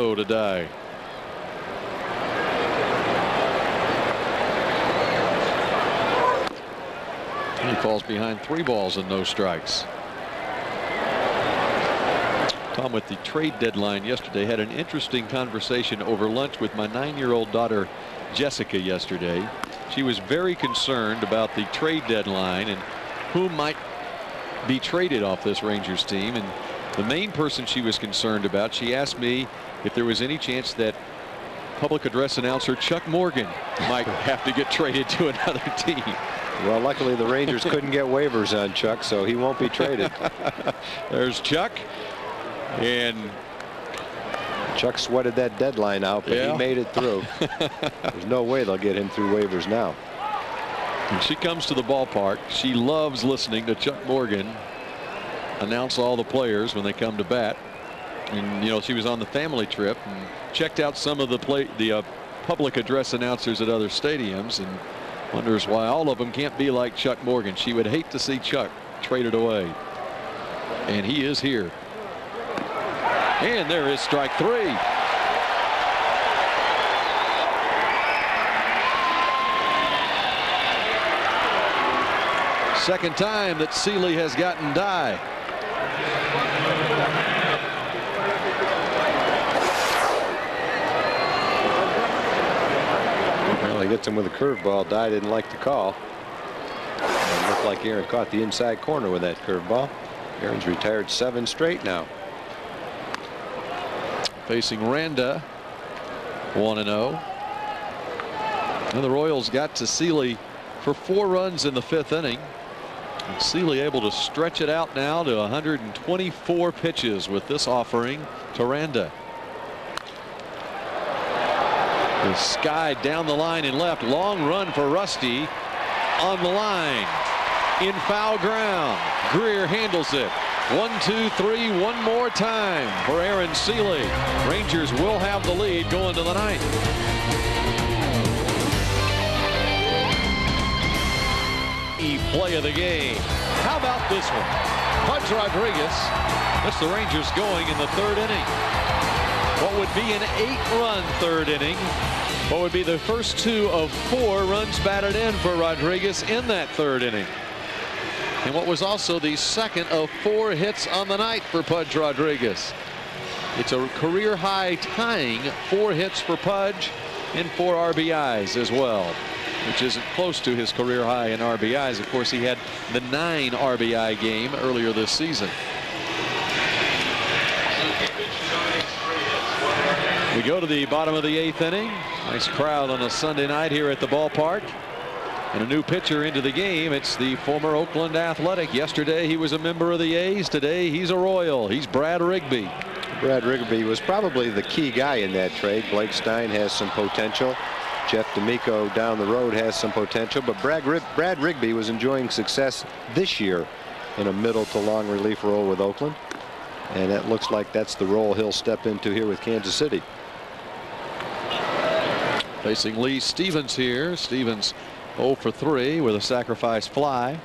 To Dye. He falls behind 3 balls and no strikes. Tom, with the trade deadline yesterday, had an interesting conversation over lunch with my 9-year-old daughter Jessica yesterday. She was very concerned about the trade deadline and who might be traded off this Rangers team. And the main person she was concerned about, she asked me if there was any chance that public address announcer Chuck Morgan might have to get traded to another team. Well, luckily the Rangers couldn't get waivers on Chuck, so he won't be traded. There's Chuck. And Chuck sweated that deadline out, but he made it through. There's no way they'll get him through waivers now. When she comes to the ballpark, she loves listening to Chuck Morgan announce all the players when they come to bat. And you know, she was on the family trip and checked out some of the public address announcers at other stadiums and wonders why all of them can't be like Chuck Morgan. She would hate to see Chuck traded away. And he is here. And there is strike 3. Second time that Seeley has gotten Dye. hits him with a curveball. Dye didn't like the call. It looked like Aaron caught the inside corner with that curveball. Aaron's retired 7 straight now. Facing Randa, 1-0. And the Royals got to Seeley for 4 runs in the 5th inning. And Seeley able to stretch it out now to 124 pitches with this offering to Randa. The Sky down the line and left. Long run for Rusty on the line. In foul ground. Greer handles it. 1-2-3 one more time for Aaron Seeley. Rangers will have the lead going to the 9th. Play of the game. How about this one? Pudge Rodriguez gets the Rangers going in the 3rd inning. What would be an 8-run 3rd inning? What would be the first 2 of 4 runs batted in for Rodriguez in that 3rd inning? And what was also the 2nd of 4 hits on the night for Pudge Rodriguez. It's a career high tying 4 hits for Pudge and 4 RBIs as well, which isn't close to his career high in RBIs. Of course, he had the 9 RBI game earlier this season. We go to the bottom of the 8th inning. Nice crowd on a Sunday night here at the ballpark. And a new pitcher into the game. It's the former Oakland Athletic. Yesterday he was a member of the A's. Today he's a Royal. He's Brad Rigby. Brad Rigby was probably the key guy in that trade. Blake Stein has some potential. Jeff D'Amico down the road has some potential, but Brad Rigby was enjoying success this year in a middle to long relief role with Oakland, and it looks like that's the role he'll step into here with Kansas City. Facing Lee Stevens here. Stevens 0 for 3 with a sacrifice fly.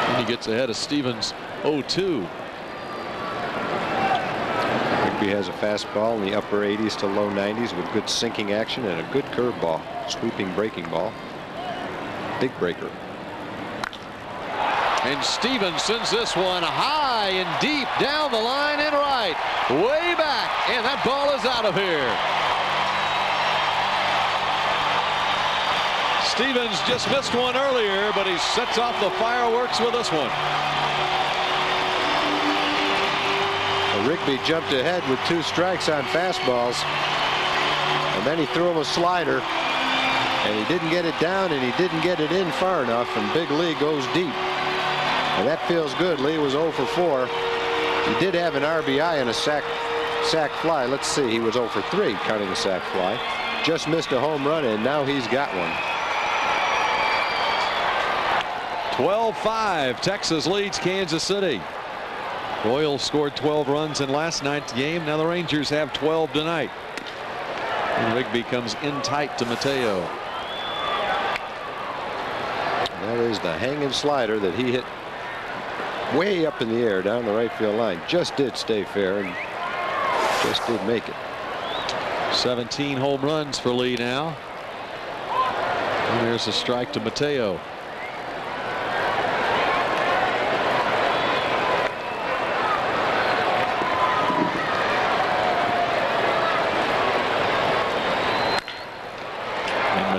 And he gets ahead of Stevens 0-2. Rigby has a fastball in the upper 80s to low 90s with good sinking action and a good curveball, sweeping breaking ball, big breaker. And Stevens sends this one high and deep down the line and right, way back, and that ball is out of here. Stevens just missed one earlier, but he sets off the fireworks with this one. Rigby jumped ahead with 2 strikes on fastballs, and then he threw him a slider, and he didn't get it down and he didn't get it in far enough, and Big Lee goes deep, and that feels good. Lee was 0 for 4. He did have an RBI and a sac fly. Let's see, he was 0 for 3 counting the sac fly. Just missed a home run, and now he's got one. 12-5 Texas leads Kansas City. Royals scored 12 runs in last night's game. Now the Rangers have 12 tonight. And Rigby comes in tight to Mateo. That is the hanging slider that he hit way up in the air down the right field line. Just did stay fair and just did make it. 17 home runs for Lee now. And there's a strike to Mateo.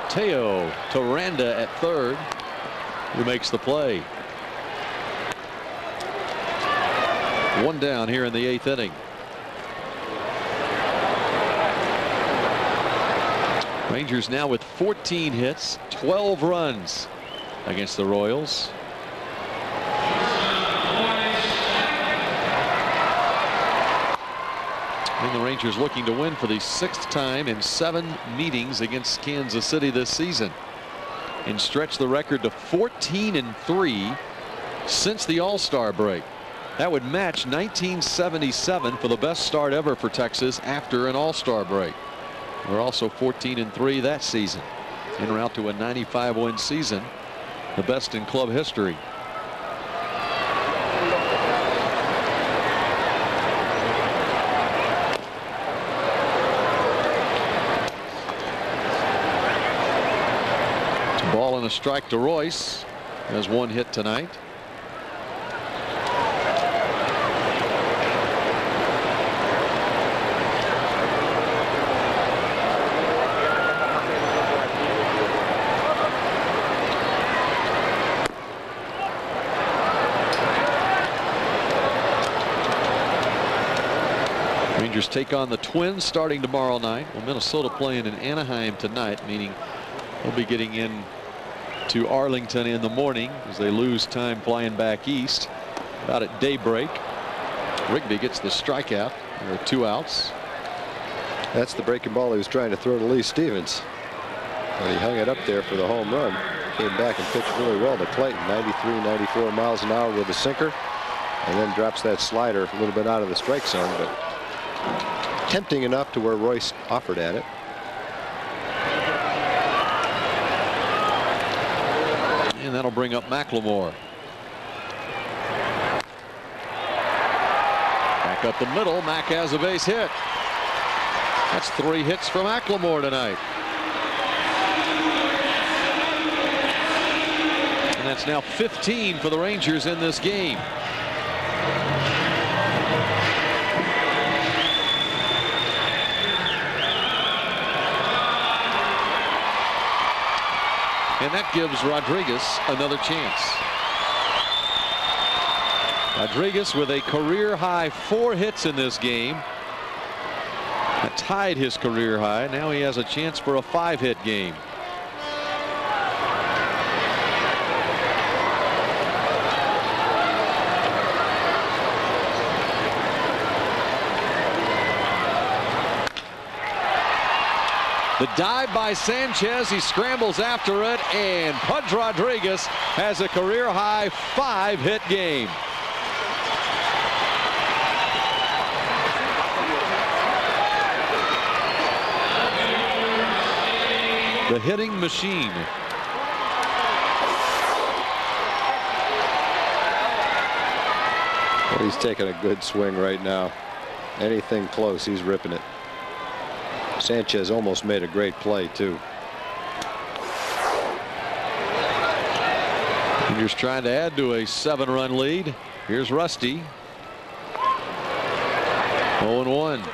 Mateo to Randa at 3rd, who makes the play. 1 down here in the 8th inning. Rangers now with 14 hits, 12 runs against the Royals. And the Rangers looking to win for the 6th time in 7 meetings against Kansas City this season, and stretch the record to 14-3 since the All-Star break. That would match 1977 for the best start ever for Texas after an All-Star break. We're also 14-3 that season, en route to a 95-win season, the best in club history. Ball and a strike to Royce. Has 1 hit tonight. Rangers take on the Twins starting tomorrow night. Well, Minnesota playing in Anaheim tonight, meaning they'll be getting in to Arlington in the morning as they lose time flying back east. About at daybreak. Rigby gets the strikeout. There are 2 outs. That's the breaking ball he was trying to throw to Lee Stevens. But he hung it up there for the home run. Came back and pitched really well to Clayton. 93, 94 miles an hour with a sinker. And then drops that slider a little bit out of the strike zone, but tempting enough to where Royce offered at it. And that'll bring up McLemore. Back up the middle. Mac has a base hit. That's 3 hits from McLemore tonight. And that's now 15 for the Rangers in this game. And that gives Rodriguez another chance. Rodriguez with a career high 4 hits in this game. That tied his career high. Now he has a chance for a 5-hit game. The dive by Sanchez. He scrambles after it, and Pudge Rodriguez has a career high 5-hit game. The hitting machine. Well, he's taking a good swing right now. Anything close, he's ripping it. Sanchez almost made a great play too. Rangers trying to add to a 7-run lead. Here's Rusty. 0-1.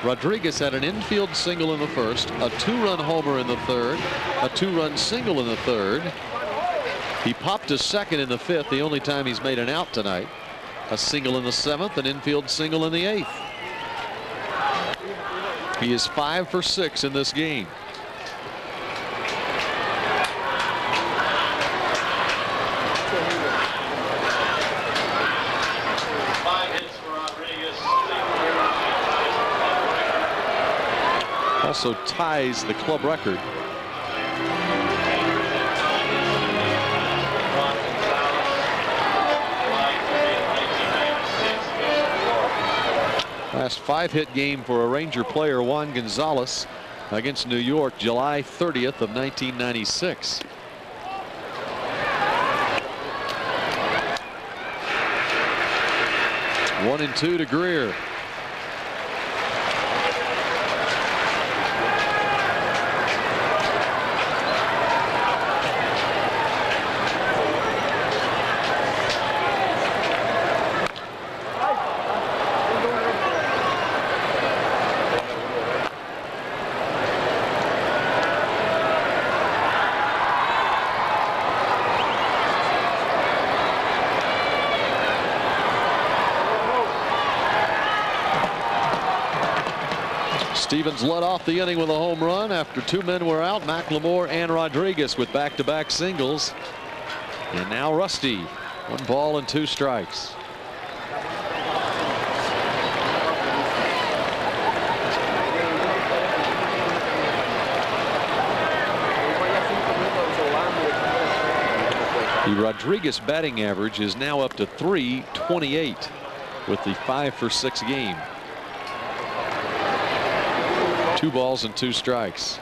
Rodriguez had an infield single in the first, a 2-run homer in the third, a 2-run single in the third. He popped a second in the 5th, the only time he's made an out tonight. A single in the 7th, an infield single in the 8th. He is 5 for 6 in this game. Also ties the club record. Last 5-hit game for a Ranger player, Juan Gonzalez, against New York, July 30th of 1996. One and 2 to Greer. Stevens led off the inning with a home run after 2 men were out, McLemore and Rodriguez, with back-to-back singles. And now Rusty, 1 ball and 2 strikes. The Rodriguez batting average is now up to .328 with the 5 for 6 game. 2 balls and 2 strikes.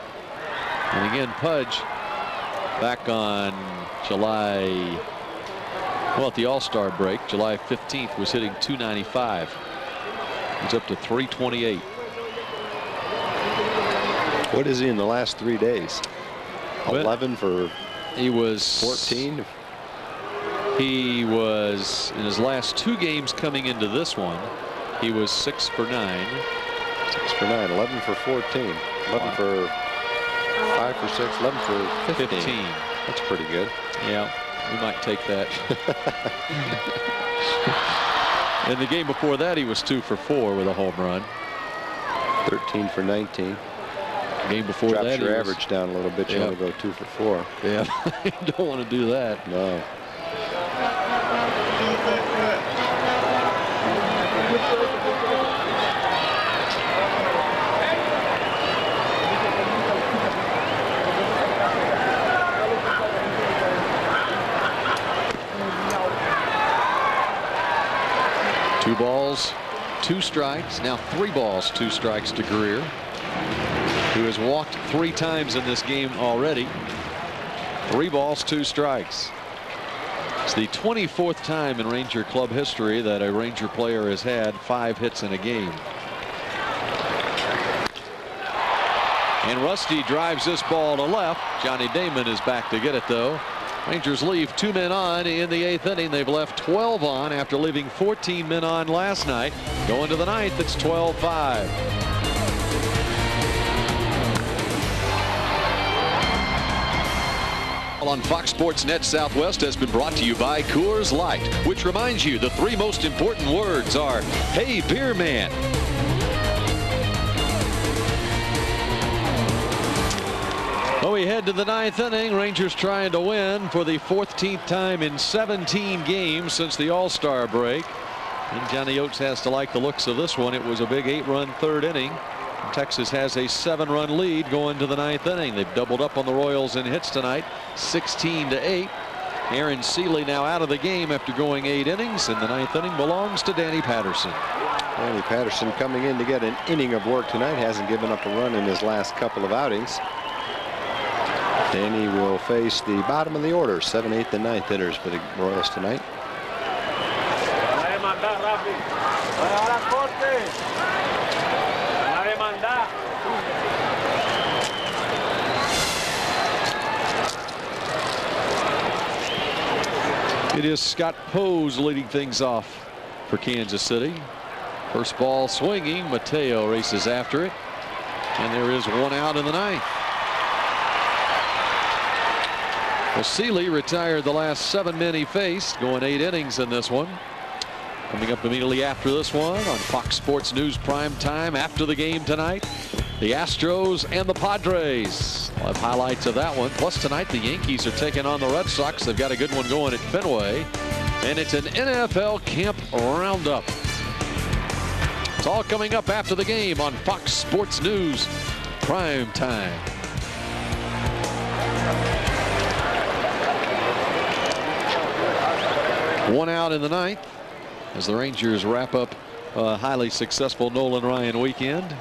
And again, Pudge back on at the All-Star break, July 15th, was hitting .295. He's up to .328. What is he in the last 3 days? 11 for he was 14. He was in his last 2 games coming into this one. He was 6 for 9. 6 for 9, 11 for 14, 11 for 5 for 6, 11 for 15. That's pretty good. Yeah, we might take that. In the game before that, he was 2 for 4 with a home run. 13 for 19. Game before Drops that, your average down a little bit. You Yeah. only go 2 for 4. Yeah, you don't want to do that. No. Two balls, 2 strikes. Now 3 balls, 2 strikes to Greer, who has walked 3 times in this game already. 3 balls, 2 strikes. It's the 24th time in Ranger club history that a Ranger player has had 5 hits in a game. And Rusty drives this ball to left. Johnny Damon is back to get it, though. Rangers leave 2 men on in the 8th inning. They've left 12 on after leaving 14 men on last night. Going to the 9th, it's 12-5. On Fox Sports Net Southwest has been brought to you by Coors Light, which reminds you the 3 most important words are, "Hey, beer man." Well, we head to the 9th inning. Rangers trying to win for the 14th time in 17 games since the All-Star break. And Johnny Oates has to like the looks of this one. It was a big 8-run 3rd inning. Texas has a 7-run lead going to the 9th inning. They've doubled up on the Royals in hits tonight, 16-8. Aaron Seeley now out of the game after going 8 innings, and the 9th inning belongs to Danny Patterson. Danny Patterson coming in to get an inning of work tonight. Hasn't given up a run in his last couple of outings. Danny will face the bottom of the order, 7th, 8th, and 9th hitters for the Royals tonight. It is Scott Pose leading things off for Kansas City. First ball swinging. Mateo races after it. And there is 1 out in the 9th. Well, Seeley retired the last 7 men he faced, going 8 innings in this one. Coming up immediately after this one on Fox Sports News Prime Time after the game tonight, the Astros and the Padres. We'll have highlights of that one. Plus tonight the Yankees are taking on the Red Sox. They've got a good one going at Fenway. And it's an NFL camp roundup. It's all coming up after the game on Fox Sports News Prime Time. One out in the 9th as the Rangers wrap up a highly successful Nolan Ryan weekend.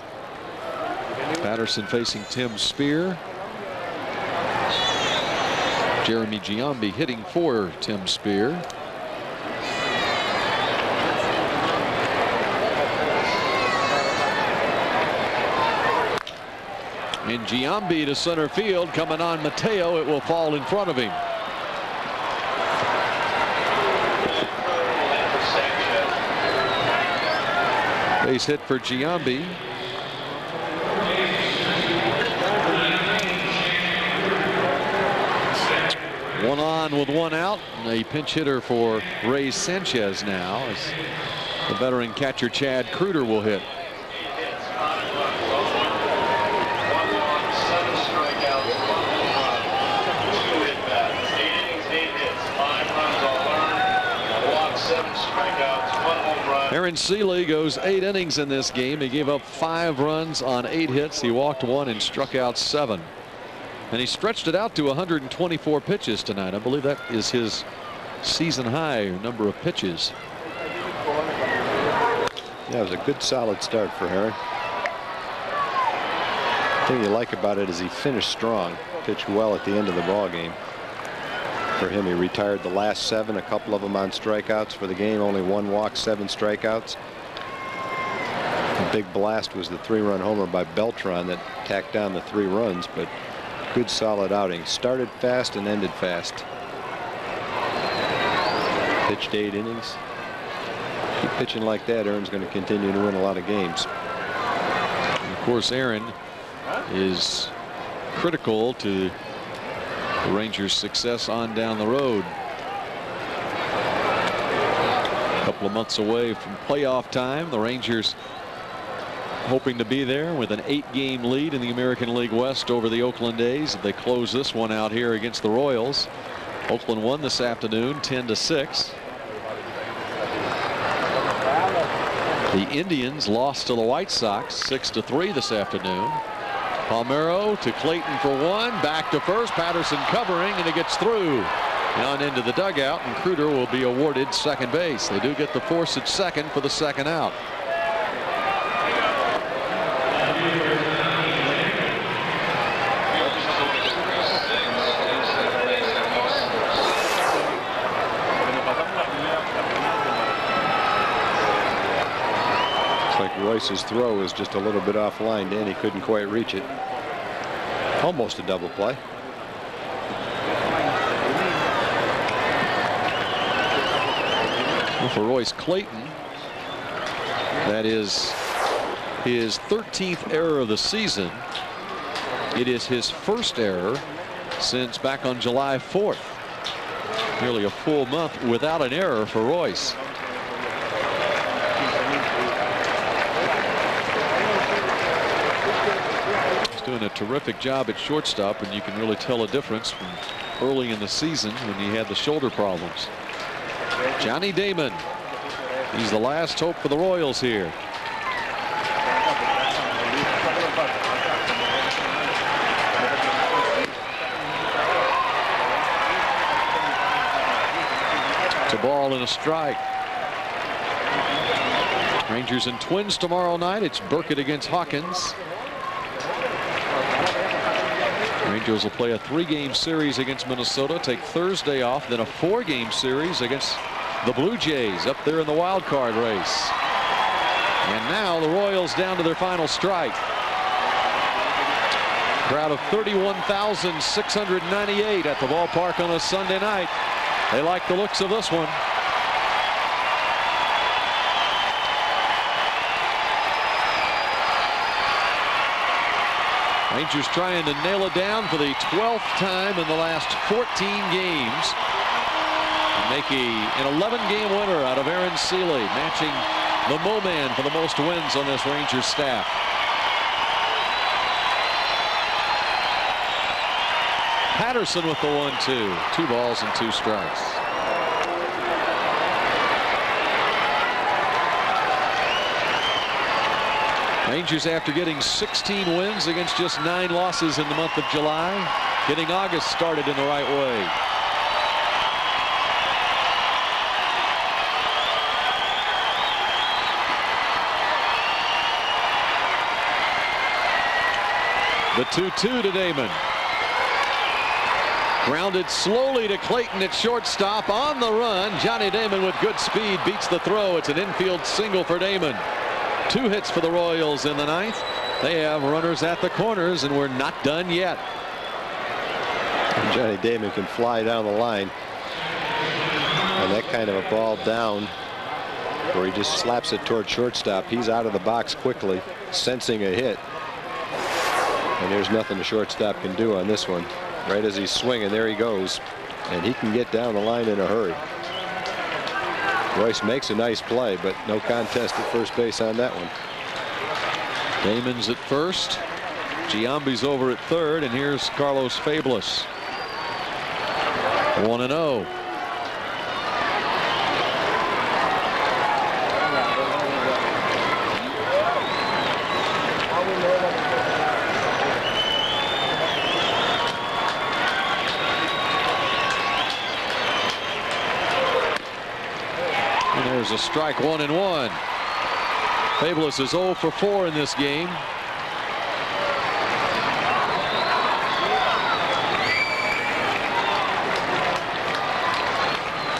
Patterson facing Tim Spear. Jeremy Giambi hitting for Tim Spear. And Giambi to center field, coming on Mateo. It will fall in front of him. Base hit for Giambi. One on with 1 out. A pinch hitter for Ray Sanchez now as the veteran catcher Chad Kruder will hit. Aaron Seeley goes 8 innings in this game. He gave up 5 runs on 8 hits. He walked 1 and struck out 7. And he stretched it out to 124 pitches tonight. I believe that is his season high number of pitches. Yeah, it was a good solid start for Aaron. The thing you like about it is he finished strong, pitched well at the end of the ball game. For him, he retired the last 7, a couple of them on strikeouts for the game, only 1 walk, 7 strikeouts. The big blast was the 3-run homer by Beltran that tacked down the 3 runs, but good solid outing. Started fast and ended fast. Pitched 8 innings. Keep pitching like that, Aaron's going to continue to win a lot of games. And of course, Aaron is critical to the Rangers' success on down the road. A couple of months away from playoff time. The Rangers hoping to be there with an 8-game lead in the American League West over the Oakland A's. They close this one out here against the Royals. Oakland won this afternoon 10-6. The Indians lost to the White Sox 6-3 this afternoon. Palmeiro to Clayton for one, back to first. Patterson covering, and it gets through on into the dugout, and Kruder will be awarded second base. They do get the force at second for the second out. Royce's throw is just a little bit offline. Danny couldn't quite reach it. Almost a double play. Well, for Royce Clayton, that is his 13th error of the season. It is his first error since back on July 4th. Nearly a full month without an error for Royce. Doing a terrific job at shortstop, and you can really tell a difference from early in the season when he had the shoulder problems. Johnny Damon, he's the last hope for the Royals here. It's a ball and a strike. Rangers and Twins tomorrow night. It's Burkett against Hawkins. Rangers will play a 3-game series against Minnesota, take Thursday off, then a 4-game series against the Blue Jays up there in the wild card race. And now the Royals down to their final strike. Crowd of 31,698 at the ballpark on a Sunday night. They like the looks of this one. Rangers trying to nail it down for the 12th time in the last 14 games. And make an 11-game winner out of Aaron Seeley, matching the Mo-Man for the most wins on this Rangers staff. Patterson with the 1-2. 2 balls and 2 strikes. Rangers, after getting 16 wins against just 9 losses in the month of July, getting August started in the right way. The 2-2 to Damon. Grounded slowly to Clayton at shortstop. On the run, Johnny Damon with good speed beats the throw. It's an infield single for Damon. 2 hits for the Royals in the 9th. They have runners at the corners, and we're not done yet. Johnny Damon can fly down the line, and that kind of a ball down where he just slaps it toward shortstop. He's out of the box quickly, sensing a hit, and there's nothing the shortstop can do on this one. Right as he's swinging, there he goes, and he can get down the line in a hurry. Royce makes a nice play, but no contest at first base on that one. Damon's at first. Giambi's over at third, and here's Carlos Fablis. 1-0. There's a strike, 1-1. Fablis is 0 for 4 in this game.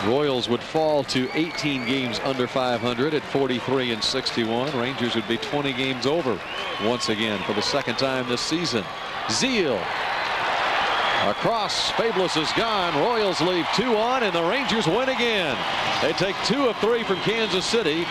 Royals would fall to 18 games under 500 at 43-61. Rangers would be 20 games over once again for the 2nd time this season. Zeal across. Fablis is gone. Royals leave 2 on, and the Rangers win again. They take 2 of 3 from Kansas City.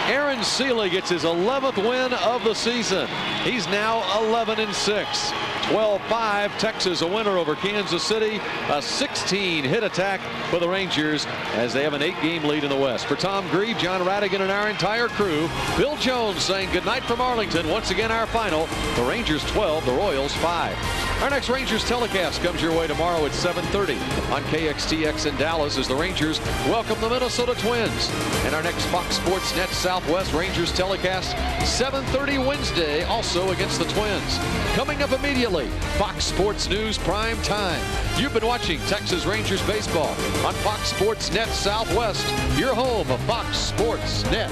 Aaron Seeley gets his 11th win of the season. He's now 11-6. 12-5. Texas a winner over Kansas City. A 16-hit attack for the Rangers as they have an 8-game lead in the West. For Tom Grieve, John Radigan, and our entire crew, Bill Jones saying goodnight from Arlington. Once again, our final, the Rangers 12, the Royals 5. Our next Rangers telecast comes your way tomorrow at 7:30 on KXTX in Dallas as the Rangers welcome the Minnesota Twins. And our next Fox Sports Net Southwest Rangers telecast 7:30 Wednesday, also against the Twins. Coming up immediately, Fox Sports News Prime Time. You've been watching Texas Rangers baseball on Fox Sports Net Southwest, your home of Fox Sports Net.